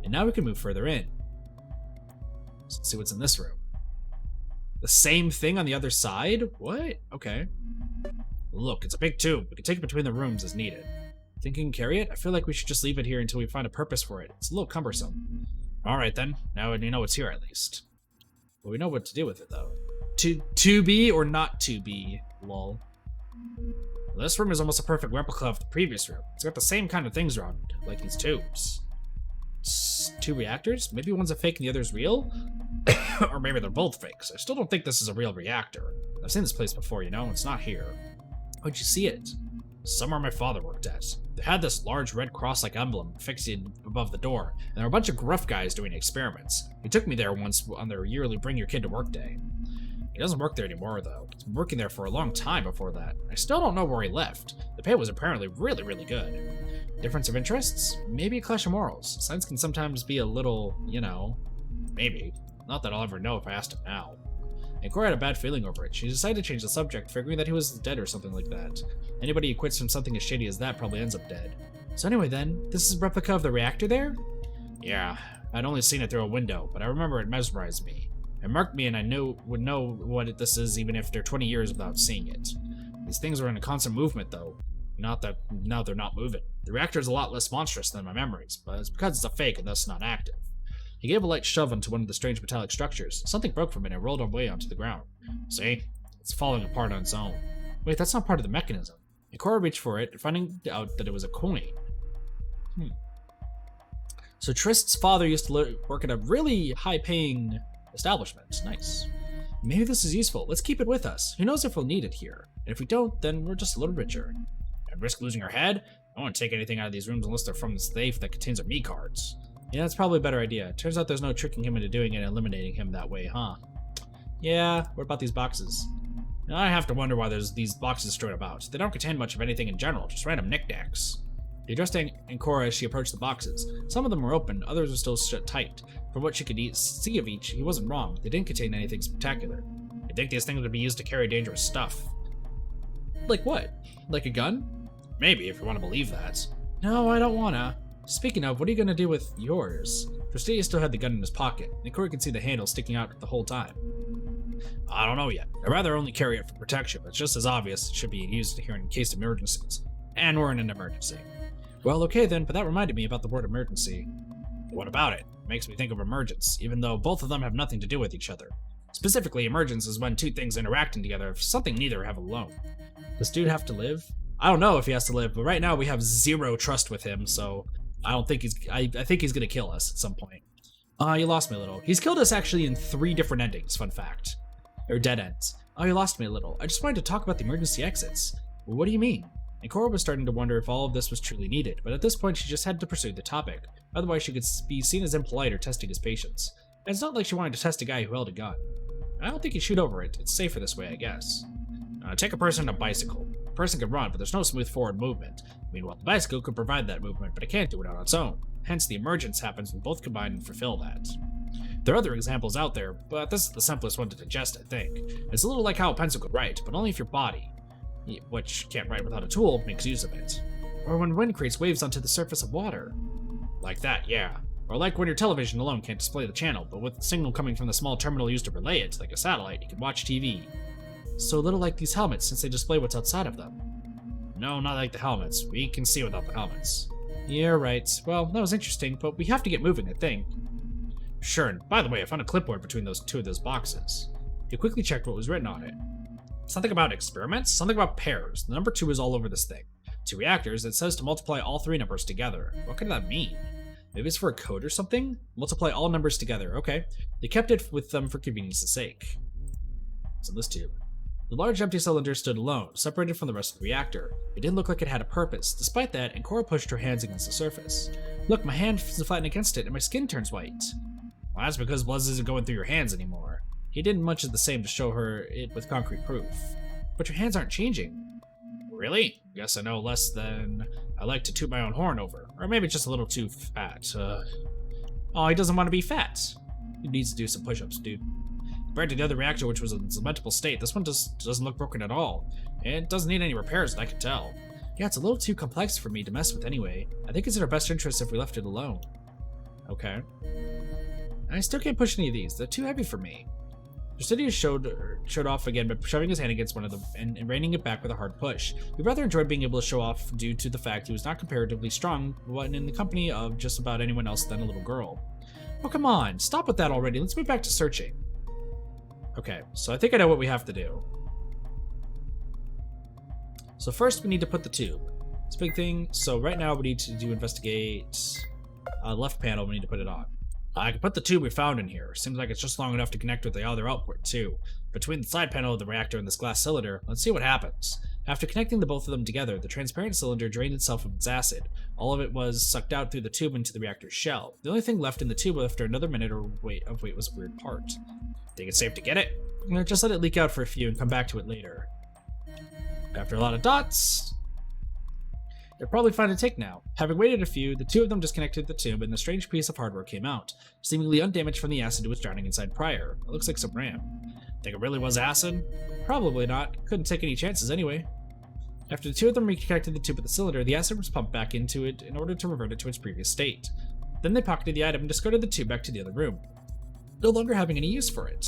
And now we can move further in. So let's see what's in this room. The same thing on the other side? What? Okay. Look, it's a big tube. We can take it between the rooms as needed. Think you can carry it? I feel like we should just leave it here until we find a purpose for it. It's a little cumbersome. Alright then. Now you know it's here at least. Well, we know what to do with it though. To be or not to be? Lol. Well, this room is almost a perfect replica of the previous room. It's got the same kind of things around it, like these tubes. It's 2 reactors? Maybe one's a fake and the other's real? Or maybe they're both fakes. I still don't think this is a real reactor. I've seen this place before, you know? It's not here. How'd you see it? Somewhere my father worked at. They had this large red cross-like emblem fixed above the door, and there were a bunch of gruff guys doing experiments. He took me there once on their yearly Bring Your Kid to Work day. He doesn't work there anymore, though. He's been working there for a long time before that. I still don't know where he left. The pay was apparently really, really good. Difference of interests? Maybe a clash of morals. Science can sometimes be a little, you know, maybe. Not that I'll ever know if I asked him now. And Cora had a bad feeling over it. She decided to change the subject, figuring that he was dead or something like that. Anybody who quits from something as shady as that probably ends up dead. So anyway then, this is a replica of the reactor there? Yeah, I'd only seen it through a window, but I remember it mesmerized me. It marked me and I would know what this is even after 20 years without seeing it. These things are in a constant movement though. Not that now they're not moving. The reactor is a lot less monstrous than my memories, but it's because it's a fake and thus not active. He gave a light shove onto one of the strange metallic structures. Something broke from it and rolled away onto the ground. See? It's falling apart on its own. Wait, that's not part of the mechanism. And Cora reached for it, finding out that it was a coin. So Trist's father used to work at a really high-paying establishment. Nice. Maybe this is useful. Let's keep it with us. Who knows if we'll need it here. And if we don't, then we're just a little richer. And risk losing our head? I won't take anything out of these rooms unless they're from the safe that contains our me cards. Yeah, that's probably a better idea. Turns out there's no tricking him into doing it and eliminating him that way, huh? Yeah, what about these boxes? Now I have to wonder why there's these boxes strewn about. They don't contain much of anything in general, just random knickknacks. He addressed Ancora as she approached the boxes. Some of them were open, others were still shut tight. From what she could see of each, he wasn't wrong. They didn't contain anything spectacular. You'd think these things would be used to carry dangerous stuff. Like what? Like a gun? Maybe, if you want to believe that. No, I don't wanna. Speaking of, what are you gonna do with yours? Trustee still had the gun in his pocket, and Corey could see the handle sticking out the whole time. I don't know yet. I'd rather only carry it for protection, but it's just as obvious it should be used here in case of emergencies. And we're in an emergency. Well, okay then, but that reminded me about the word emergency. What about it? It makes me think of emergence, even though both of them have nothing to do with each other. Specifically, emergence is when two things interacting together for something neither have alone. Does dude have to live? I don't know if he has to live, but right now we have zero trust with him, so I don't think I think he's gonna kill us at some point. You lost me a little. He's killed us actually in 3 different endings, fun fact. Or dead ends. You lost me a little. I just wanted to talk about the emergency exits. Well, what do you mean? And Cora was starting to wonder if all of this was truly needed, but at this point she just had to pursue the topic. Otherwise she could be seen as impolite or testing his patience. And it's not like she wanted to test a guy who held a gun. I don't think you shoot over it. It's safer this way, I guess. Take a person on a bicycle. A person can run, but there's no smooth forward movement. Meanwhile, the bicycle could provide that movement, but it can't do it on its own. Hence, the emergence happens when both combine and fulfill that. There are other examples out there, but this is the simplest one to digest, I think. It's a little like how a pencil could write, but only if your body, which can't write without a tool, makes use of it. Or when wind creates waves onto the surface of water. Like that, yeah. Or like when your television alone can't display the channel, but with the signal coming from the small terminal used to relay it, like a satellite, you can watch TV. So a little like these helmets, since they display what's outside of them. No, not like the helmets. We can see without the helmets. Yeah, right. Well, that was interesting, but we have to get moving, I think. Sure, and by the way, I found a clipboard between those 2 of those boxes. He quickly checked what was written on it. Something about experiments, something about pairs. The number 2 is all over this thing. 2 reactors, it says to multiply all 3 numbers together. What could that mean? Maybe it's for a code or something? Multiply all numbers together, okay. They kept it with them for convenience's sake. What's in this tube? The large empty cylinder stood alone, separated from the rest of the reactor. It didn't look like it had a purpose. Despite that, Ancora pushed her hands against the surface. Look, my hand is flattened against it and my skin turns white. Well, that's because blood isn't going through your hands anymore. He did much of the same to show her it with concrete proof. But your hands aren't changing. Really? Guess I know less than I like to toot my own horn over. Or maybe just a little too fat. Oh, he doesn't want to be fat. He needs to do some push-ups, dude. Compared to the other reactor, which was in its lamentable state, this one just doesn't look broken at all. It doesn't need any repairs, that I can tell. Yeah, it's a little too complex for me to mess with anyway. I think it's in our best interest if we left it alone. Okay. I still can't push any of these. They're too heavy for me. Justidius showed off again by shoving his hand against one of them and reining it back with a hard push. He rather enjoyed being able to show off due to the fact he was not comparatively strong when in the company of just about anyone else than a little girl. Oh, come on. Stop with that already. Let's move back to searching. Okay, so I think I know what we have to do. So first we need to put the tube. It's a big thing. So right now we need to investigate left panel. We need to put it on. I can put the tube we found in here. Seems like it's just long enough to connect with the other output too. Between the side panel of the reactor and this glass cylinder, let's see what happens. After connecting the both of them together, the transparent cylinder drained itself of its acid. All of it was sucked out through the tube into the reactor's shell. The only thing left in the tube after another minute or wait was a weird part. Think it's safe to get it? Just let it leak out for a few and come back to it later. After a lot of dots, they're probably fine to take now. Having waited a few, the 2 of them disconnected the tube and the strange piece of hardware came out, seemingly undamaged from the acid it was drowning inside prior. It looks like some RAM. Think it really was acid? Probably not. Couldn't take any chances anyway. After the 2 of them reconnected the tube with the cylinder, the acid was pumped back into it in order to revert it to its previous state. Then they pocketed the item and discarded the tube back to the other room, no longer having any use for it.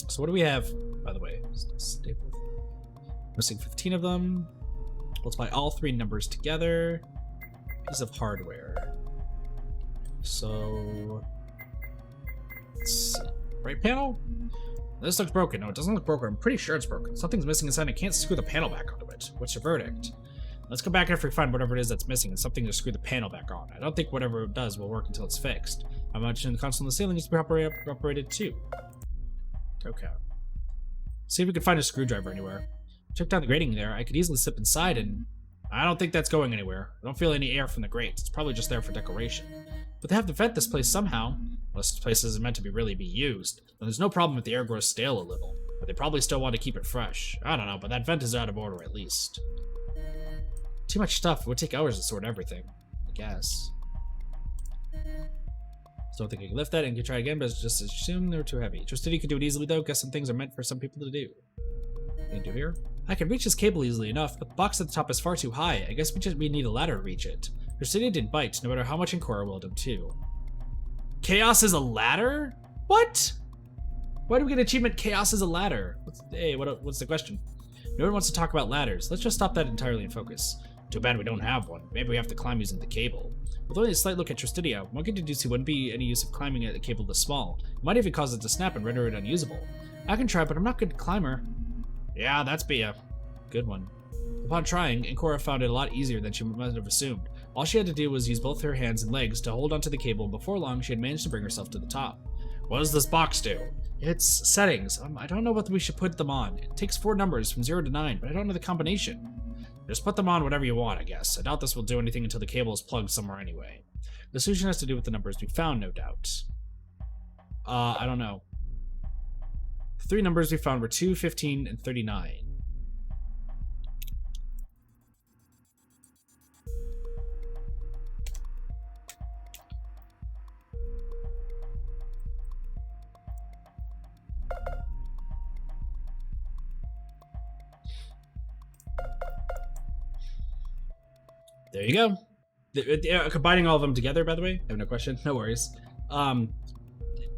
So what do we have, by the way? Missing 15 of them. Multiply all 3 numbers together. Piece of hardware. So let's see. Right panel? This looks broken. No, it doesn't look broken. I'm pretty sure it's broken. Something's missing inside and I can't screw the panel back onto it. What's your verdict? Let's go back after we find whatever it is that's missing and something to screw the panel back on. I don't think whatever it does will work until it's fixed. How much in the console on the ceiling needs to be operated too. Okay. See if we can find a screwdriver anywhere. Check down the grating there. I could easily slip inside and... I don't think that's going anywhere. I don't feel any air from the grates. It's probably just there for decoration. But they have to vent this place somehow. Unless this place isn't meant to really be used, then there's no problem if the air grows stale a little. But they probably still want to keep it fresh. I don't know, but that vent is out of order at least. Too much stuff. It would take hours to sort everything, I guess. Don't think I can lift that and can try again, but just assume they're too heavy. Trusted you could do it easily though. Guess some things are meant for some people to do. Can do here? I can reach this cable easily enough, but the box at the top is far too high. I guess we need a ladder to reach it. Trusted didn't bite, no matter how much Encora willed him to. Chaos is a ladder? What? Why do we get achievement Chaos is a ladder? What's the question? No one wants to talk about ladders. Let's just stop that entirely and focus. Too bad we don't have one. Maybe we have to climb using the cable. With only a slight look at Trustidia, one could deduce it wouldn't be any use of climbing a cable this small. It might even cause it to snap and render it unusable. I can try, but I'm not a good climber. Yeah, that's be a good one. Upon trying, Encora found it a lot easier than she might have assumed. All she had to do was use both her hands and legs to hold onto the cable, and before long she had managed to bring herself to the top. What does this box do? It's settings. I don't know what we should put them on. It takes 4 numbers from 0 to 9, but I don't know the combination. Just put them on whatever you want, I guess. I doubt this will do anything until the cable is plugged somewhere anyway. The solution has to do with the numbers we found, no doubt. I don't know. The 3 numbers we found were 2, 15, and 39. There you go. Combining all of them together, by the way, I have no question, no worries.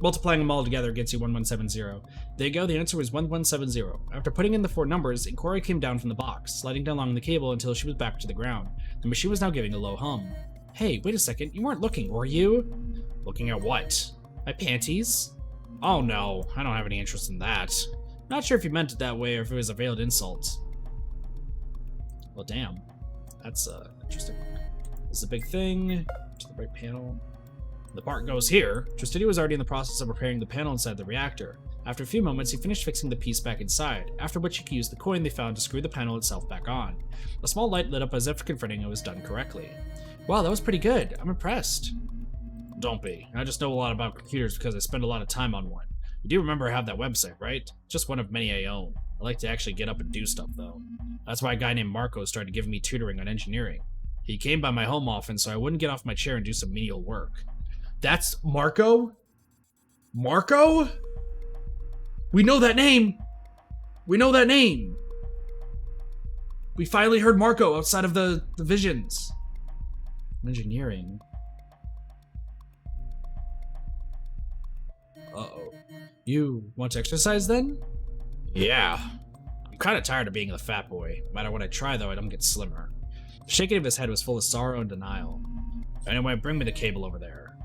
Multiplying them all together gets you 1170. There you go, the answer was 1170. After putting in the 4 numbers, Encora came down from the box, sliding down along the cable until she was back to the ground. The machine was now giving a low hum. Hey, wait a second, you weren't looking, were you? Looking at what? My panties? Oh no, I don't have any interest in that. Not sure if you meant it that way or if it was a veiled insult. Well, damn. That's interesting. This is a big thing. To the right panel. The part goes here. Trustidia was already in the process of repairing the panel inside the reactor. After a few moments, he finished fixing the piece back inside, after which he could use the coin they found to screw the panel itself back on. A small light lit up as if confirming it was done correctly. Wow, that was pretty good. I'm impressed. Don't be. I just know a lot about computers because I spend a lot of time on one. You do remember I have that website, right? Just one of many I own. I like to actually get up and do stuff, though. That's why a guy named Marco started giving me tutoring on engineering. He came by my home often so I wouldn't get off my chair and do some menial work. That's Marco? Marco? We know that name! We know that name! We finally heard Marco outside of the visions. Engineering. Uh-oh. You want to exercise then? Yeah. I'm kind of tired of being the fat boy. No matter what I try, though, I don't get slimmer. The shaking of his head was full of sorrow and denial. Anyway, bring me the cable over there.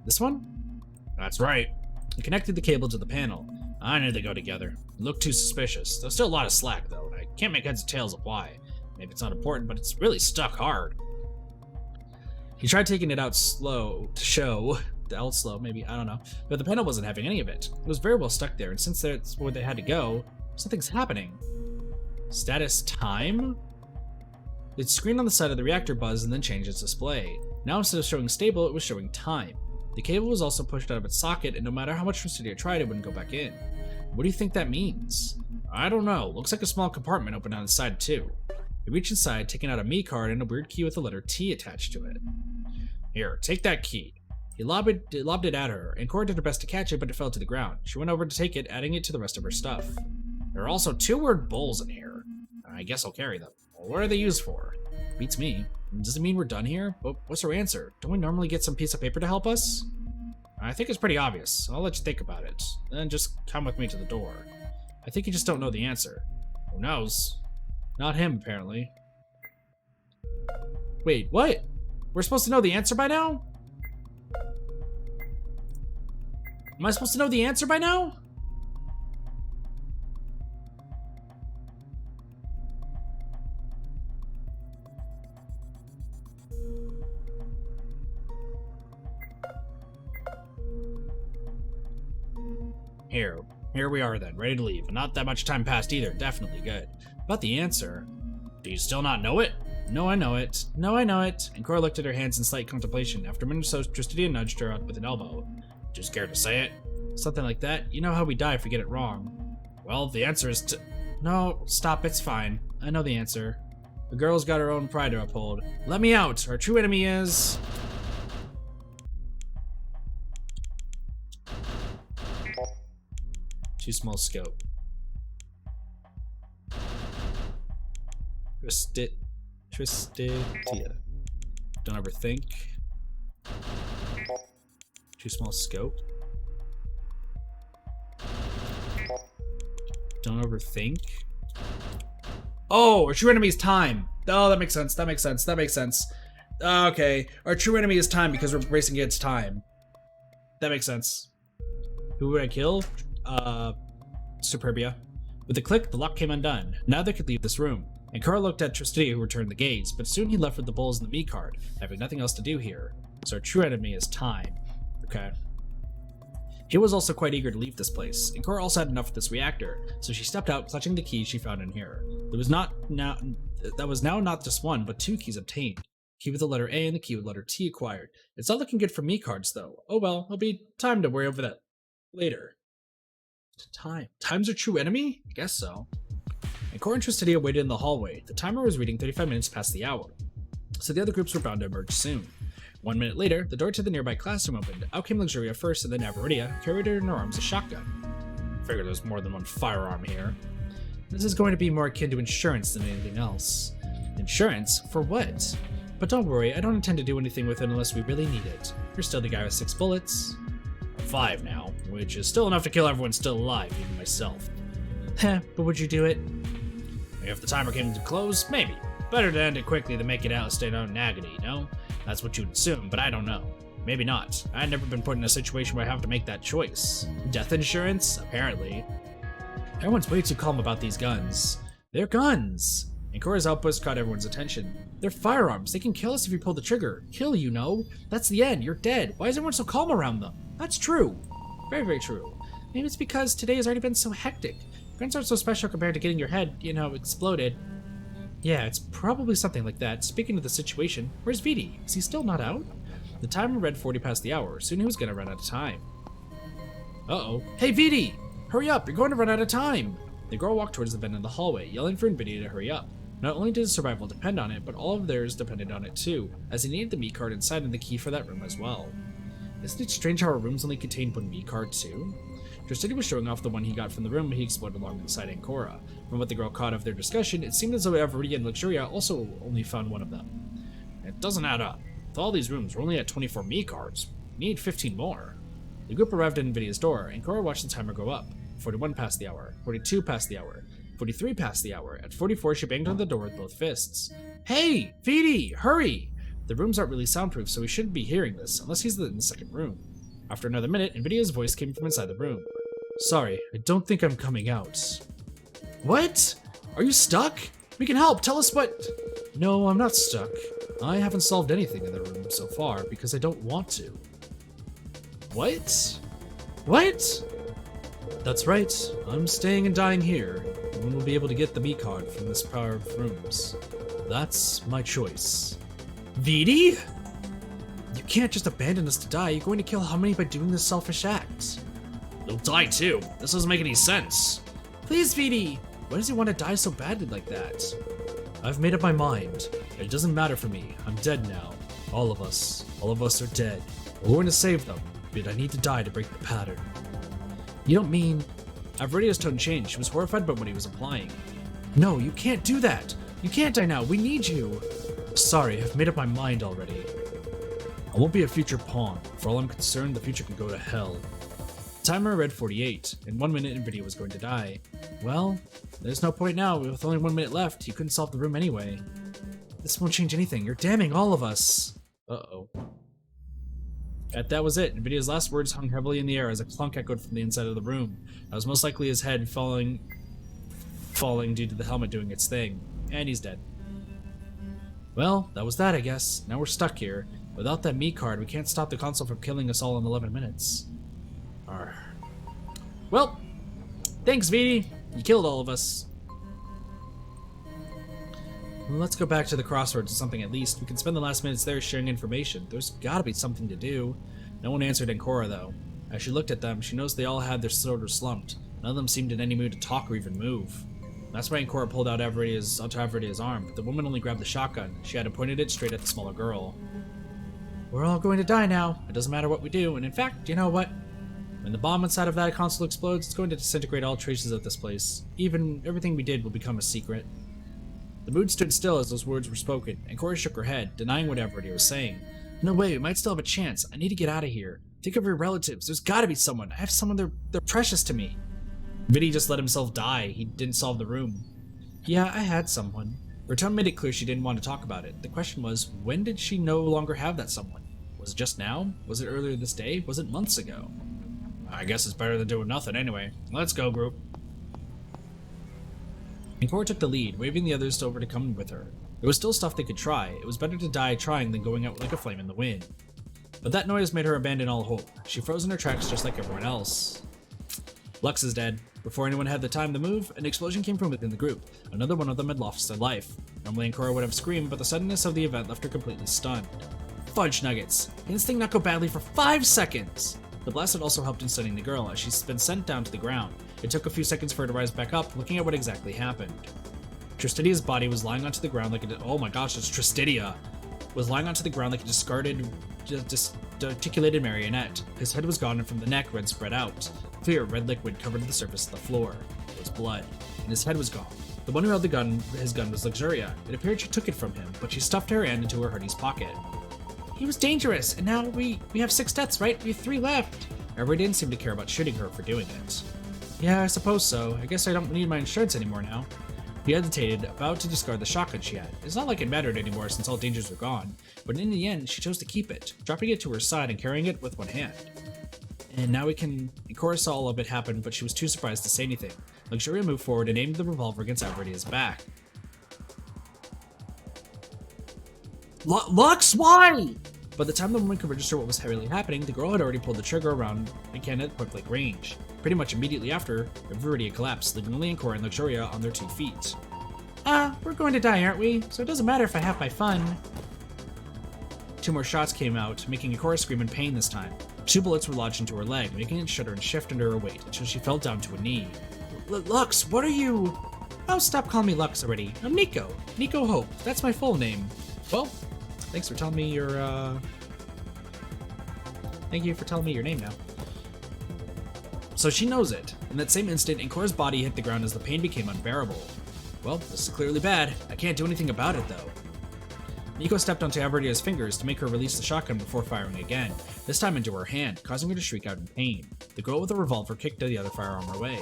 This one? That's right. He connected the cable to the panel. I knew they go together. It looked too suspicious. There's still a lot of slack, though, and I can't make heads or tails of why. Maybe it's not important, but it's really stuck hard. He tried taking it out slow to show. Out slow, maybe, I don't know. But the panel wasn't having any of it. It was very well stuck there, and since that's where they had to go, something's happening. Status time? The screen on the side of the reactor buzzed and then changed its display. Now instead of showing stable, it was showing time. The cable was also pushed out of its socket, and no matter how much Trustidia tried, it wouldn't go back in. What do you think that means? I don't know. Looks like a small compartment opened on the side too. He reached inside, taking out a me card and a weird key with the letter T attached to it. Here, take that key. He lobbed it at her, and Cora did her best to catch it, but it fell to the ground. She went over to take it, adding it to the rest of her stuff. There are also 2 word bowls in here. I guess I'll carry them. Well, what are they used for? Beats me. Does it mean we're done here? But what's her answer? Don't we normally get some piece of paper to help us? I think it's pretty obvious. I'll let you think about it. Then just come with me to the door. I think you just don't know the answer. Who knows? Not him, apparently. Wait, what? We're supposed to know the answer by now? Am I supposed to know the answer by now? Here we are then, ready to leave. Not that much time passed either, definitely good. About the answer, do you still not know it? No, I know it. No, I know it. And Cora looked at her hands in slight contemplation. After a minute or so, Tristidia nudged her out with an elbow. Too scared to say it? Something like that. You know how we die if we get it wrong. Well, the answer is to... No, stop, it's fine. I know the answer. The girl's got her own pride to uphold. Let me out! Our true enemy is... Too small scope. Tristidia. Don't overthink. Too small scope. Don't overthink. Oh, our true enemy is time. Oh, that makes sense. That makes sense. That makes sense. Okay, our true enemy is time because we're racing against time. That makes sense. Who would I kill? Superbia. With a click, the lock came undone. Now they could leave this room. And Cora looked at Tristidia, who returned the gaze, but soon he left with the bowls and the meat card, having nothing else to do here. So our true enemy is time. Okay. He was also quite eager to leave this place, and Cora also had enough of this reactor, so she stepped out, clutching the key she found in here. That was now not just one, but two keys obtained. Key with the letter A and the key with letter T acquired. It's not looking good for me cards, though. Oh well, it'll be time to worry over that later. Time. Time's our true enemy? I guess so. And Cora and Tristidia waited in the hallway. The timer was reading 35 minutes past the hour, so the other groups were bound to emerge soon. 1 minute later, the door to the nearby classroom opened. Out came Luxuria first, and then Avaridia carried her in her arms a shotgun. Figured there's more than one firearm here. This is going to be more akin to insurance than anything else. Insurance? For what? But don't worry, I don't intend to do anything with it unless we really need it. You're still the guy with 6 bullets. 5 now, which is still enough to kill everyone still alive, even myself. Heh, but would you do it? If the timer came to close, maybe. Better to end it quickly than make it out stay on agony, no? That's what you'd assume, but I don't know. Maybe not. I've never been put in a situation where I have to make that choice. Death insurance? Apparently. Everyone's way too calm about these guns. They're guns! And Cora's outburst caught everyone's attention. They're firearms. They can kill us if you pull the trigger. Kill, you know. That's the end. You're dead. Why is everyone so calm around them? That's true. Very, very true. Maybe it's because today has already been so hectic. Guns aren't so special compared to getting your head, exploded. Yeah, it's probably something like that. Speaking of the situation, where's Vidi? Is he still not out? The timer read 40 past the hour. Soon he was gonna run out of time. Uh-oh. Hey, Vidi! Hurry up! You're going to run out of time! The girl walked towards the vent in the hallway, yelling for Vidi to hurry up. Not only did his survival depend on it, but all of theirs depended on it too, as he needed the meat card inside and the key for that room as well. Isn't it strange how our rooms only contained one meat card too? Tristidia was showing off the one he got from the room he exploded alongside Ancora. From what the girl caught of their discussion, it seemed as though Avaridia and Luxuria also only found one of them. It doesn't add up. With all these rooms, we're only at 24 meat cards. We need 15 more. The group arrived at Nvidia's door, and Cora watched the timer go up. 41 past the hour, 42 past the hour, 43 past the hour. At 44, she banged on the door with both fists. Hey! Vidi! Hurry! The rooms aren't really soundproof, so we shouldn't be hearing this, unless he's in the second room. After another minute, Nvidia's voice came from inside the room. Sorry, I don't think I'm coming out. What? Are you stuck? We can help, tell us what... No, I'm not stuck. I haven't solved anything in the room so far, because I don't want to. What? What? That's right, I'm staying and dying here. No one will be able to get the meat card from this pair of rooms. That's my choice. Vidi? You can't just abandon us to die. You're going to kill how many by doing this selfish act? They'll die too. This doesn't make any sense. Please, Vidi! Why does he want to die so badly like that? I've made up my mind. It doesn't matter for me. I'm dead now. All of us are dead. We're going to save them, but I need to die to break the pattern. You don't mean... Avaridia's tone changed. She was horrified by what he was implying. No, you can't do that! You can't die now! We need you! Sorry, I've made up my mind already. I won't be a future pawn. For all I'm concerned, the future can go to hell. The timer read 48. In 1 minute, Nvidia was going to die. Well, there's no point now. With only 1 minute left, you couldn't solve the room anyway. This won't change anything. You're damning all of us. Uh-oh. That was it. Nvidia's last words hung heavily in the air as a clunk echoed from the inside of the room. That was most likely his head falling due to the helmet doing its thing. And he's dead. Well, that was that, I guess. Now we're stuck here. Without that meat card, we can't stop the console from killing us all in 11 minutes. Arr. Well, thanks, Vidi. You killed all of us. Well, let's go back to the crossroads or something at least. We can spend the last minutes there sharing information. There's gotta be something to do. No one answered Ancora, though. As she looked at them, she noticed they all had their shoulders slumped. None of them seemed in any mood to talk or even move. That's why Ancora pulled out onto Averidia's arm, but the woman only grabbed the shotgun. She had pointed it straight at the smaller girl. We're all going to die now. It doesn't matter what we do, and in fact, you know what? When the bomb inside of that console explodes, it's going to disintegrate all traces of this place. Even everything we did will become a secret. The mood stood still as those words were spoken, and Cora shook her head, denying what Averidia was saying. No way, we might still have a chance. I need to get out of here. Think of your relatives. There's gotta be someone. I have someone they're precious to me. Vinny just let himself die. He didn't solve the room. Yeah, I had someone. Her tone made it clear she didn't want to talk about it. The question was, when did she no longer have that someone? Was it just now? Was it earlier this day? Was it months ago? I guess it's better than doing nothing anyway. Let's go, group. And Cora took the lead, waving the others over to come with her. There was still stuff they could try. It was better to die trying than going out like a flame in the wind. But that noise made her abandon all hope. She froze in her tracks just like everyone else. Lux is dead. Before anyone had the time to move, an explosion came from within the group. Another one of them had lost their life. Normally Ancora would have screamed, but the suddenness of the event left her completely stunned. Fudge nuggets! Can this thing not go badly for 5 seconds? The blast had also helped in stunning the girl, as she's been sent down to the ground. It took a few seconds for her to rise back up, looking at what exactly happened. Tristidia's body was lying onto the ground like a— oh my gosh, it's Tristidia! Was lying onto the ground like a discarded, articulated marionette. His head was gone, and from the neck, red spread out. Clear, red liquid covered the surface of the floor. It was blood, and his head was gone. The one who held his gun was Luxuria. It appeared she took it from him, but she stuffed her hand into her hoodie's pocket. He was dangerous, and now we have 6 deaths, right? We have 3 left. Everybody didn't seem to care about shooting her for doing it. Yeah, I suppose so. I guess I don't need my insurance anymore now. He hesitated, about to discard the shotgun she had. It's not like it mattered anymore since all dangers were gone, but in the end, she chose to keep it, dropping it to her side and carrying it with one hand. And now Cora saw all of it happen, but she was too surprised to say anything. Luxuria moved forward and aimed the revolver against Averidia's back. Lux, why? By the time the woman could register what was really happening, the girl had already pulled the trigger around again at point-blank range. Pretty much immediately after, Averidia collapsed, leaving only Ancora and Luxuria on their 2 feet. We're going to die, aren't we? So it doesn't matter if I have my fun. 2 more shots came out, making Ancora scream in pain this time. 2 bullets were lodged into her leg, making it shudder and shift under her weight until she fell down to a knee. Lux, what are you? Oh, stop calling me Lux already. I'm Nico. Nico Hope. That's my full name. Well, thanks for telling me your, Thank you for telling me your name now. So she knows it. In that same instant, Ancora's body hit the ground as the pain became unbearable. Well, this is clearly bad. I can't do anything about it, though. Nico stepped onto Averidia's fingers to make her release the shotgun before firing again, this time into her hand, causing her to shriek out in pain. The girl with the revolver kicked the other firearm away.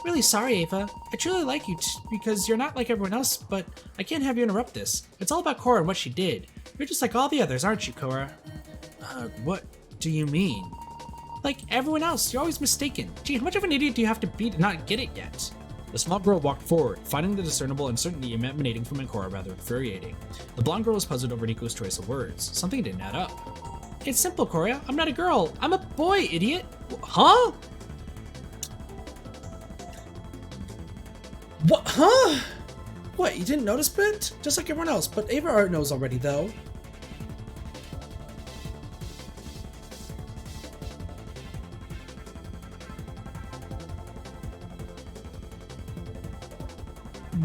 Really sorry, Ava. I truly like you because you're not like everyone else, but I can't have you interrupt this. It's all about Cora and what she did. You're just like all the others, aren't you, Cora? What do you mean? Like everyone else, you're always mistaken. Gee, how much of an idiot do you have to be to not get it yet? The small girl walked forward, finding the discernible uncertainty emanating from Ancora rather infuriating. The blonde girl was puzzled over Nico's choice of words. Something didn't add up. It's simple, Cora. I'm not a girl. I'm a boy, idiot. Huh? What? Huh? What, you didn't notice, Brent? Just like everyone else, but Ava knows already, though.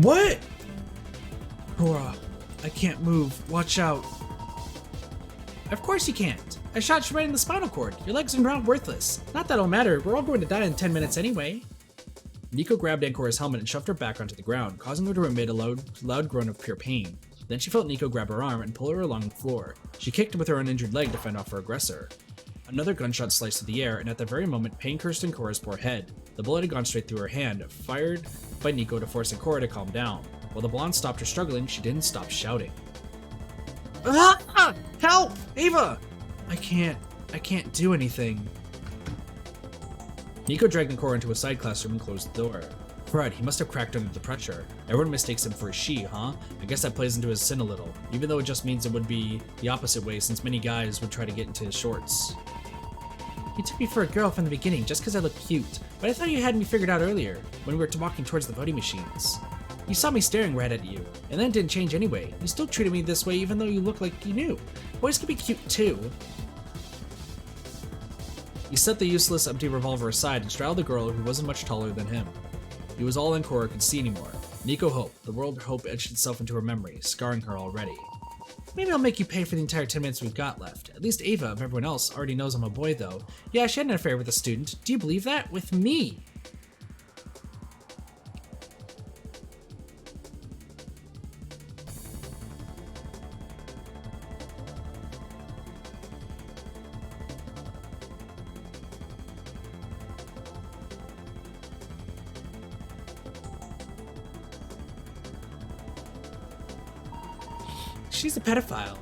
What? Cora, I can't move. Watch out. Of course you can't. I shot you right in the spinal cord. Your legs and ground worthless. Not that it'll matter. We're all going to die in 10 minutes anyway. Nico grabbed Ancora's helmet and shoved her back onto the ground, causing her to emit a loud groan of pure pain. Then she felt Nico grab her arm and pull her along the floor. She kicked with her uninjured leg to fend off her aggressor. Another gunshot sliced through the air, and at that very moment, pain cursed Ancora's poor head. The bullet had gone straight through her hand, fired by Nico to force Ancora to calm down. While the blonde stopped her struggling, she didn't stop shouting. Ah! Help! Ava! I can't do anything. Nico dragged Ancora into a side classroom and closed the door. Crud, he must have cracked under the pressure. Everyone mistakes him for a she, huh? I guess that plays into his sin a little, even though it just means it would be the opposite way since many guys would try to get into his shorts. You took me for a girl from the beginning just because I look cute, but I thought you had me figured out earlier, when we were walking towards the voting machines. You saw me staring right at you, and then it didn't change anyway. You still treated me this way even though you look like you knew. Boys can be cute too. He set the useless, empty revolver aside and straddled the girl who wasn't much taller than him. He was all Ancora could see anymore. Nico Hope, the world Hope etched itself into her memory, scarring her already. Maybe I'll make you pay for the entire 10 minutes we've got left. At least Ava, of everyone else, already knows I'm a boy though. Yeah, she had an affair with a student. Do you believe that? With me! She's a pedophile.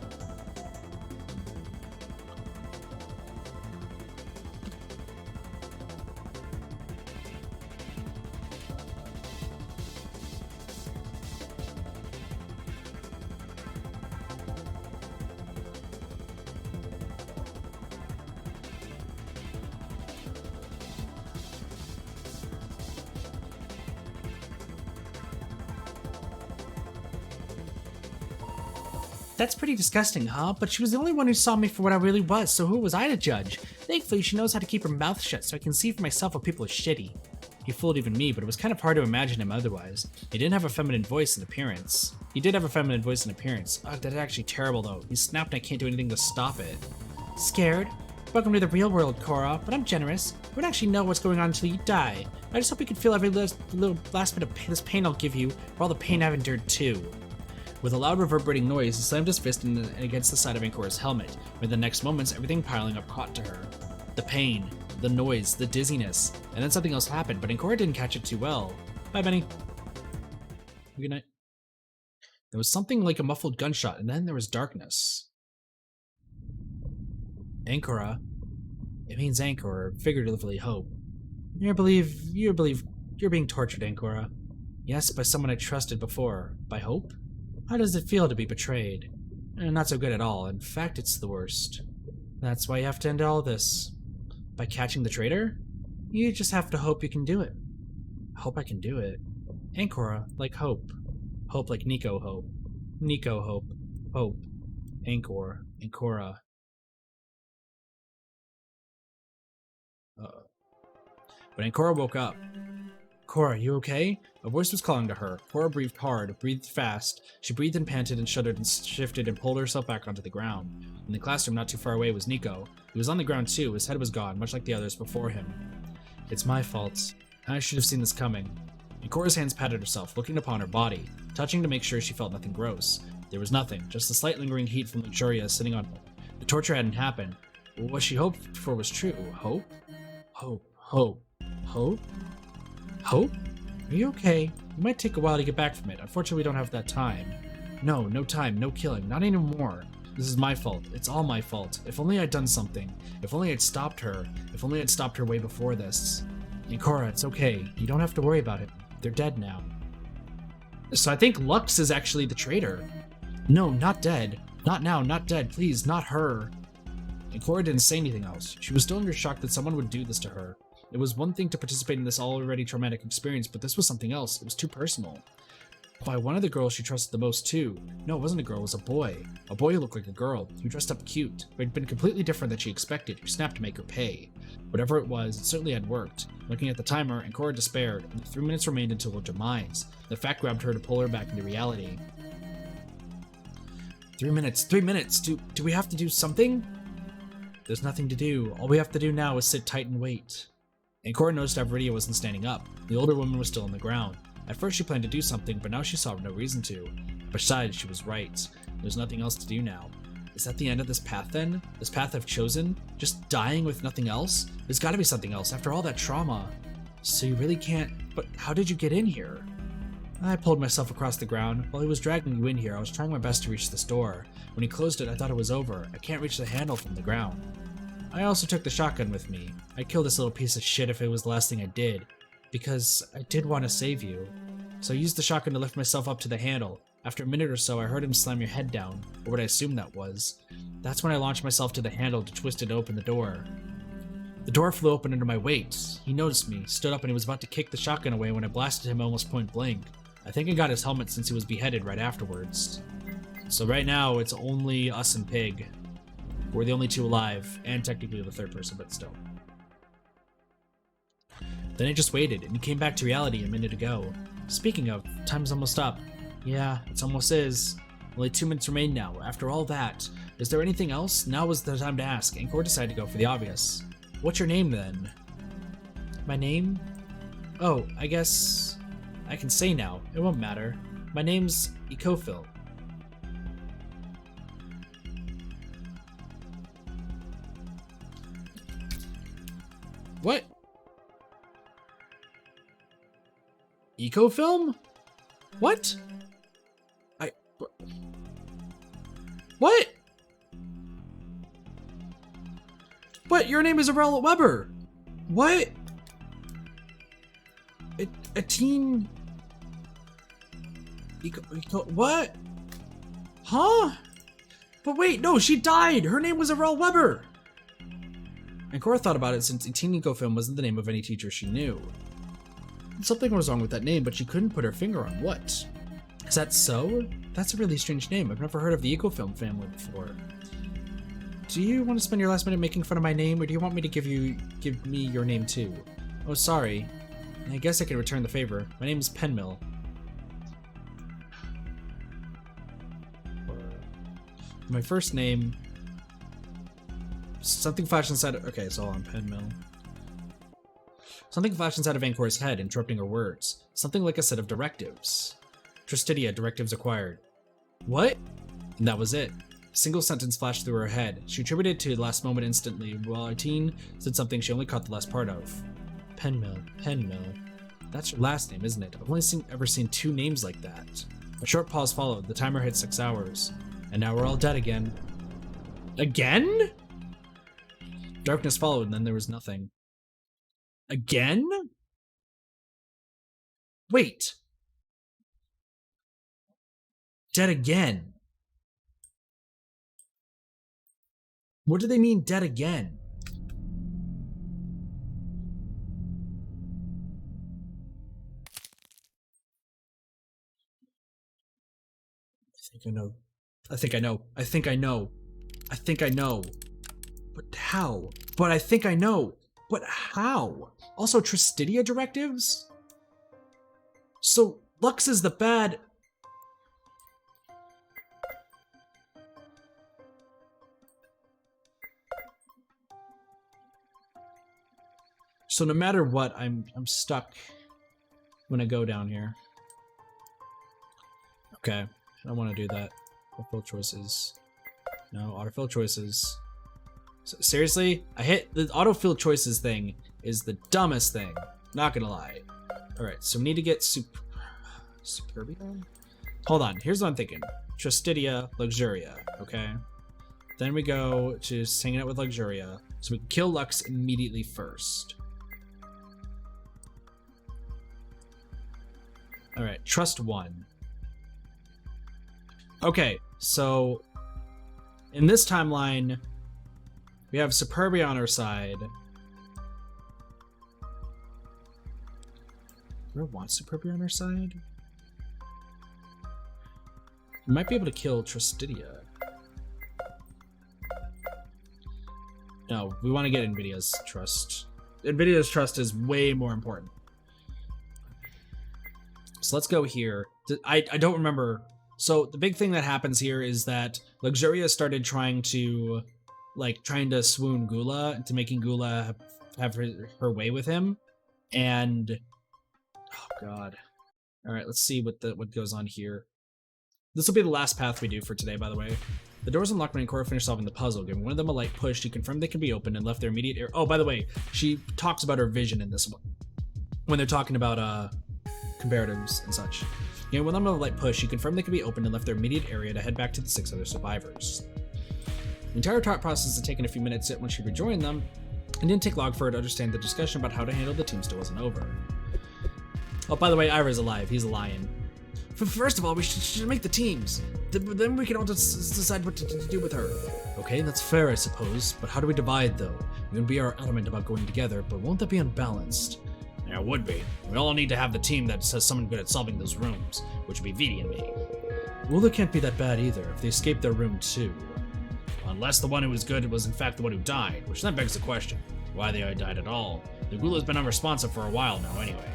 That's pretty disgusting, huh? But she was the only one who saw me for what I really was, so who was I to judge? Thankfully, she knows how to keep her mouth shut so I can see for myself what people are shitty. He fooled even me, but it was kind of hard to imagine him otherwise. He didn't have a feminine voice and appearance. He did have a feminine voice and appearance. Ugh, that's actually terrible though. He snapped and I can't do anything to stop it. Scared? Welcome to the real world, Cora, but I'm generous. You won't actually know what's going on until you die. I just hope you can feel every little last bit of this pain I'll give you, for all the pain I've endured too. With a loud reverberating noise, he slammed his fist against the side of Ancora's helmet, where the next moments everything piling up caught to her. The pain, the noise, the dizziness, and then something else happened, but Ancora didn't catch it too well. Bye, Benny. Good night. There was something like a muffled gunshot, and then there was darkness. Ancora. It means anchor, or figuratively hope. You believe you're being tortured, Ancora. Yes, by someone I trusted before. By hope? How does it feel to be betrayed? Not so good at all. In fact, it's the worst. That's why you have to end all this. By catching the traitor? You just have to hope you can do it. I hope I can do it. Ancora, like hope. Hope like Nico Hope. Nico Hope. Hope. Ancora. Ancora. But Ancora woke up. Cora, you okay? A voice was calling to her. Cora breathed hard, breathed fast. She breathed and panted and shuddered and shifted and pulled herself back onto the ground. In the classroom not too far away was Nico. He was on the ground too, his head was gone, much like the others before him. It's my fault. I should have seen this coming. And Cora's hands patted herself, looking upon her body, touching to make sure she felt nothing gross. There was nothing, just the slight lingering heat from luxuria sitting on her. The torture hadn't happened. What she hoped for was true. Hope? Hope. Hope. Hope? Hope? Are you okay? It might take a while to get back from it. Unfortunately, we don't have that time. No time, no killing, not anymore. This is my fault. It's all my fault. If only I'd done something. If only I'd stopped her. If only I'd stopped her way before this. And Cora, it's okay. You don't have to worry about it. They're dead now. So I think Lux is actually the traitor. No, not dead. Not now, not dead. Please, not her. And Cora didn't say anything else. She was still under shock that someone would do this to her. It was one thing to participate in this already traumatic experience, but this was something else. It was too personal. By one of the girls she trusted the most too. No, it wasn't a girl, it was a boy. A boy who looked like a girl, who dressed up cute, who had been completely different than she expected, who snapped to make her pay. Whatever it was, it certainly had worked. Looking at the timer, Ancora despaired, and the 3 minutes remained until her demise. The fact grabbed her to pull her back into reality. 3 minutes, 3 minutes! Do we have to do something? There's nothing to do. All we have to do now is sit tight and wait. Ancora noticed Avridia wasn't standing up. The older woman was still on the ground. At first she planned to do something, but now she saw no reason to. Besides, she was right. There's nothing else to do now. Is that the end of this path then? This path I've chosen? Just dying with nothing else? There's gotta be something else after all that trauma. So you really can't... But how did you get in here? I pulled myself across the ground. While he was dragging you in here, I was trying my best to reach this door. When he closed it, I thought it was over. I can't reach the handle from the ground. I also took the shotgun with me. I'd kill this little piece of shit if it was the last thing I did. Because I did want to save you. So I used the shotgun to lift myself up to the handle. After a minute or so, I heard him slam your head down, or what I assumed that was. That's when I launched myself to the handle to twist it open the door. The door flew open under my weight. He noticed me, stood up, and he was about to kick the shotgun away when I blasted him almost point blank. I think I got his helmet since he was beheaded right afterwards. So right now, it's only us and Pig. We're the only two alive, and technically the third person, but still. Then I just waited, and he came back to reality a minute ago. Speaking of, time's almost up. Yeah, it almost is. Only 2 minutes remain now. After all that, is there anything else? Now is the time to ask. Angkor decided to go for the obvious. What's your name, then? My name? Oh, I guess I can say now. It won't matter. My name's Ecophil. What? Ecofilm? What? What? What? Your name is Arella Weber. What? A teen... What? Huh? But wait, no, she died. Her name was Arella Weber. And Cora thought about it since teen Ecofilm wasn't the name of any teacher she knew. Something was wrong with that name, but she couldn't put her finger on what. Is that so? That's a really strange name. I've never heard of the Ecofilm family before. Do you want to spend your last minute making fun of my name, or do you want me to give me your name too? Oh, sorry. I guess I can return the favor. My name is Penmill. My first name... Something flashed inside of... Okay, it's all on Penmill. Something flashed inside of Ankor's head, interrupting her words. Something like a set of directives. Tristidia, directives acquired. What? And that was it. A single sentence flashed through her head. She attributed it to the last moment instantly, while Artine said something she only caught the last part of. Penmill. Penmill. That's your last name, isn't it? I've only ever seen 2 names like that. A short pause followed. The timer hit 6 hours. And now we're all dead again. Again? Darkness followed, and then there was nothing. Again? Wait. Dead again. What do they mean, dead again? I think I know. I think I know. I think I know. I think I know. But how? But I think I know. But how? Also, Tristidia directives? So, Lux is the bad... So no matter what, I'm stuck when I go down here. Okay, I don't want to do that. Autofill choices. No, autofill choices. So, seriously? I hit the autofill choices thing is the dumbest thing. Not gonna lie. Alright, so we need to get Superbia? Hold on, here's what I'm thinking. Tristidia, Luxuria, okay? Then we go to hanging out with Luxuria, so we can kill Lux immediately first. Alright, trust 1. Okay, so in this timeline, we have Superbia on our side. Do I want Superbia on our side? We might be able to kill Tristidia. No, we want to get Nvidia's trust. Nvidia's trust is way more important. So let's go here. I don't remember. So the big thing that happens here is that Luxuria started trying to swoon Gula into making Gula have her way with him. And oh god. All right, let's see what goes on here. This will be the last path we do for today, by the way. The doors unlocked when Cora finished solving the puzzle. Giving one of them a light push, she confirmed they can be opened and left their immediate area. Oh, by the way, she talks about her vision in this one when they're talking about comparatives and such. Giving one of them a light push, she confirmed they could be opened and left their immediate area to head back to the 6 other survivors. The entire talk process had taken a few minutes when she rejoined them, and didn't take long for her to understand the discussion about how to handle the team still wasn't over. Oh, by the way, Ira's alive. He's a lion. First of all, we should make the teams. Then we can all decide what to do with her. Okay, that's fair, I suppose. But how do we divide, though? We can be our element about going together, but won't that be unbalanced? Yeah, it would be. We all need to have the team that says someone good at solving those rooms, which would be Vidi and me. Well, can't be that bad either, if they escaped their room too. Unless the one who was good was in fact the one who died, which then begs the question, why they died at all. The Ghula's been unresponsive for a while now anyway.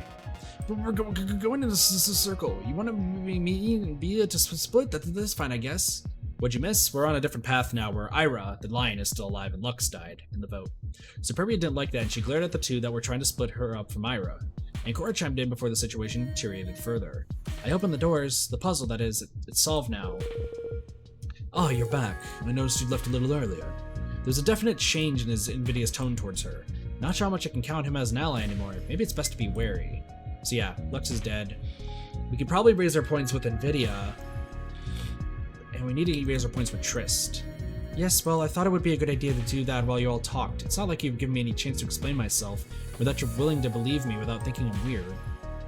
But we're going in this circle. You want to be to split? That's fine, I guess. What'd you miss? We're on a different path now where Ira, the lion, is still alive and Lux died in the vote. Superbia didn't like that and she glared at the two that were trying to split her up from Ira. And Cora chimed in before the situation deteriorated further. I opened the doors, the puzzle that is, it's solved now. Oh, you're back. I noticed you left a little earlier. There's a definite change in Invidia's tone towards her. Not sure how much I can count him as an ally anymore. Maybe it's best to be wary. So yeah, Lux is dead. We could probably raise our points with Invidia. And we need to raise our points with Trist. Yes, well, I thought it would be a good idea to do that while you all talked. It's not like you've given me any chance to explain myself, or that you're willing to believe me without thinking I'm weird.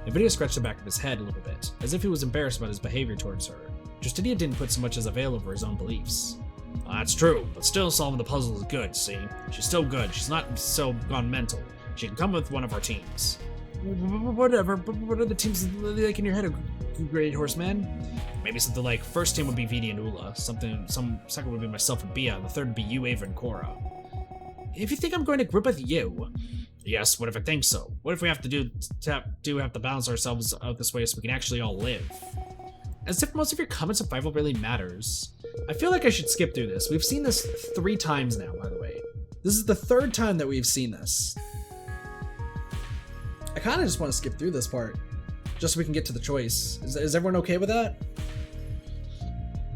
Invidia scratched the back of his head a little bit, as if he was embarrassed about his behavior towards her. Justidia didn't put so much as a veil over his own beliefs. That's true, but still solving the puzzle is good, see? She's still good, she's not so gone mental. She can come with one of our teams. Whatever, but what are the teams like in your head, Great Horseman? Maybe something like, first team would be Vidi and Ula, second would be myself and Bia, and the third would be you, Ava, and Cora. If you think I'm going to group with you... Yes, what if I think so? What if we have to balance ourselves out this way so we can actually all live? As if most of your comments of Five really matters. I feel like I should skip through this. We've seen this 3 times now, by the way. This is the 3rd time that we've seen this. I kind of just want to skip through this part, just so we can get to the choice. Is everyone okay with that?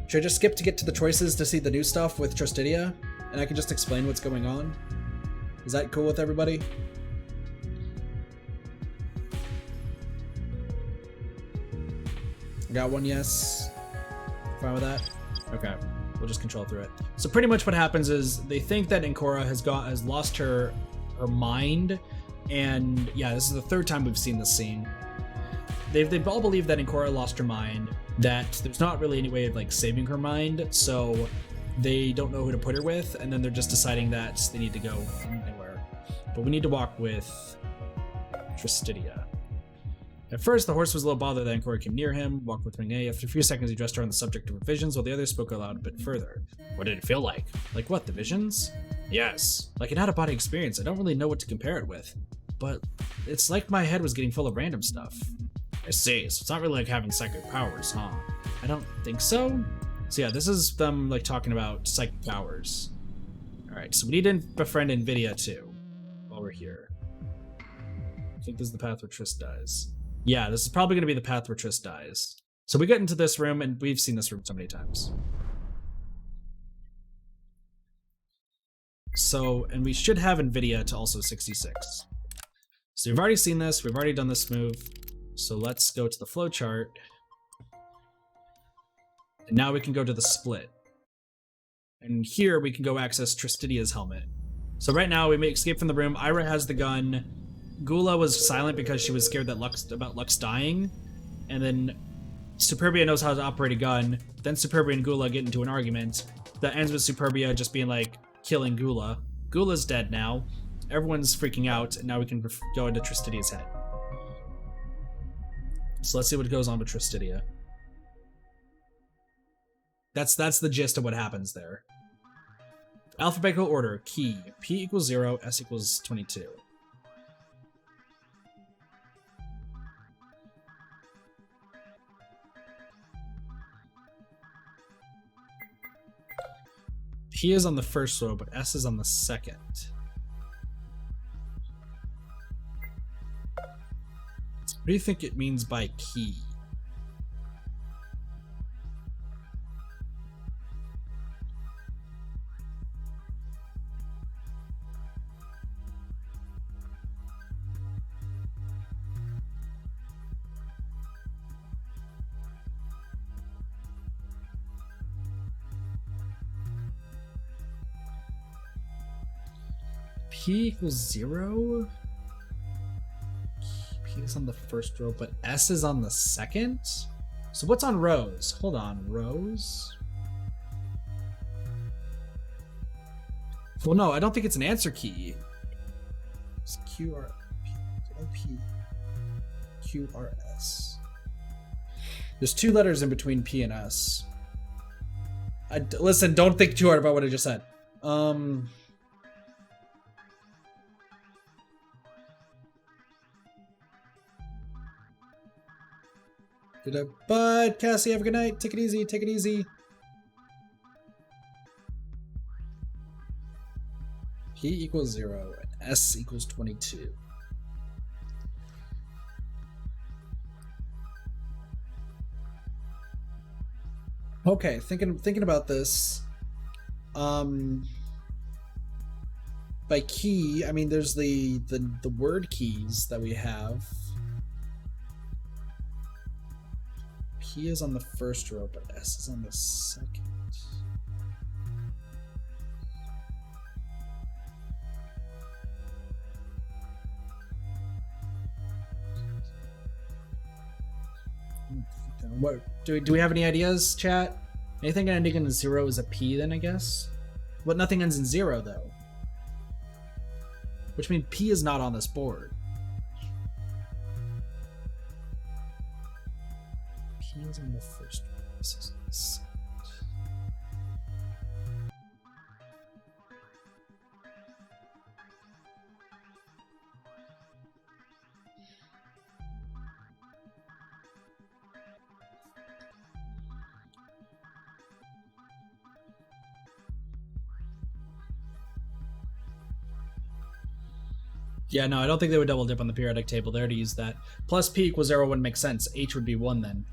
Should I just skip to get to the choices to see the new stuff with Trustidia, and I can just explain what's going on? Is that cool with everybody? Got one yes. Fine with that? Okay, we'll just control through it. So pretty much what happens is they think that Ancora has lost her mind, and yeah, this is the 3rd time we've seen this scene. They all believe that Ancora lost her mind, that there's not really any way of like saving her mind, so they don't know who to put her with, and then they're just deciding that they need to go anywhere. But we need to walk with Trustidia. At first, the horse was a little bothered that Ancora came near him, walked with Ring A. After a few seconds, he addressed her on the subject of her visions, while the others spoke aloud a bit further. What did it feel like? Like what, the visions? Yes. Like an out-of-body experience. I don't really know what to compare it with. But it's like my head was getting full of random stuff. I see, so it's not really like having psychic powers, huh? I don't think so. So yeah, this is them like talking about psychic powers. Alright, so we need to befriend Invidia too, while we're here. I think this is the path where Trist dies. Yeah, this is probably going to be the path where Trist dies. So we get into this room, and we've seen this room so many times. So, and we should have Invidia to also 66. So we've already seen this, we've already done this move. So let's go to the flowchart. And now we can go to the split. And here we can go access Trustidia's helmet. So right now we may escape from the room. Ira has the gun. Gula was silent because she was scared that about Lux dying. And then Superbia knows how to operate a gun. Then Superbia and Gula get into an argument that ends with Superbia just being like, killing Gula. Gula's dead now. Everyone's freaking out, and now we can go into Trustidia's head. So let's see what goes on with Trustidia. That's the gist of what happens there. Alphabetical order, key. P equals 0, S equals 22. P is on the first row, but S is on the second. What do you think it means by key? P equals 0? P is on the first row, but S is on the second? So what's on rows? Hold on, rows? Well, no, I don't think it's an answer key. It's Q, R, P, O, P. Q, R, S. There's 2 letters in between P and S. Listen, don't think too hard about what I just said. But Cassie, have a good night. Take it easy. Take it easy. P equals 0 and S equals 22. Okay, thinking about this. By key, I mean there's the word keys that we have. P is on the first row, but S is on the second. What do we have any ideas, chat? Anything ending in 0 is a P then, I guess? But nothing ends in 0 though. Which means P is not on this board. P is on the first one. This is on the second. Yeah, no, I don't think they would double dip on the periodic table. They already used that. Plus P equals 0 wouldn't make sense. H would be 1 then.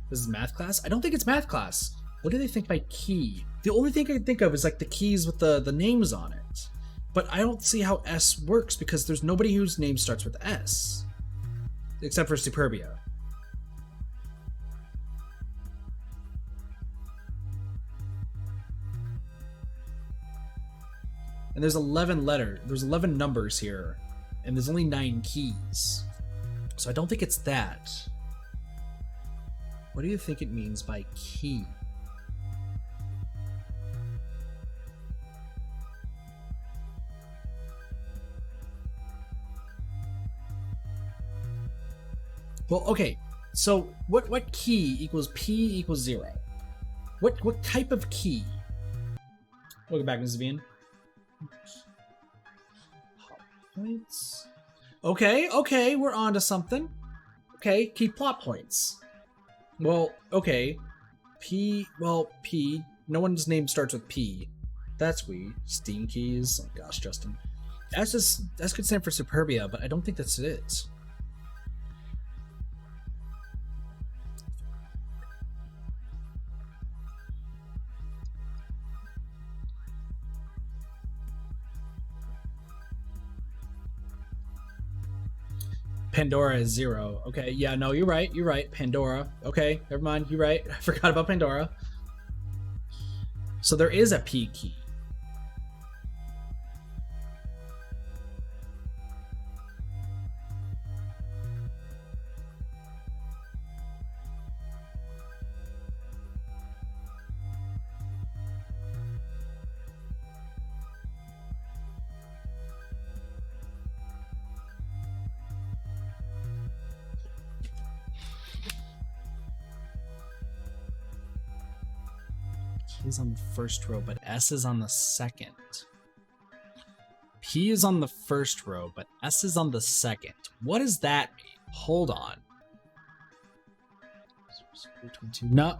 This is math class? I don't think it's math class. What do they think by key? The only thing I can think of is like the keys with the names on it. But I don't see how S works because there's nobody whose name starts with S. Except for Superbia. And there's 11 numbers here, and there's only 9 keys. So I don't think it's that. What do you think it means by key? Well, okay. So what key equals P equals 0? What type of key? Welcome back, Mrs. Bean. Points. Okay, we're on to something. Okay, key plot points. Well, okay. P, no one's name starts with P. That's weird. Steam keys. Oh gosh, Justin. S could stand for Superbia, but I don't think that's it. Pandora is 0. Okay, yeah, no, you're right. Pandora. Okay, never mind. You're right. I forgot about Pandora. So there is a P key. Is on the first row, but S is on the second. P is on the first row, but S is on the second. What does that mean? Hold on. No,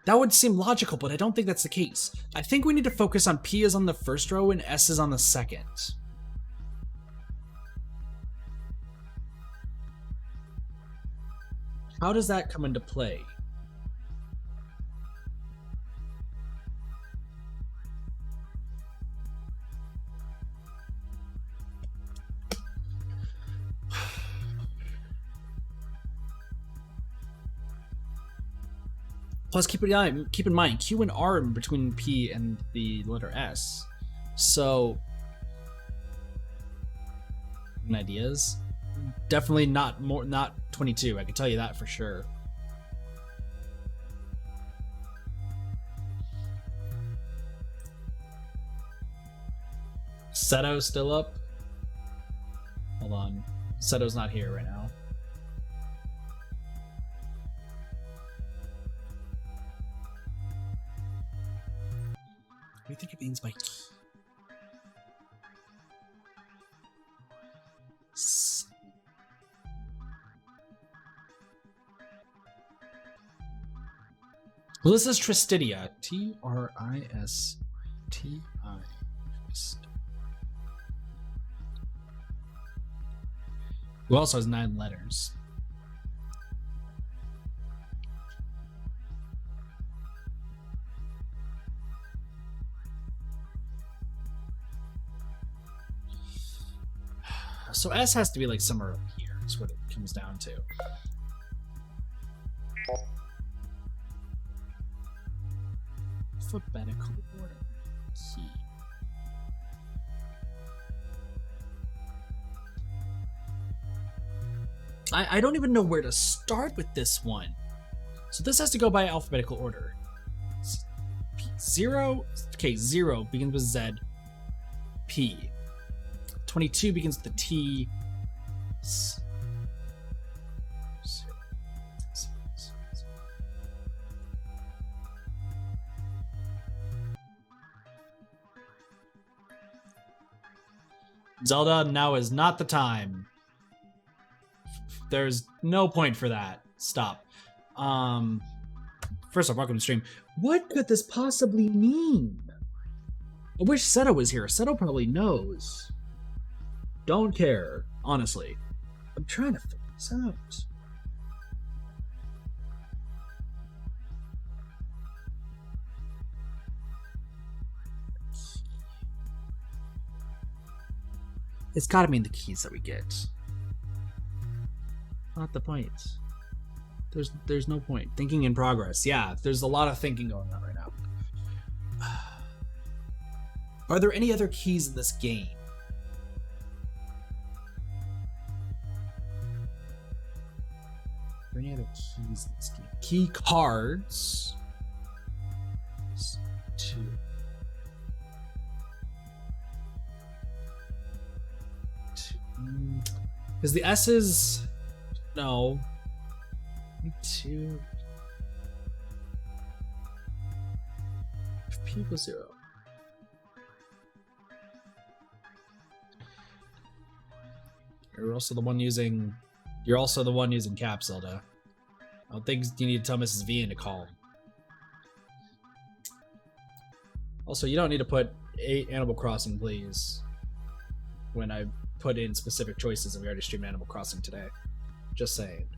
that would seem logical, but I don't think that's the case. I think we need to focus on P is on the first row and S is on the second. How does that come into play? Plus, keep in mind, Q and R are between P and the letter S. So, ideas? Definitely not 22. I can tell you that for sure. Seto's still up? Hold on. Seto's not here right now. do you think it means by key? Well, this is Tristidia. T-R-I-S-T-I. Who also has 9 letters. So S has to be like somewhere up here. That's what it comes down to. Alphabetical order. Key. I don't even know where to start with this one. So this has to go by alphabetical order. 0 begins with Z. P. 22 begins with the T. Zelda, now is not the time. There's no point for that. Stop. First off, welcome to stream. What could this possibly mean? I wish Seto was here. Seto probably knows. Don't care, honestly. I'm trying to figure this out. It's gotta mean the keys that we get. Not the point. There's no point. Thinking in progress. Yeah, there's a lot of thinking going on right now. Are there any other keys in this game? Are there any other keys in this game? Key cards. 2. Because the S's, no. 2. If P equals 0. You're also the one using caps, Zelda. I don't think you need to tell Mrs. V to call. Also, you don't need to put Animal Crossing, please. When I put in specific choices and we already streamed Animal Crossing today. Just saying.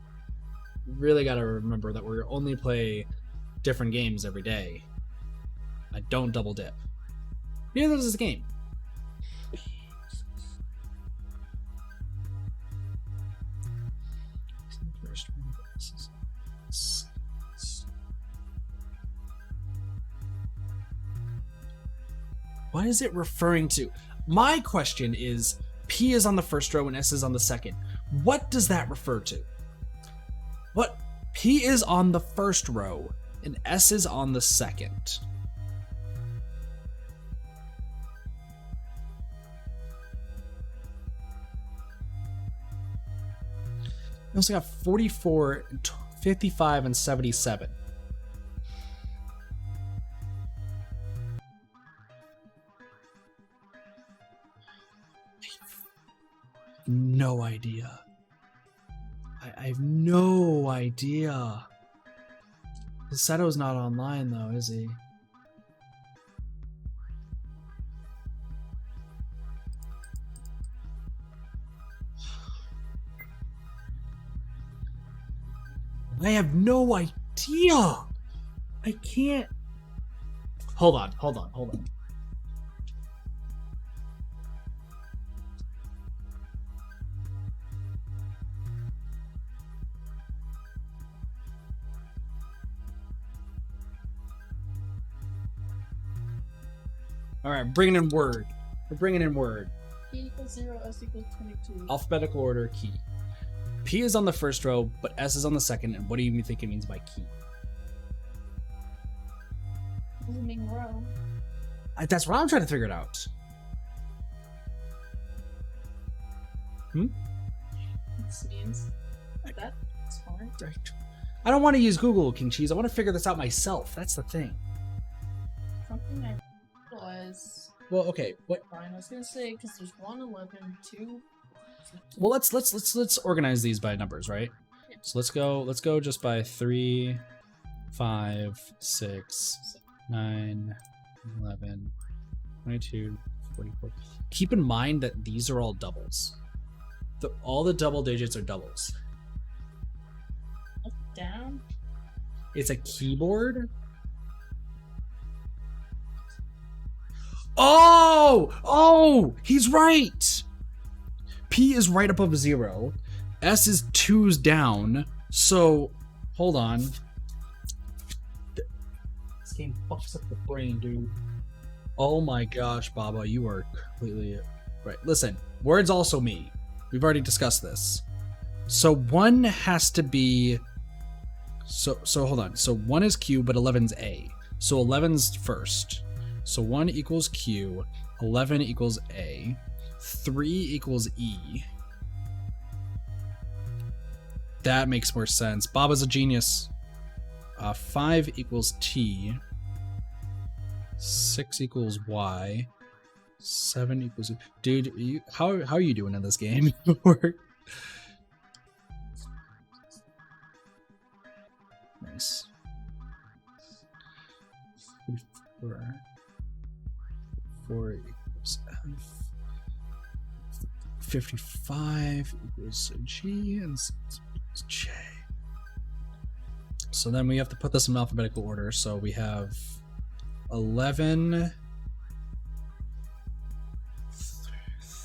Really gotta remember that we only play different games every day. I don't double dip. Neither does this game. What is it referring to? My question is, P is on the first row and S is on the second. What does that refer to? What? P is on the first row and S is on the second. We also got 44, 55, and 77. No idea. I have no idea. Seto's not online though, is he? I have no idea. I can't. Hold on. All right, bringing in Word. We're bringing in Word. P equals 0, S equals 22. Alphabetical order, key. P is on the first row, but S is on the second. And what do you think it means by key? Blooming row. That's what I'm trying to figure it out. This means that's hard. I don't want to use Google, King Cheese. I want to figure this out myself. That's the thing. Something I realized was Well, okay. What? fine. I was gonna say because there's 1, 11, 2. Well, let's organize these by numbers, right? Yeah. So let's go just by 3, 5, 6, 9, 11, 22, 44. Keep in mind that these are all doubles. All the double digits are doubles. Up, down. It's a keyboard. Oh, he's right. P is right above 0. S is 2's down. So, hold on. This game fucks up the brain, dude. Oh my gosh, Baba, you are completely right. Listen, words also me. We've already discussed this. So 1 has to be... So hold on. So 1 is Q, but 11's A. So 11's first. So 1 equals Q, 11 equals A, 3 equals E. That makes more sense. Baba's a genius. 5 equals T, 6 equals Y, 7 equals... Dude, how are you doing in this game? Nice. 4 equals F. 55 equals G and 6 equals J. So then we have to put this in alphabetical order. So we have 11,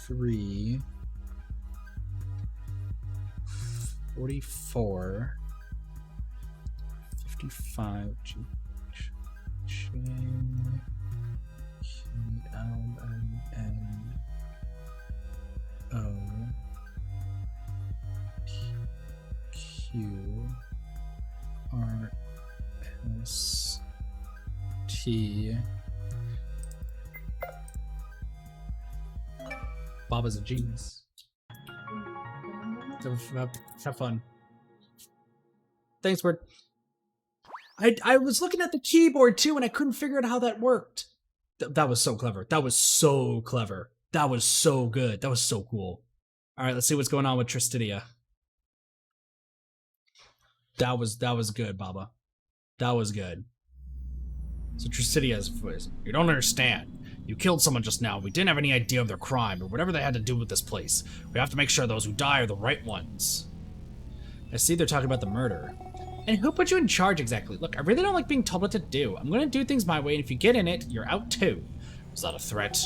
3, 44, 55, G, J, L, N, O, Q, R, S, T. Baba's a genius. Have fun. Thanks, Bird. I was looking at the keyboard too, and I couldn't figure out how that worked. That was so clever. That was so clever. That was so good. That was so cool. All right, let's see what's going on with Tristidia. That was good, Baba. That was good. So Tristidia's voice. You don't understand. You killed someone just now. We didn't have any idea of their crime or whatever they had to do with this place. We have to make sure those who die are the right ones. I see they're talking about the murder. And who put you in charge exactly? Look, I really don't like being told what to do. I'm gonna do things my way, and if you get in it, you're out too. Was that a threat?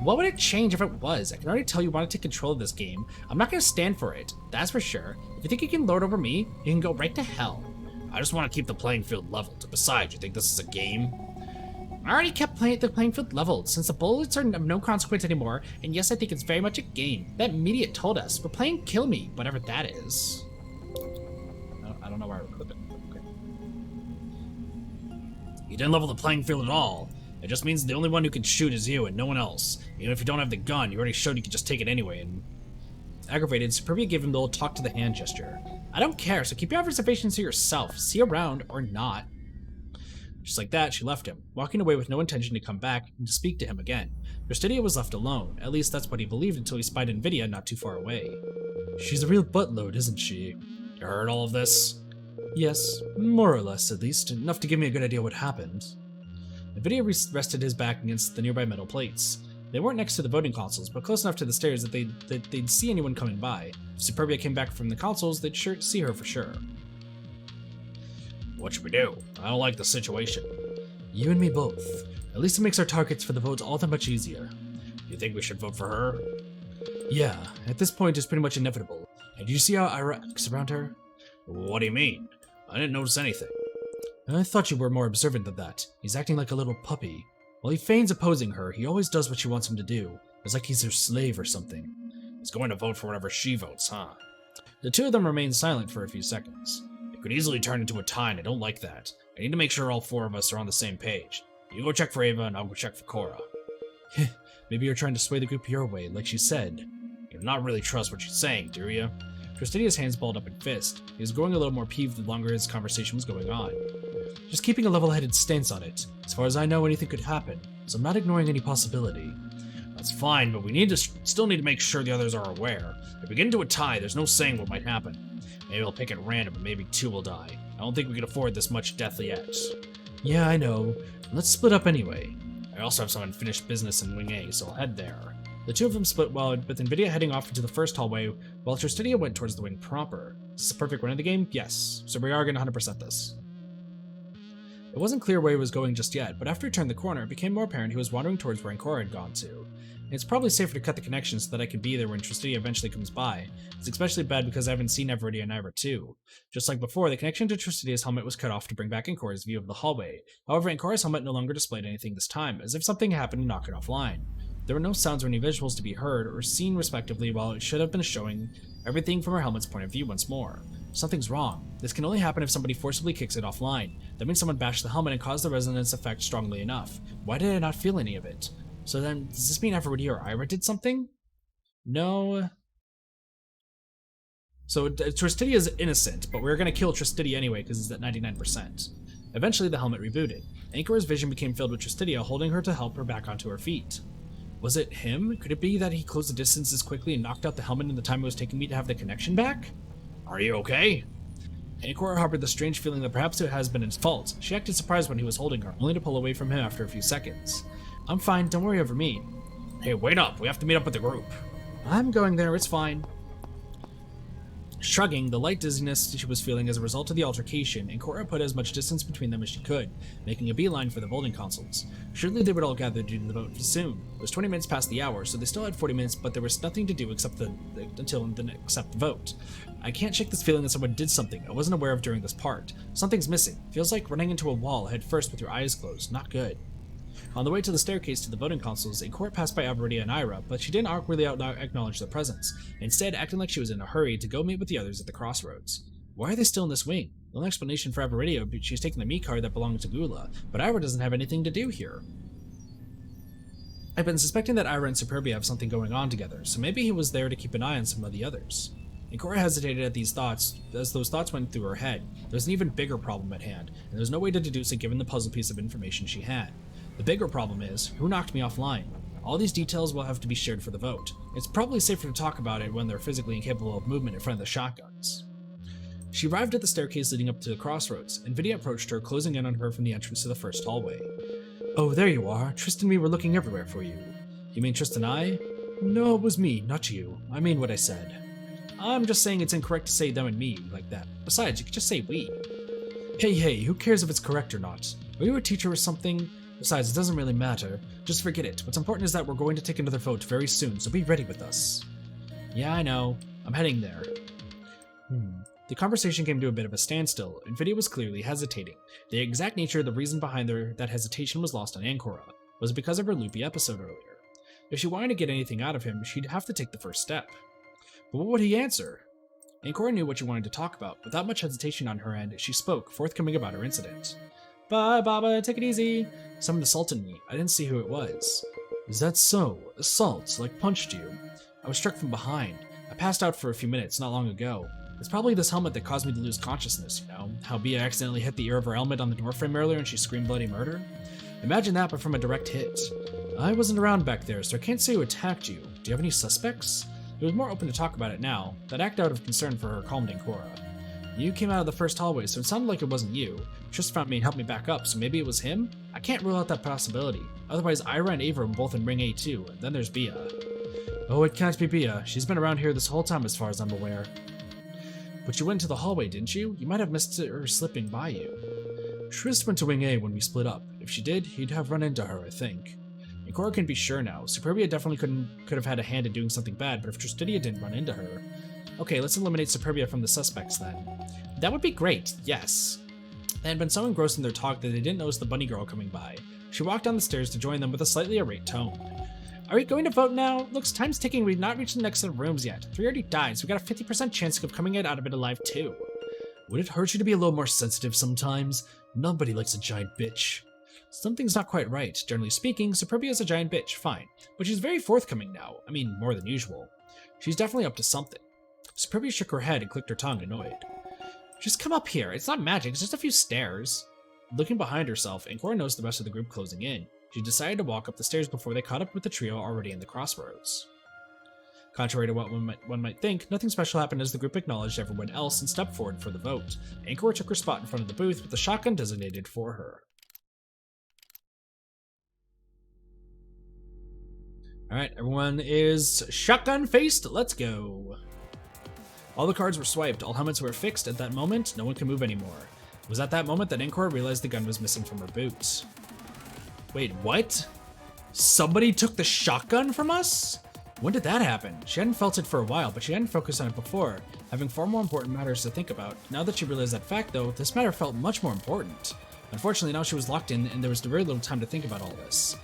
What would it change if it was? I can already tell you want to take control of this game. I'm not gonna stand for it, that's for sure. If you think you can lord over me, you can go right to hell. I just want to keep the playing field leveled. Besides, you think this is a game? I already kept the playing field leveled, since the bullets are of no consequence anymore, and yes, I think it's very much a game. That immediate told us, we're playing Kill Me, whatever that is. I don't know where I would clip it. Okay. You didn't level the playing field at all. It just means the only one who can shoot is you and no one else. Even if you don't have the gun, you already showed you could just take it anyway, and... Aggravated, Superbia gave him the old talk to the hand gesture. I don't care, so keep your observations to yourself. See you around, or not. Just like that, she left him, walking away with no intention to come back and to speak to him again. Tristidia was left alone, at least that's what he believed until he spied Nvidia not too far away. She's a real buttload, isn't she? You heard all of this? Yes, more or less at least, enough to give me a good idea what happened. Nvidia rested his back against the nearby metal plates. They weren't next to the voting consoles, but close enough to the stairs that they'd see anyone coming by. If Superbia came back from the consoles, they'd see her for sure. What should we do? I don't like the situation. You and me both. At least it makes our targets for the votes all that much easier. You think we should vote for her? Yeah, at this point it's pretty much inevitable. And do you see how Ira acts around her? What do you mean? I didn't notice anything. I thought you were more observant than that. He's acting like a little puppy. While he feigns opposing her, he always does what she wants him to do. It's like he's her slave or something. He's going to vote for whatever she votes, huh? The two of them remain silent for a few seconds. It could easily turn into a tie, and I don't like that. I need to make sure all four of us are on the same page. You go check for Ava, and I'll go check for Cora. Maybe you're trying to sway the group your way, like she said. You do not really trust what she's saying, do you? Tristidia's hands balled up in fist. He was growing a little more peeved the longer his conversation was going on. Just keeping a level-headed stance on it. As far as I know, anything could happen. so I'm not ignoring any possibility. That's fine, but we still need to make sure the others are aware. If we get into a tie, there's no saying what might happen. Maybe we'll pick at random, but maybe 2 will die. I don't think we can afford this much death yet. Yeah, I know. Let's split up anyway. I also have some unfinished business in Wing A, so I'll head there. The two of them split well, with NVIDIA heading off into the first hallway, while Tristidia went towards the wing proper. Is this a perfect run of the game? Yes. So we are going to 100% this. It wasn't clear where he was going just yet, but after he turned the corner, it became more apparent he was wandering towards where Ancora had gone to. It's probably safer to cut the connection so that I can be there when Tristidia eventually comes by. It's especially bad because I haven't seen Everity and Ivor too. Just like before, the connection to Tristidia's helmet was cut off to bring back Ancora's view of the hallway. However, Ancora's helmet no longer displayed anything this time, as if something happened to knock it offline. There were no sounds or any visuals to be heard or seen respectively, while it should have been showing everything from her helmet's point of view once more. Something's wrong. This can only happen if somebody forcibly kicks it offline. That means someone bashed the helmet and caused the resonance effect strongly enough. Why did I not feel any of it? So then, does this mean Everity or Ira did something? No. So Tristidia is innocent, but we're gonna kill Tristidia anyway because it's at 99%. Eventually the helmet rebooted. Ancora's vision became filled with Tristidia holding her to help her back onto her feet. Was it him? Could it be that he closed the distances quickly and knocked out the helmet in the time it was taking me to have the connection back? Are you okay? Ancora harbored the strange feeling that perhaps it has been his fault. She acted surprised when he was holding her, only to pull away from him after a few seconds. I'm fine, don't worry over me. Hey, wait up, we have to meet up with the group. I'm going there, it's fine. Shrugging, the light dizziness she was feeling as a result of the altercation, Ancora put as much distance between them as she could, making a beeline for the voting consoles. Surely they would all gather due to the vote soon. It was 20 minutes past the hour, so they still had 40 minutes, but there was nothing to do except the vote. I can't shake this feeling that someone did something I wasn't aware of during this part. Something's missing. Feels like running into a wall head first with your eyes closed. Not good. On the way to the staircase to the voting consoles, Ancora passed by Albertia and Ira, but she didn't awkwardly acknowledge their presence, instead acting like she was in a hurry to go meet with the others at the crossroads. Why are they still in this wing? The only explanation for Albertia would be she's taking the me card that belonged to Gula, but Ira doesn't have anything to do here. I've been suspecting that Ira and Superbia have something going on together, so maybe he was there to keep an eye on some of the others. Ancora hesitated at these thoughts, as those thoughts went through her head. There's an even bigger problem at hand, and there's no way to deduce it given the puzzle piece of information she had. The bigger problem is, who knocked me offline? All these details will have to be shared for the vote. It's probably safer to talk about it when they're physically incapable of movement in front of the shotguns. She arrived at the staircase leading up to the crossroads, and Vidya approached her, closing in on her from the entrance to the first hallway. Oh, there you are. Tristan and me were looking everywhere for you. You mean Tristan and I? No, it was me, not you. I mean what I said. I'm just saying it's incorrect to say them and me like that. Besides, you could just say we. Hey, who cares if it's correct or not? Are you a teacher or something? Besides, it doesn't really matter. Just forget it. What's important is that we're going to take another vote very soon, so be ready with us. Yeah, I know. I'm heading there. The conversation came to a bit of a standstill, and Vidya was clearly hesitating. The exact nature of the reason behind that hesitation was lost on Ancora. Was it because of her loopy episode earlier? If she wanted to get anything out of him, she'd have to take the first step. But what would he answer? Ancora knew what she wanted to talk about. Without much hesitation on her end, she spoke, forthcoming about her incident. Bye, Baba, take it easy. Someone assaulted me. I didn't see who it was. Is that so? Assault, like punched you. I was struck from behind. I passed out for a few minutes not long ago. It's probably this helmet that caused me to lose consciousness, you know? How Bia accidentally hit the ear of her helmet on the doorframe earlier and she screamed bloody murder? Imagine that, but from a direct hit. I wasn't around back there, so I can't say who attacked you. Do you have any suspects? He was more open to talk about it now. That act out of concern for her calmed Ancora. You came out of the first hallway, so it sounded like it wasn't you. Tris found me and helped me back up, so maybe it was him? I can't rule out that possibility. Otherwise, Ira and Ava were both in Ring A2, and then there's Bia. Oh, it can't be Bia. She's been around here this whole time as far as I'm aware. But you went to the hallway, didn't you? You might have missed her slipping by you. Tris went to Wing A when we split up. If she did, he'd have run into her, I think. Ancora can be sure now. Superbia definitely could have had a hand in doing something bad, but if Tristidia didn't run into her... Okay, let's eliminate Superbia from the suspects then. That would be great, yes. They had been so engrossed in their talk that they didn't notice the bunny girl coming by. She walked down the stairs to join them with a slightly irate tone. Are we going to vote now? Looks, time's ticking. We've not reached the next set of rooms yet. 3 already died, so we got a 50% chance of coming out of it alive too. Would it hurt you to be a little more sensitive sometimes? Nobody likes a giant bitch. Something's not quite right. Generally speaking, Superbia is a giant bitch, fine. But she's very forthcoming now. I mean, more than usual. She's definitely up to something. Superbia shook her head and clicked her tongue, annoyed. Just come up here. It's not magic, it's just a few stairs. Looking behind herself, Ancora noticed the rest of the group closing in. She decided to walk up the stairs before they caught up with the trio already in the crossroads. Contrary to what one might think, nothing special happened as the group acknowledged everyone else and stepped forward for the vote. Ankor took her spot in front of the booth with the shotgun designated for her. Alright, everyone is shotgun-faced. Let's go. All the cards were swiped, all helmets were fixed. At that moment, no one could move anymore. It was at that moment that Ankor realized the gun was missing from her boots. Wait, what? Somebody took the shotgun from us? When did that happen? She hadn't felt it for a while, but she hadn't focused on it before, having far more important matters to think about. Now that she realized that fact, though, this matter felt much more important. Unfortunately, now she was locked in, and there was very little time to think about all this.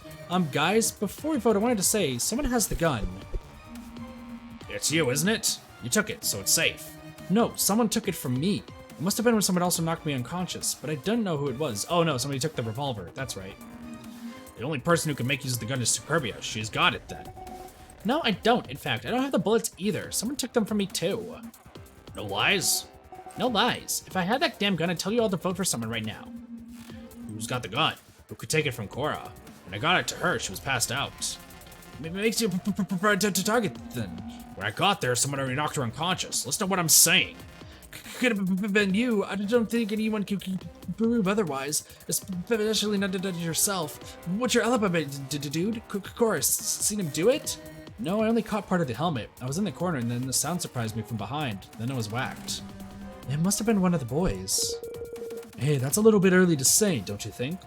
Guys, before we vote, I wanted to say, someone has the gun. It's you, isn't it? You took it, so it's safe. No, someone took it from me. It must have been when someone also knocked me unconscious, but I don't know who it was. Oh no, somebody took the revolver, that's right. The only person who can make use of the gun is Superbia. She's got it then. No, I don't. In fact, I don't have the bullets either. Someone took them from me too. No lies? No lies. If I had that damn gun, I'd tell you all to vote for someone right now. Who's got the gun? Who could take it from Cora? When I got it to her, she was passed out. It makes you to target then. When I got there, someone already knocked her unconscious. Listen to what I'm saying. Could have been you. I don't think anyone can prove otherwise, especially not yourself. What's your alibi, dude? Cora, seen him do it? No, I only caught part of the helmet. I was in the corner and then the sound surprised me from behind. Then I was whacked. It must have been one of the boys. Hey, that's a little bit early to say, don't you think?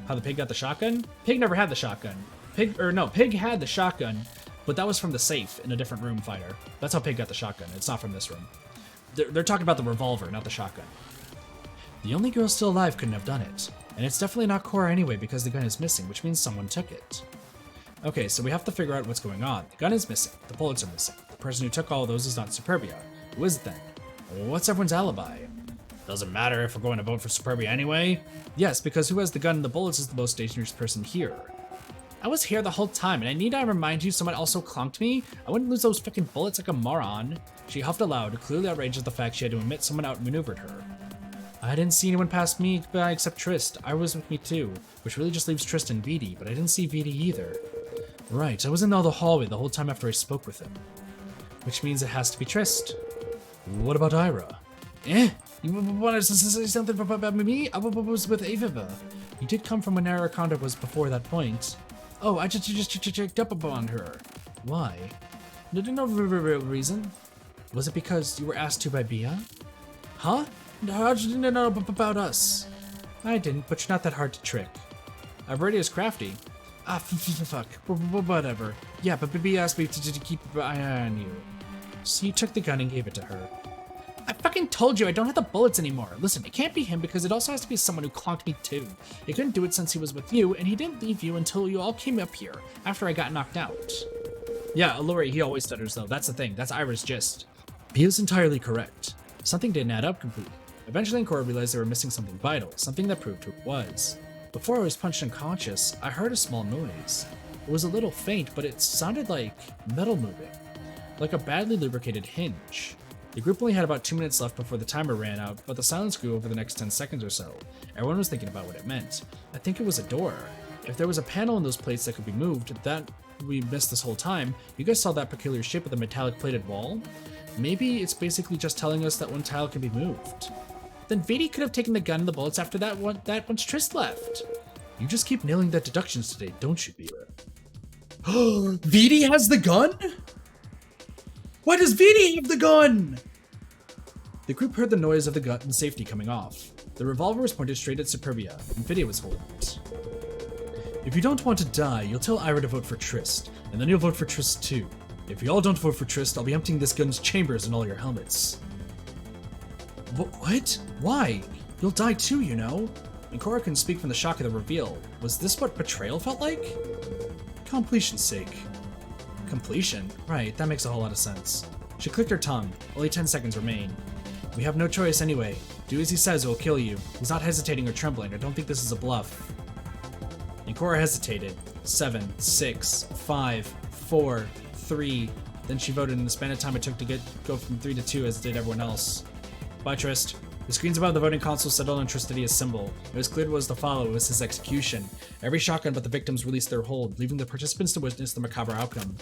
How the pig got the shotgun? Pig never had the shotgun. Pig had the shotgun, but that was from the safe in a different room fighter. That's how Pig got the shotgun. It's not from this room. They're talking about the revolver, not the shotgun. The only girl still alive couldn't have done it. And it's definitely not Cora anyway because the gun is missing, which means someone took it. Okay, so we have to figure out what's going on. The gun is missing. The bullets are missing. The person who took all of those is not Superbia. Who is it then? What's everyone's alibi? Doesn't matter if we're going to vote for Superbia anyway. Yes, because who has the gun and the bullets is the most dangerous person here. I was here the whole time, and I need to remind you someone also clonked me. I wouldn't lose those fucking bullets like a moron. She huffed aloud, clearly outraged at the fact she had to admit someone outmaneuvered her. I didn't see anyone pass me by except Trist. I was with me too, which really just leaves Trist and Vidi, but I didn't see Vidi either. Right, I was in the hallway the whole time after I spoke with him. Which means it has to be Trist. What about Ira? You want to say something about me? I was with Ava. You did come from when Araconda was before that point. Oh, I just checked up upon her. Why? No real reason. Was it because you were asked to by Bia? Huh? How did you know about us? I didn't, but you're not that hard to trick. Already is crafty. Ah, fuck. Whatever. Yeah, but Bia asked me to keep an eye on you. So you took the gun and gave it to her. I fucking told you I don't have the bullets anymore. Listen, it can't be him because it also has to be someone who clonked me too. He couldn't do it since he was with you, and he didn't leave you until you all came up here, after I got knocked out. Yeah, Alluri, he always stutters though. That's the thing. That's Ira's gist. He is entirely correct. Something didn't add up completely. Eventually, Cora realized they were missing something vital, something that proved who it was. Before I was punched unconscious, I heard a small noise. It was a little faint, but it sounded like metal moving, like a badly lubricated hinge. The group only had about 2 minutes left before the timer ran out, but the silence grew over the next 10 seconds or so. Everyone was thinking about what it meant. I think it was a door. If there was a panel in those plates that could be moved, that we missed this whole time, you guys saw that peculiar shape of the metallic plated wall? Maybe it's basically just telling us that one tile can be moved. Then Vidi could have taken the gun and the bullets after that once Trist left. You just keep nailing the deductions today, don't you, Bia? Vidi has the gun? Why does Vidi have the gun? The group heard the noise of the gun and safety coming off. The revolver was pointed straight at Superbia, and Vidi was holding it. If you don't want to die, you'll tell Ira to vote for Trist, and then you'll vote for Trist too. If you all don't vote for Trist, I'll be emptying this gun's chambers and all your helmets. What? Why? You'll die too, you know. And Cora can speak from the shock of the reveal. Was this what betrayal felt like? Completion's sake. Completion? Right, that makes a whole lot of sense. She clicked her tongue. Only 10 seconds remain. We have no choice anyway. Do as he says or he'll kill you. He's not hesitating or trembling. I don't think this is a bluff. And Cora hesitated. 7, 6, 5, 4, 3. Then she voted in the span of time it took to go from 3 to 2 as did everyone else. Bye, Trist. The screens above the voting console settled on Tristania's symbol. It was clear what was to follow. It was his execution. Every shotgun but the victims released their hold, leaving the participants to witness the macabre outcome.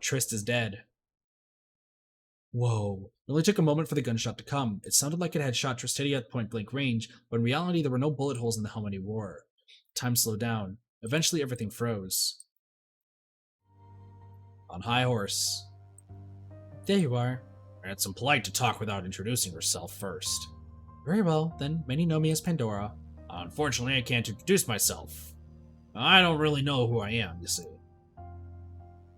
Trist is dead. Whoa. It only took a moment for the gunshot to come. It sounded like it had shot Tristania at point-blank range, but in reality there were no bullet holes in the helmet he wore. Time slowed down. Eventually everything froze. On high horse. There you are. It's impolite to talk without introducing yourself first. Very well, then many know me as Pandora. Unfortunately, I can't introduce myself. I don't really know who I am, you see.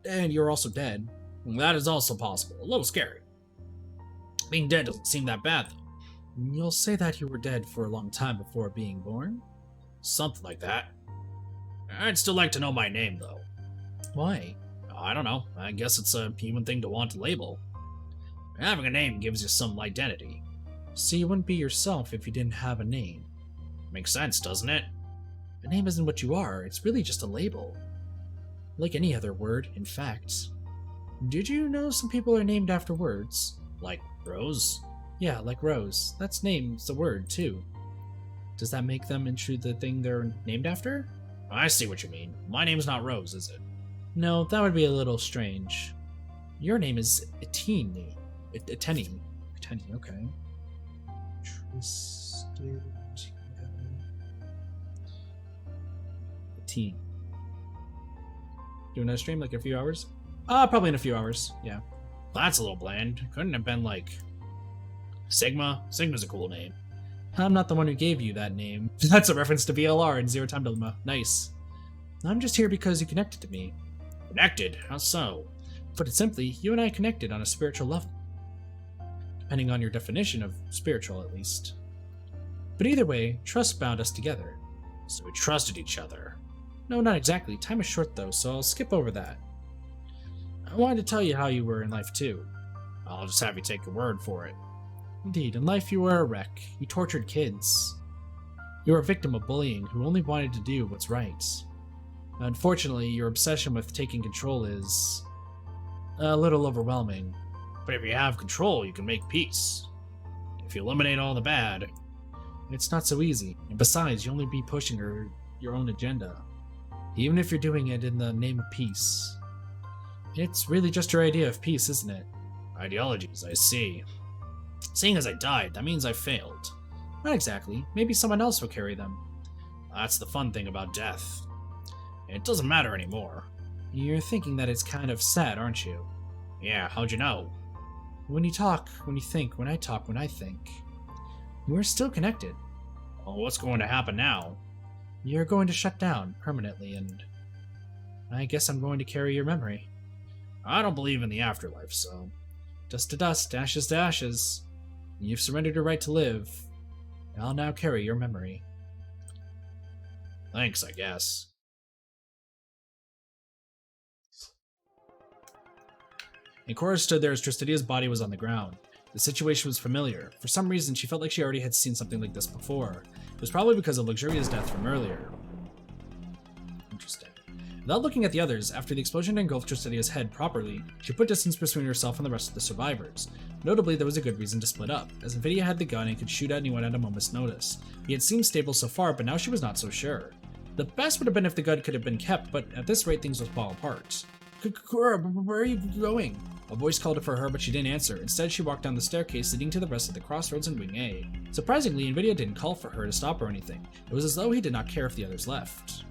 And you're also dead. That is also possible. A little scary. Being dead doesn't seem that bad, though. You'll say that you were dead for a long time before being born? Something like that. I'd still like to know my name, though. Why? I don't know. I guess it's a human thing to want to label. Having a name gives you some identity. So you wouldn't be yourself if you didn't have a name. Makes sense, doesn't it? A name isn't what you are, it's really just a label. Like any other word, in fact. Did you know some people are named after words? Like Rose? Yeah, like Rose. That's name's a word, too. Does that make them into the thing they're named after? I see what you mean. My name's not Rose, is it? No, that would be a little strange. Your name is Etini. Eteni, okay. Eteni. Do another stream like a few hours? Probably in a few hours, yeah. That's a little bland. Couldn't have been like Sigma? Sigma's a cool name. I'm not the one who gave you that name. That's a reference to VLR and Zero Time Dilemma. Nice. I'm just here because you connected to me. Connected? How so? Put it simply, you and I connected on a spiritual level. Depending on your definition of spiritual, at least. But either way, trust bound us together. So we trusted each other. No, not exactly. Time is short, though, so I'll skip over that. I wanted to tell you how you were in life, too. I'll just have you take your word for it. Indeed, in life you were a wreck. You tortured kids. You were a victim of bullying who only wanted to do what's right. Unfortunately, your obsession with taking control is a little overwhelming. But if you have control, you can make peace. If you eliminate all the bad, it's not so easy. And besides, you only be pushing your own agenda. Even if you're doing it in the name of peace. It's really just your idea of peace, isn't it? Ideologies, I see. Seeing as I died, that means I failed. Not exactly. Maybe someone else will carry them. That's the fun thing about death. It doesn't matter anymore. You're thinking that it's kind of sad, aren't you? Yeah, how'd you know? When you talk, when you think, when I talk, when I think. We're still connected. Well, what's going to happen now? You're going to shut down permanently, and I guess I'm going to carry your memory. I don't believe in the afterlife, so dust to dust, ashes to ashes. You've surrendered your right to live. I'll now carry your memory. Thanks, I guess. And Cora stood there as Tristania's body was on the ground. The situation was familiar. For some reason, she felt like she already had seen something like this before. It was probably because of Luxuria's death from earlier. Interesting. Without looking at the others, after the explosion engulfed Tristania's head properly, she put distance between herself and the rest of the survivors. Notably, there was a good reason to split up, as Nvidia had the gun and could shoot at anyone at a moment's notice. He had seemed stable so far, but now she was not so sure. The best would have been if the gun could have been kept, but at this rate things would fall apart. Cora, where are you going? A voice called for her, but she didn't answer. Instead, she walked down the staircase leading to the rest of the crossroads in Wing A. Surprisingly, Nvidia didn't call for her to stop or anything. It was as though he did not care if the others left.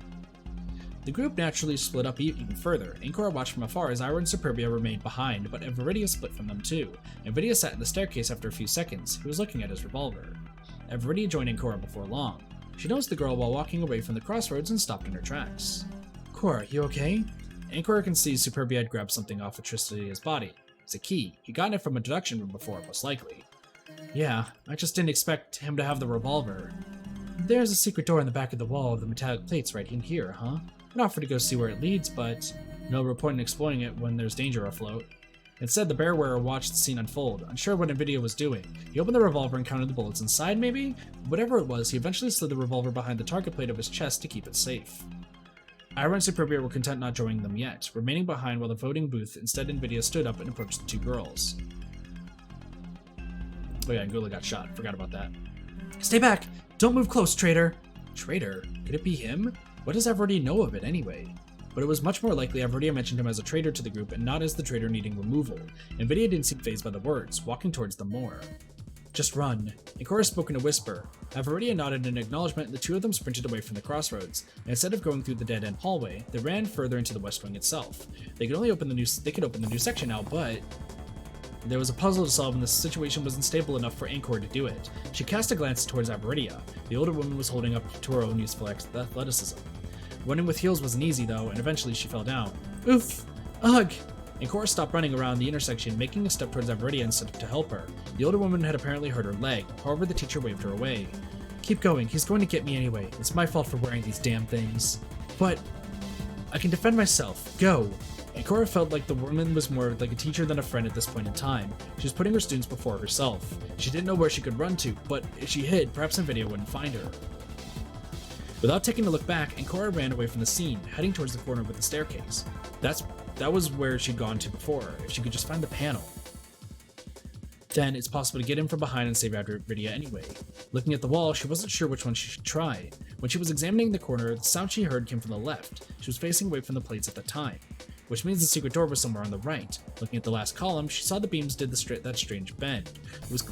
The group naturally split up even further. Cora watched from afar as Ira and Superbia remained behind, but Everidia split from them too. Nvidia sat in the staircase after a few seconds. He was looking at his revolver. Everidia joined Cora before long. She noticed the girl while walking away from the crossroads and stopped in her tracks. Cora, you okay? Cora can see Superbia had grabbed something off of Tristania's body. It's a key. He'd gotten it from a deduction room before, most likely. Yeah, I just didn't expect him to have the revolver. There's a secret door in the back of the wall of the metallic plates right in here, huh? I'd offer to go see where it leads, but no real point in exploring it when there's danger afloat. Instead, the bear wearer watched the scene unfold, unsure what Nvidia was doing. He opened the revolver and counted the bullets inside, maybe? Whatever it was, he eventually slid the revolver behind the target plate of his chest to keep it safe. Ira and Superbia were content not joining them yet, remaining behind while the voting booth. Instead, Nvidia stood up and approached the two girls. Oh yeah, Gula got shot. Forgot about that. Stay back! Don't move close, traitor! Traitor? Could it be him? What does Averidia know of it anyway? But it was much more likely Averidia mentioned him as a traitor to the group and not as the traitor needing removal. Nvidia didn't seem fazed by the words, walking towards them more. Just run. Ikora spoke in a whisper. Averidia nodded in acknowledgement and the two of them sprinted away from the crossroads. And instead of going through the dead-end hallway, they ran further into the west wing itself. They could open the new section now, but there was a puzzle to solve and the situation wasn't stable enough for Ankor to do it. She cast a glance towards Averidia. The older woman was holding up to her own useful athleticism. Running with heels wasn't easy though, and eventually she fell down. Oof! Ugh! Ankor stopped running around the intersection, making a step towards Averidia instead of to help her. The older woman had apparently hurt her leg, however the teacher waved her away. Keep going, he's going to get me anyway. It's my fault for wearing these damn things. But I can defend myself. Go! Ankor felt like the woman was more like a teacher than a friend at this point in time. She was putting her students before herself. She didn't know where she could run to, but if she hid, perhaps Nvidia wouldn't find her. Without taking a look back, Ankor ran away from the scene, heading towards the corner with the staircase. That was where she'd gone to before, if she could just find the panel. Then it's possible to get in from behind and save Averidia anyway. Looking at the wall, she wasn't sure which one she should try. When she was examining the corner, the sound she heard came from the left. She was facing away from the plates at the time, which means the secret door was somewhere on the right. Looking at the last column, she saw the beams did that strange bend. It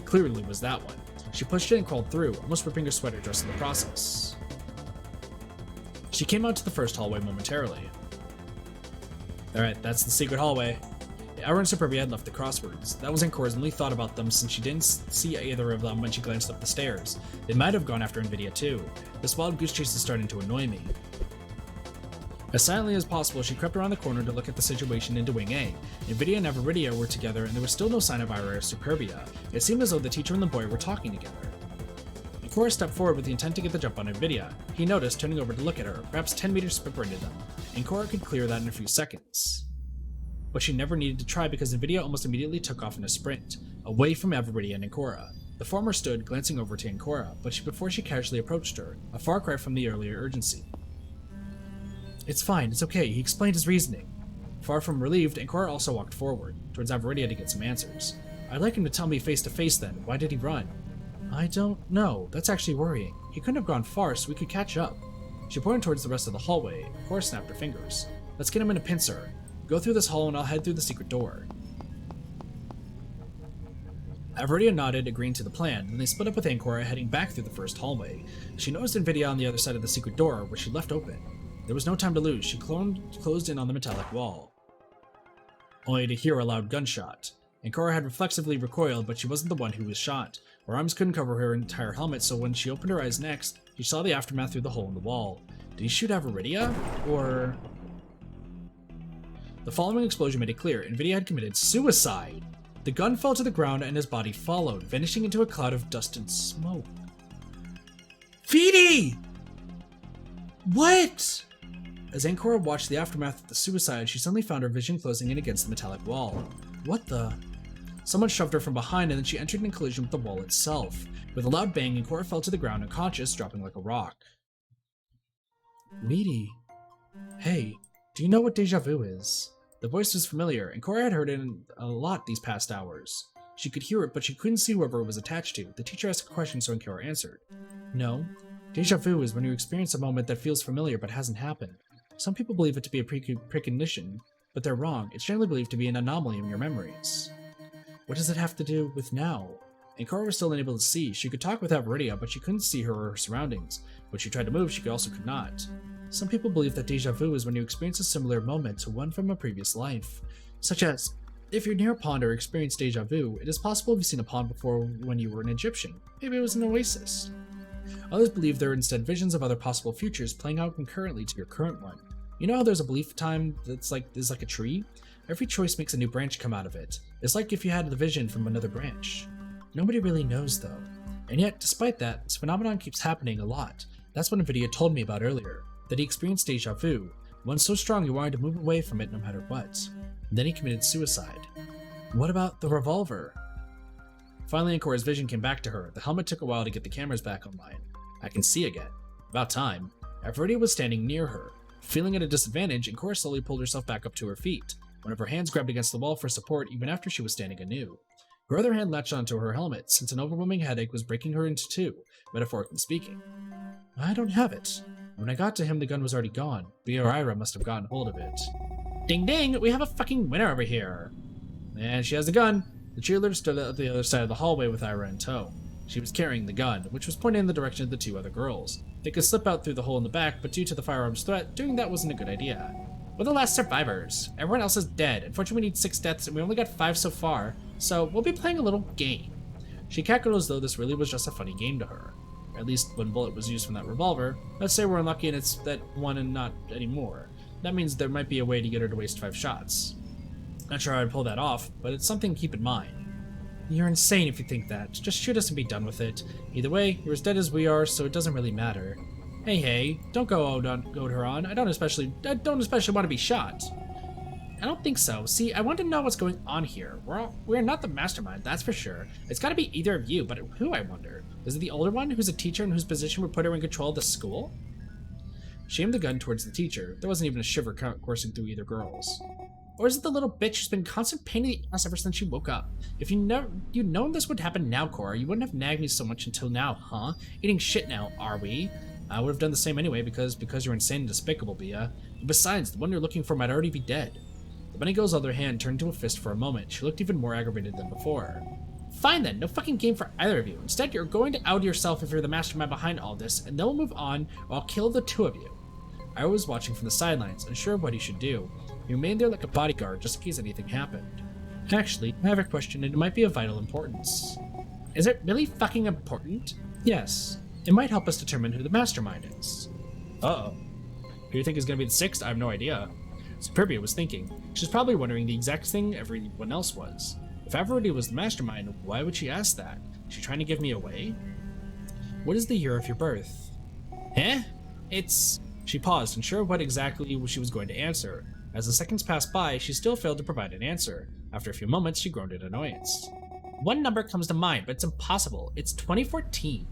clearly was that one. She pushed it and crawled through, almost ripping her sweater dress in the process. She came out to the first hallway momentarily. Alright, that's the secret hallway. Aura and Superbia had left the crossroads. That was Ankor's only thought about them since she didn't see either of them when she glanced up the stairs. They might have gone after Nvidia too. This wild goose chase is starting to annoy me. As silently as possible, she crept around the corner to look at the situation into Wing A. Nvidia and Averidia were together and there was still no sign of Aura or Superbia. It seemed as though the teacher and the boy were talking together. Ankor stepped forward with the intent to get the jump on Nvidia. He noticed, turning over to look at her. Perhaps 10 meters separated them. Ankor could clear that in a few seconds. But she never needed to try because Nvidia almost immediately took off in a sprint, away from Averidia and Ankor. The former stood, glancing over to Ankor, but before she casually approached her, a far cry from the earlier urgency. It's fine, it's okay, he explained his reasoning. Far from relieved, Ankor also walked forward, towards Averidia to get some answers. I'd like him to tell me face to face then, why did he run? I don't know, that's actually worrying. He couldn't have gone far, so we could catch up. She pointed towards the rest of the hallway. Ankor snapped her fingers. Let's get him in a pincer. Go through this hall and I'll head through the secret door. Averidia nodded, agreeing to the plan, and they split up with Ankor, heading back through the first hallway. She noticed Nvidia on the other side of the secret door, which she left open. There was no time to lose. She closed in on the metallic wall, only to hear a loud gunshot. Ankor had reflexively recoiled, but she wasn't the one who was shot. Her arms couldn't cover her entire helmet, so when she opened her eyes next, she saw the aftermath through the hole in the wall. Did he shoot Averidia? Or... The following explosion made it clear Nvidia had committed suicide. The gun fell to the ground and his body followed, vanishing into a cloud of dust and smoke. Feedy! What? As Ankor watched the aftermath of the suicide, she suddenly found her vision closing in against the metallic wall. What the? Someone shoved her from behind and then she entered in collision with the wall itself. With a loud bang, Ankor fell to the ground unconscious, dropping like a rock. Weedy. Hey, do you know what deja vu is? The voice was familiar, and Ankor had heard it a lot these past hours. She could hear it, but she couldn't see whoever it was attached to. The teacher asked a question, so Ankor answered. No. Deja vu is when you experience a moment that feels familiar but hasn't happened. Some people believe it to be a precognition, but they're wrong. It's generally believed to be an anomaly in your memories. What does it have to do with now? Ankor was still unable to see. She could talk with Averidia, but she couldn't see her or her surroundings. When she tried to move, she also could not. Some people believe that deja vu is when you experience a similar moment to one from a previous life. Such as, if you're near a pond or experience deja vu, it is possible you've seen a pond before when you were an Egyptian. Maybe it was an oasis. Others believe there are instead visions of other possible futures playing out concurrently to your current one. You know how there's a belief time that's like a tree? Every choice makes a new branch come out of it. It's like if you had the vision from another branch. Nobody really knows though. And yet, despite that, this phenomenon keeps happening a lot. That's what Nvidia told me about earlier, that he experienced deja vu, one so strong he wanted to move away from it no matter what. And then he committed suicide. What about the revolver? Finally, Ankor's vision came back to her. The helmet took a while to get the cameras back online. I can see again. About time. Averidia was standing near her. Feeling at a disadvantage, Ankor slowly pulled herself back up to her feet. One of her hands grabbed against the wall for support even after she was standing anew. Her other hand latched onto her helmet, since an overwhelming headache was breaking her into two, metaphorically speaking. I don't have it. When I got to him, the gun was already gone. B or Ira must have gotten hold of it. Ding ding, we have a fucking winner over here. And she has the gun. The cheerleader stood at the other side of the hallway with Ira in tow. She was carrying the gun, which was pointing in the direction of the two other girls. They could slip out through the hole in the back, but due to the firearms threat, doing that wasn't a good idea. We're the last survivors. Everyone else is dead. Unfortunately, we need 6 deaths, and we only got 5 so far, so we'll be playing a little game. She cackled as though this really was just a funny game to her. At least when bullet was used from that revolver. Let's say we're unlucky and it's that one and not anymore. That means there might be a way to get her to waste 5 shots. Not sure how I'd pull that off, but it's something to keep in mind. You're insane if you think that. Just shoot us and be done with it. Either way, you're as dead as we are, so it doesn't really matter. Hey, don't go her on. I don't especially want to be shot. I don't think so. See, I want to know what's going on here. We're not the mastermind, that's for sure. It's gotta be either of you, but who, I wonder? Is it the older one, who's a teacher and whose position would put her in control of the school? She aimed the gun towards the teacher. There wasn't even a shiver coursing through either girls. Or is it the little bitch who's been constant pain in the ass ever since she woke up? If you'd known this would happen now, Cora, you wouldn't have nagged me so much until now, huh? Eating shit now, are we? I would have done the same anyway because you're insane and despicable, Bia. And besides, the one you're looking for might already be dead. The bunny girl's other hand turned to a fist for a moment. She looked even more aggravated than before. Fine then, no fucking game for either of you. Instead, you're going to out yourself if you're the mastermind behind all this, and then we'll move on, or I'll kill the two of you. I was watching from the sidelines, unsure of what he should do. He remained there like a bodyguard just in case anything happened. Actually, I have a question and it might be of vital importance. Is it really fucking important? Yes. It might help us determine who the mastermind is. Uh-oh. Who do you think is going to be the 6th? I have no idea. Superbia was thinking. She was probably wondering the exact thing everyone else was. If Averity was the mastermind, why would she ask that? Is she trying to give me away? What is the year of your birth? Huh? It's... She paused, unsure of what exactly she was going to answer. As the seconds passed by, she still failed to provide an answer. After a few moments, she groaned in annoyance. One number comes to mind, but it's impossible. It's 2014.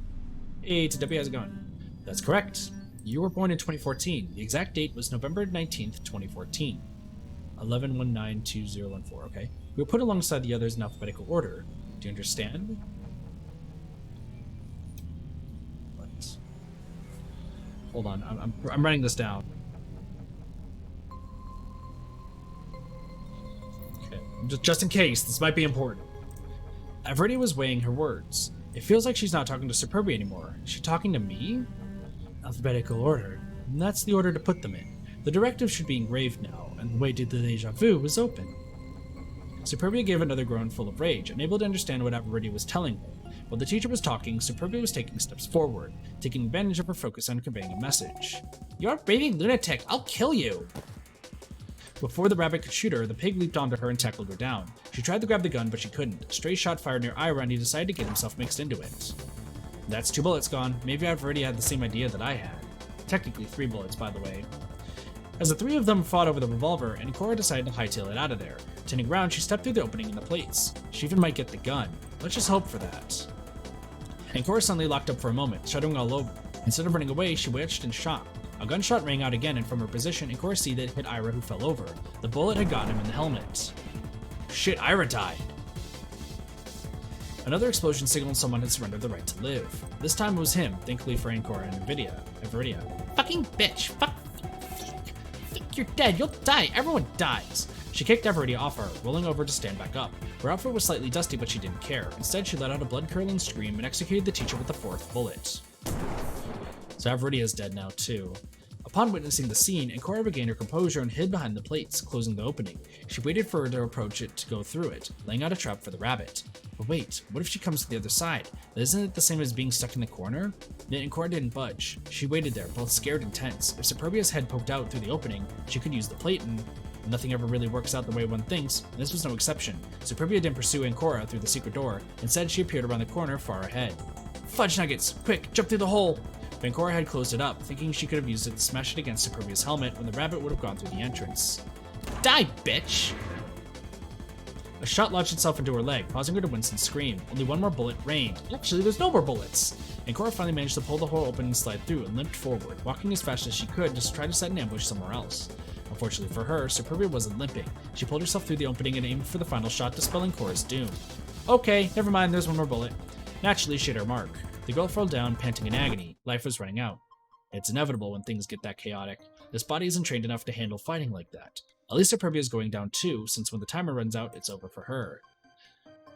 Hey, TW, how's it going? That's correct. You were born in 2014. The exact date was November 19th, 2014. 11192014, okay? We were put alongside the others in alphabetical order. Do you understand? What? Hold on, I'm writing this down. Okay, just in case, this might be important. Averity was weighing her words. It feels like she's not talking to Superbia anymore. Is she talking to me? Alphabetical order. And that's the order to put them in. The directive should be engraved now, and the way to the deja vu was open. Superbia gave another groan full of rage, unable to understand what Averity was telling her. While the teacher was talking, Superbia was taking steps forward, taking advantage of her focus on conveying a message. You're a raving lunatic! I'll kill you! Before the rabbit could shoot her, the pig leaped onto her and tackled her down. She tried to grab the gun, but she couldn't. A stray shot fired near Ira, and he decided to get himself mixed into it. That's 2 bullets gone. Maybe I've already had the same idea that I had. Technically 3 bullets, by the way. As the 3 of them fought over the revolver, and Cora decided to hightail it out of there. Turning around, she stepped through the opening in the plates. She even might get the gun. Let's just hope for that. And Cora suddenly locked up for a moment, shuddering all over. Instead of running away, she witched and shot. A gunshot rang out again, and from her position, and Cora see that it hit Ira, who fell over. The bullet had gotten him in the helmet. Shit, Ira died. Another explosion signaled someone had surrendered the right to live. This time it was him, thankfully for Cora and Veridia. Fucking bitch! Fuck! You're dead! You'll die! Everyone dies! She kicked Veridia off her, rolling over to stand back up. Her outfit was slightly dusty, but she didn't care. Instead, she let out a blood-curdling scream and executed the teacher with the 4th bullet. So Veridia is dead now, too. Upon witnessing the scene, Cora regained her composure and hid behind the plates, closing the opening. She waited for her to approach it to go through it, laying out a trap for the rabbit. But wait, what if she comes to the other side? Isn't it the same as being stuck in the corner? Yet Cora didn't budge. She waited there, both scared and tense. If Superbia's head poked out through the opening, she could use the plate and... Nothing ever really works out the way one thinks, and this was no exception. Superbia didn't pursue Cora through the secret door. Instead, she appeared around the corner far ahead. Fudge nuggets! Quick, jump through the hole! Cora had closed it up, thinking she could have used it to smash it against Superbia's helmet when the rabbit would have gone through the entrance. Die, bitch! A shot lodged itself into her leg, causing her to wince and scream. Only one more bullet rained. Actually, there's no more bullets! Cora finally managed to pull the hole open and slide through and limped forward, walking as fast as she could just to try to set an ambush somewhere else. Unfortunately for her, Superbia wasn't limping. She pulled herself through the opening and aimed for the final shot, dispelling Cora's doom. Okay, never mind, there's one more bullet. Naturally, she hit her mark. The girl fell down, panting in agony. Life was running out. It's inevitable when things get that chaotic. This body isn't trained enough to handle fighting like that. At least Superbia is going down too, since when the timer runs out, it's over for her.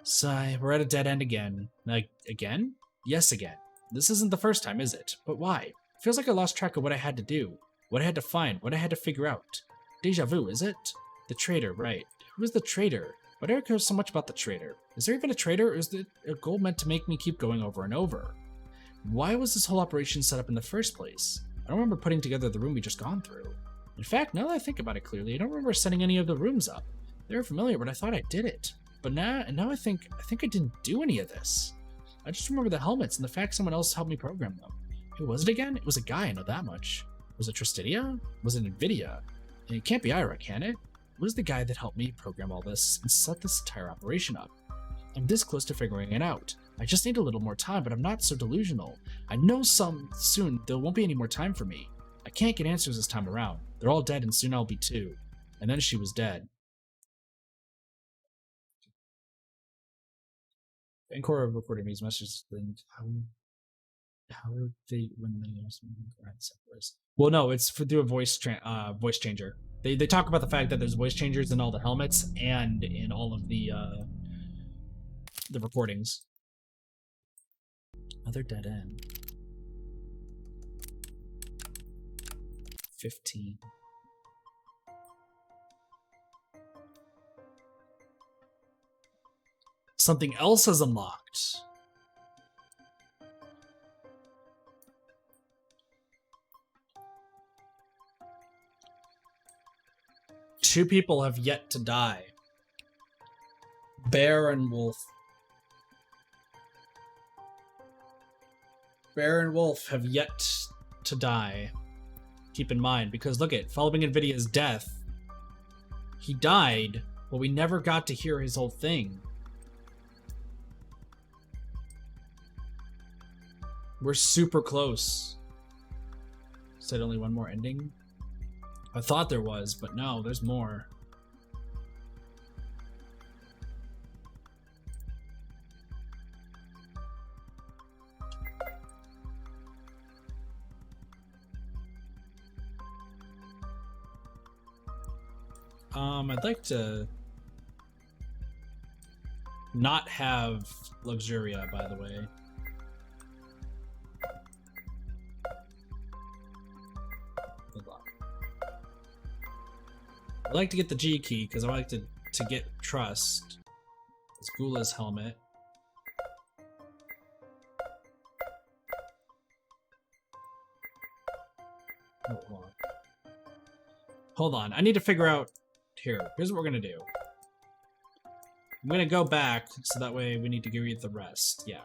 Sigh, we're at a dead end again. Like, again? Yes, again. This isn't the first time, is it? But why? It feels like I lost track of what I had to do. What I had to find, what I had to figure out. Deja vu, is it? The traitor, right. Who is the traitor? Why do I care so much about the traitor? Is there even a traitor, or is it a goal meant to make me keep going over and over? Why was this whole operation set up in the first place? I don't remember putting together the room we just gone through. In fact, now that I think about it clearly, I don't remember setting any of the rooms up. They were familiar, but I thought I did it. But now I think I didn't do any of this. I just remember the helmets and the fact someone else helped me program them. Who was it again? It was a guy, I know that much. Was it Tristidia? Was it Nvidia? And it can't be Ira, can it? It was the guy that helped me program all this and set this entire operation up. I'm this close to figuring it out. I just need a little more time, but I'm not so delusional. I know soon there won't be any more time for me. I can't get answers this time around. They're all dead and soon I'll be too. And then she was dead. Encore of recording these messages, then how are they when they use Well, no, it's through a voice changer. They talk about the fact that there's voice changers in all the helmets and in all of the recordings. Another dead end. 15. Something else is unlocked. Two people have yet to die. Bear and Wolf. Bear and Wolf have yet to die. Keep in mind, because look at, following Nvidia's death, he died, but we never got to hear his whole thing. We're super close. Said only one more ending? I thought there was, but no, there's more. I'd like to not have Luxuria, by the way. Good luck. I'd like to get the G key because I like to get trust. It's Gula's helmet. Oh, hold on. Hold on, I need to figure out. Here's what we're gonna do. I'm gonna go back, so that way we need to agree with the rest. Yeah.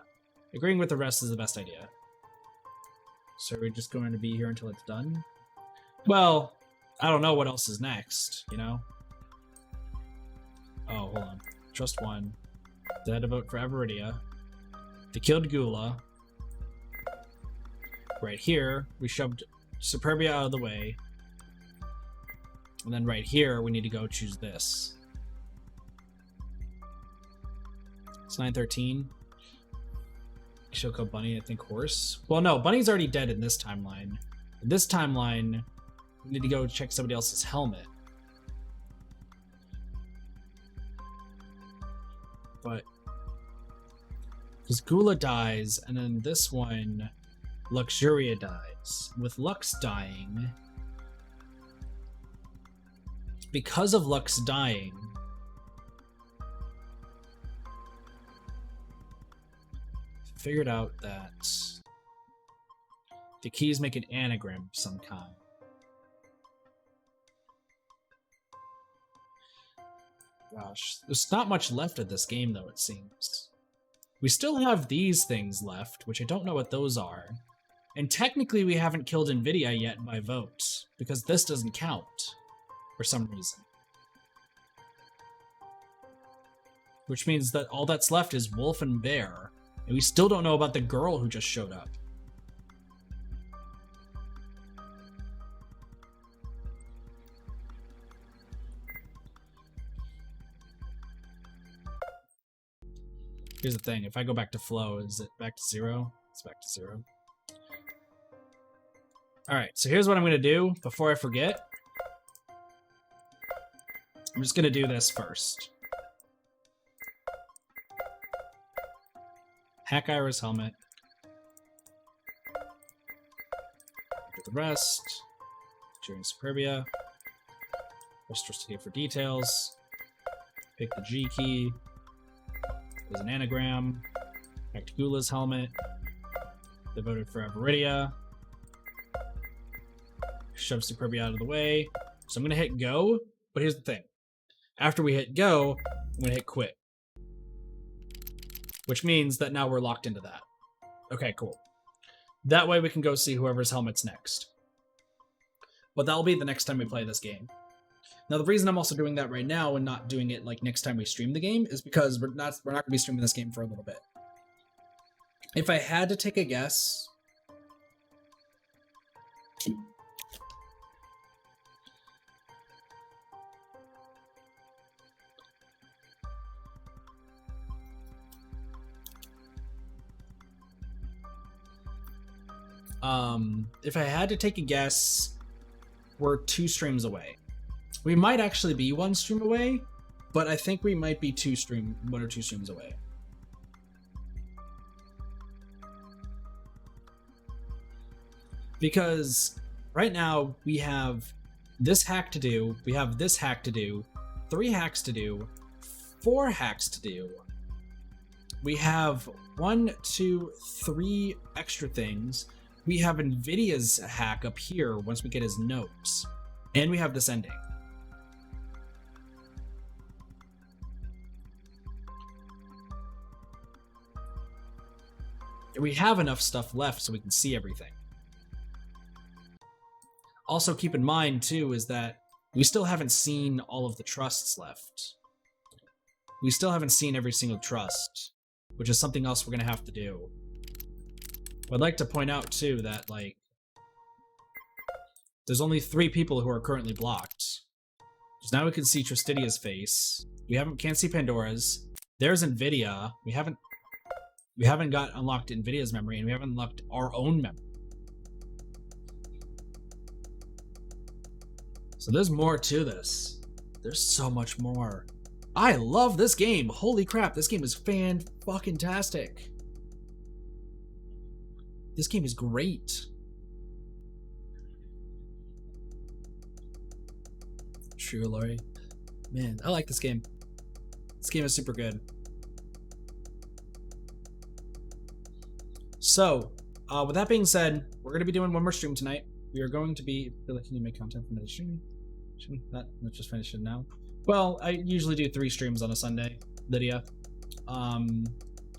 Agreeing with the rest is the best idea. So we're just going to be here until it's done? Well, I don't know what else is next, you know? Oh, hold on. Trust one. Did I had to vote for Everidia. They killed Gula. Right here, we shoved Superbia out of the way. And then right here, we need to go choose this. It's 913. She'll kill Bunny, I think Horse. Well, no, Bunny's already dead in this timeline. In this timeline, we need to go check somebody else's helmet. But because Gula dies, and then this one, Luxuria dies. With Lux dying, because of Lux dying, figured out that the keys make an anagram of some kind. Gosh, there's not much left of this game, though, it seems. We still have these things left, which I don't know what those are. And technically we haven't killed Nvidia yet by vote, because this doesn't count. For some reason. Which means that all that's left is Wolf and Bear. And we still don't know about the girl who just showed up. Here's the thing. If I go back to flow, is it back to 0? It's back to 0. All right, so here's what I'm going to do before I forget. I'm just going to do this first. Hack Iris helmet. Do the rest. During Superbia. Restore state for details. Pick the G key. There's an anagram. Back to Gula's helmet. They voted for Avaridia. Shove Superbia out of the way. So I'm going to hit go, but here's the thing. After we hit go, I'm going to hit quit. Which means that now we're locked into that. Okay, cool. That way we can go see whoever's helmet's next. But that'll be the next time we play this game. Now, the reason I'm also doing that right now and not doing it like next time we stream the game is because we're not going to be streaming this game for a little bit. If I had to take a guess, we're 2 streams away. We might actually be 1 stream away, but I think we might be 1 or 2 streams away. Because right now we have this hack to do, we have this hack to do, 3 hacks to do, 4 hacks to do. We have 1, 2, 3 extra things. We have NVIDIA's hack up here once we get his notes. And we have this ending. We have enough stuff left so we can see everything. Also keep in mind too is that we still haven't seen all of the trusts left. We still haven't seen every single trust, which is something else we're gonna have to do. I'd like to point out too that like there's only 3 people who are currently blocked. So now we can see Tristidia's face. Can't see Pandora's. There's NVIDIA. We haven't got unlocked NVIDIA's memory, and we haven't unlocked our own memory. So there's more to this. There's so much more. I love this game. Holy crap, this game is fan-fucking-tastic. This game is great. True, Laurie. Man, I like this game. This game is super good. So, with that being said, we're going to be doing 1 more stream tonight. We are going to be... I feel like, can you make content for another stream? Should we not? Let's just finish it now. Well, I usually do 3 streams on a Sunday, Lydia.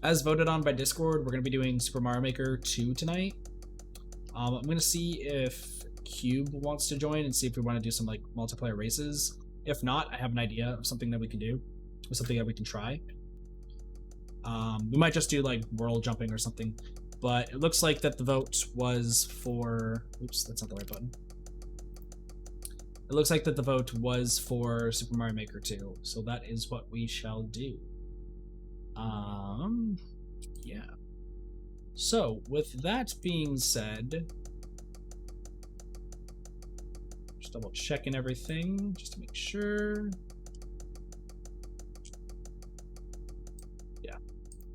As voted on by Discord, we're going to be doing Super Mario Maker 2 tonight. I'm going to see if Cube wants to join and see if we want to do some like multiplayer races. If not, I have an idea of something that we can do, or something that we can try. We might just do like world jumping or something, but it looks like that the vote was for... Oops, that's not the right button. It looks like that the vote was for Super Mario Maker 2, so that is what we shall do. Yeah. So, with that being said, just double checking everything, just to make sure. Yeah.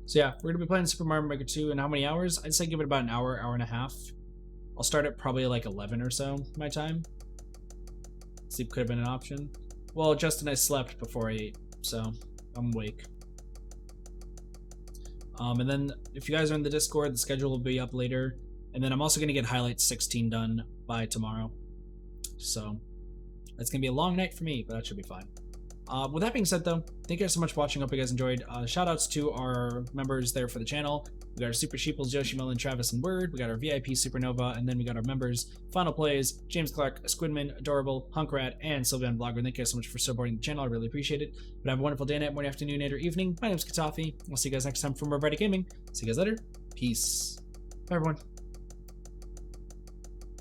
So yeah, we're gonna be playing Super Mario Maker 2 in how many hours? I'd say give it about an hour, hour and a half. I'll start at probably like 11 or so, my time. Sleep could have been an option. Well, Justin, I slept before I ate, so I'm awake. And then if you guys are in the Discord, the schedule will be up later. And then I'm also going to get Highlight 16 done by tomorrow. So that's going to be a long night for me, but that should be fine. With that being said, though, thank you guys so much for watching. Hope you guys enjoyed. Shout outs to our members there for the channel. We got our Super Sheeples, Yoshi Melon, Travis, and Word. We got our VIP Supernova, and then we got our members Final Plays, James Clark, Squidman, Adorable, Hunkrat, and Sylvan Vlogger. Thank you guys so much for supporting the channel. I really appreciate it. But have a wonderful day, night, morning, afternoon, night, or evening. My name's Katafi. I'll see you guys next time from Reactor Gaming. See you guys later. Peace. Bye, everyone.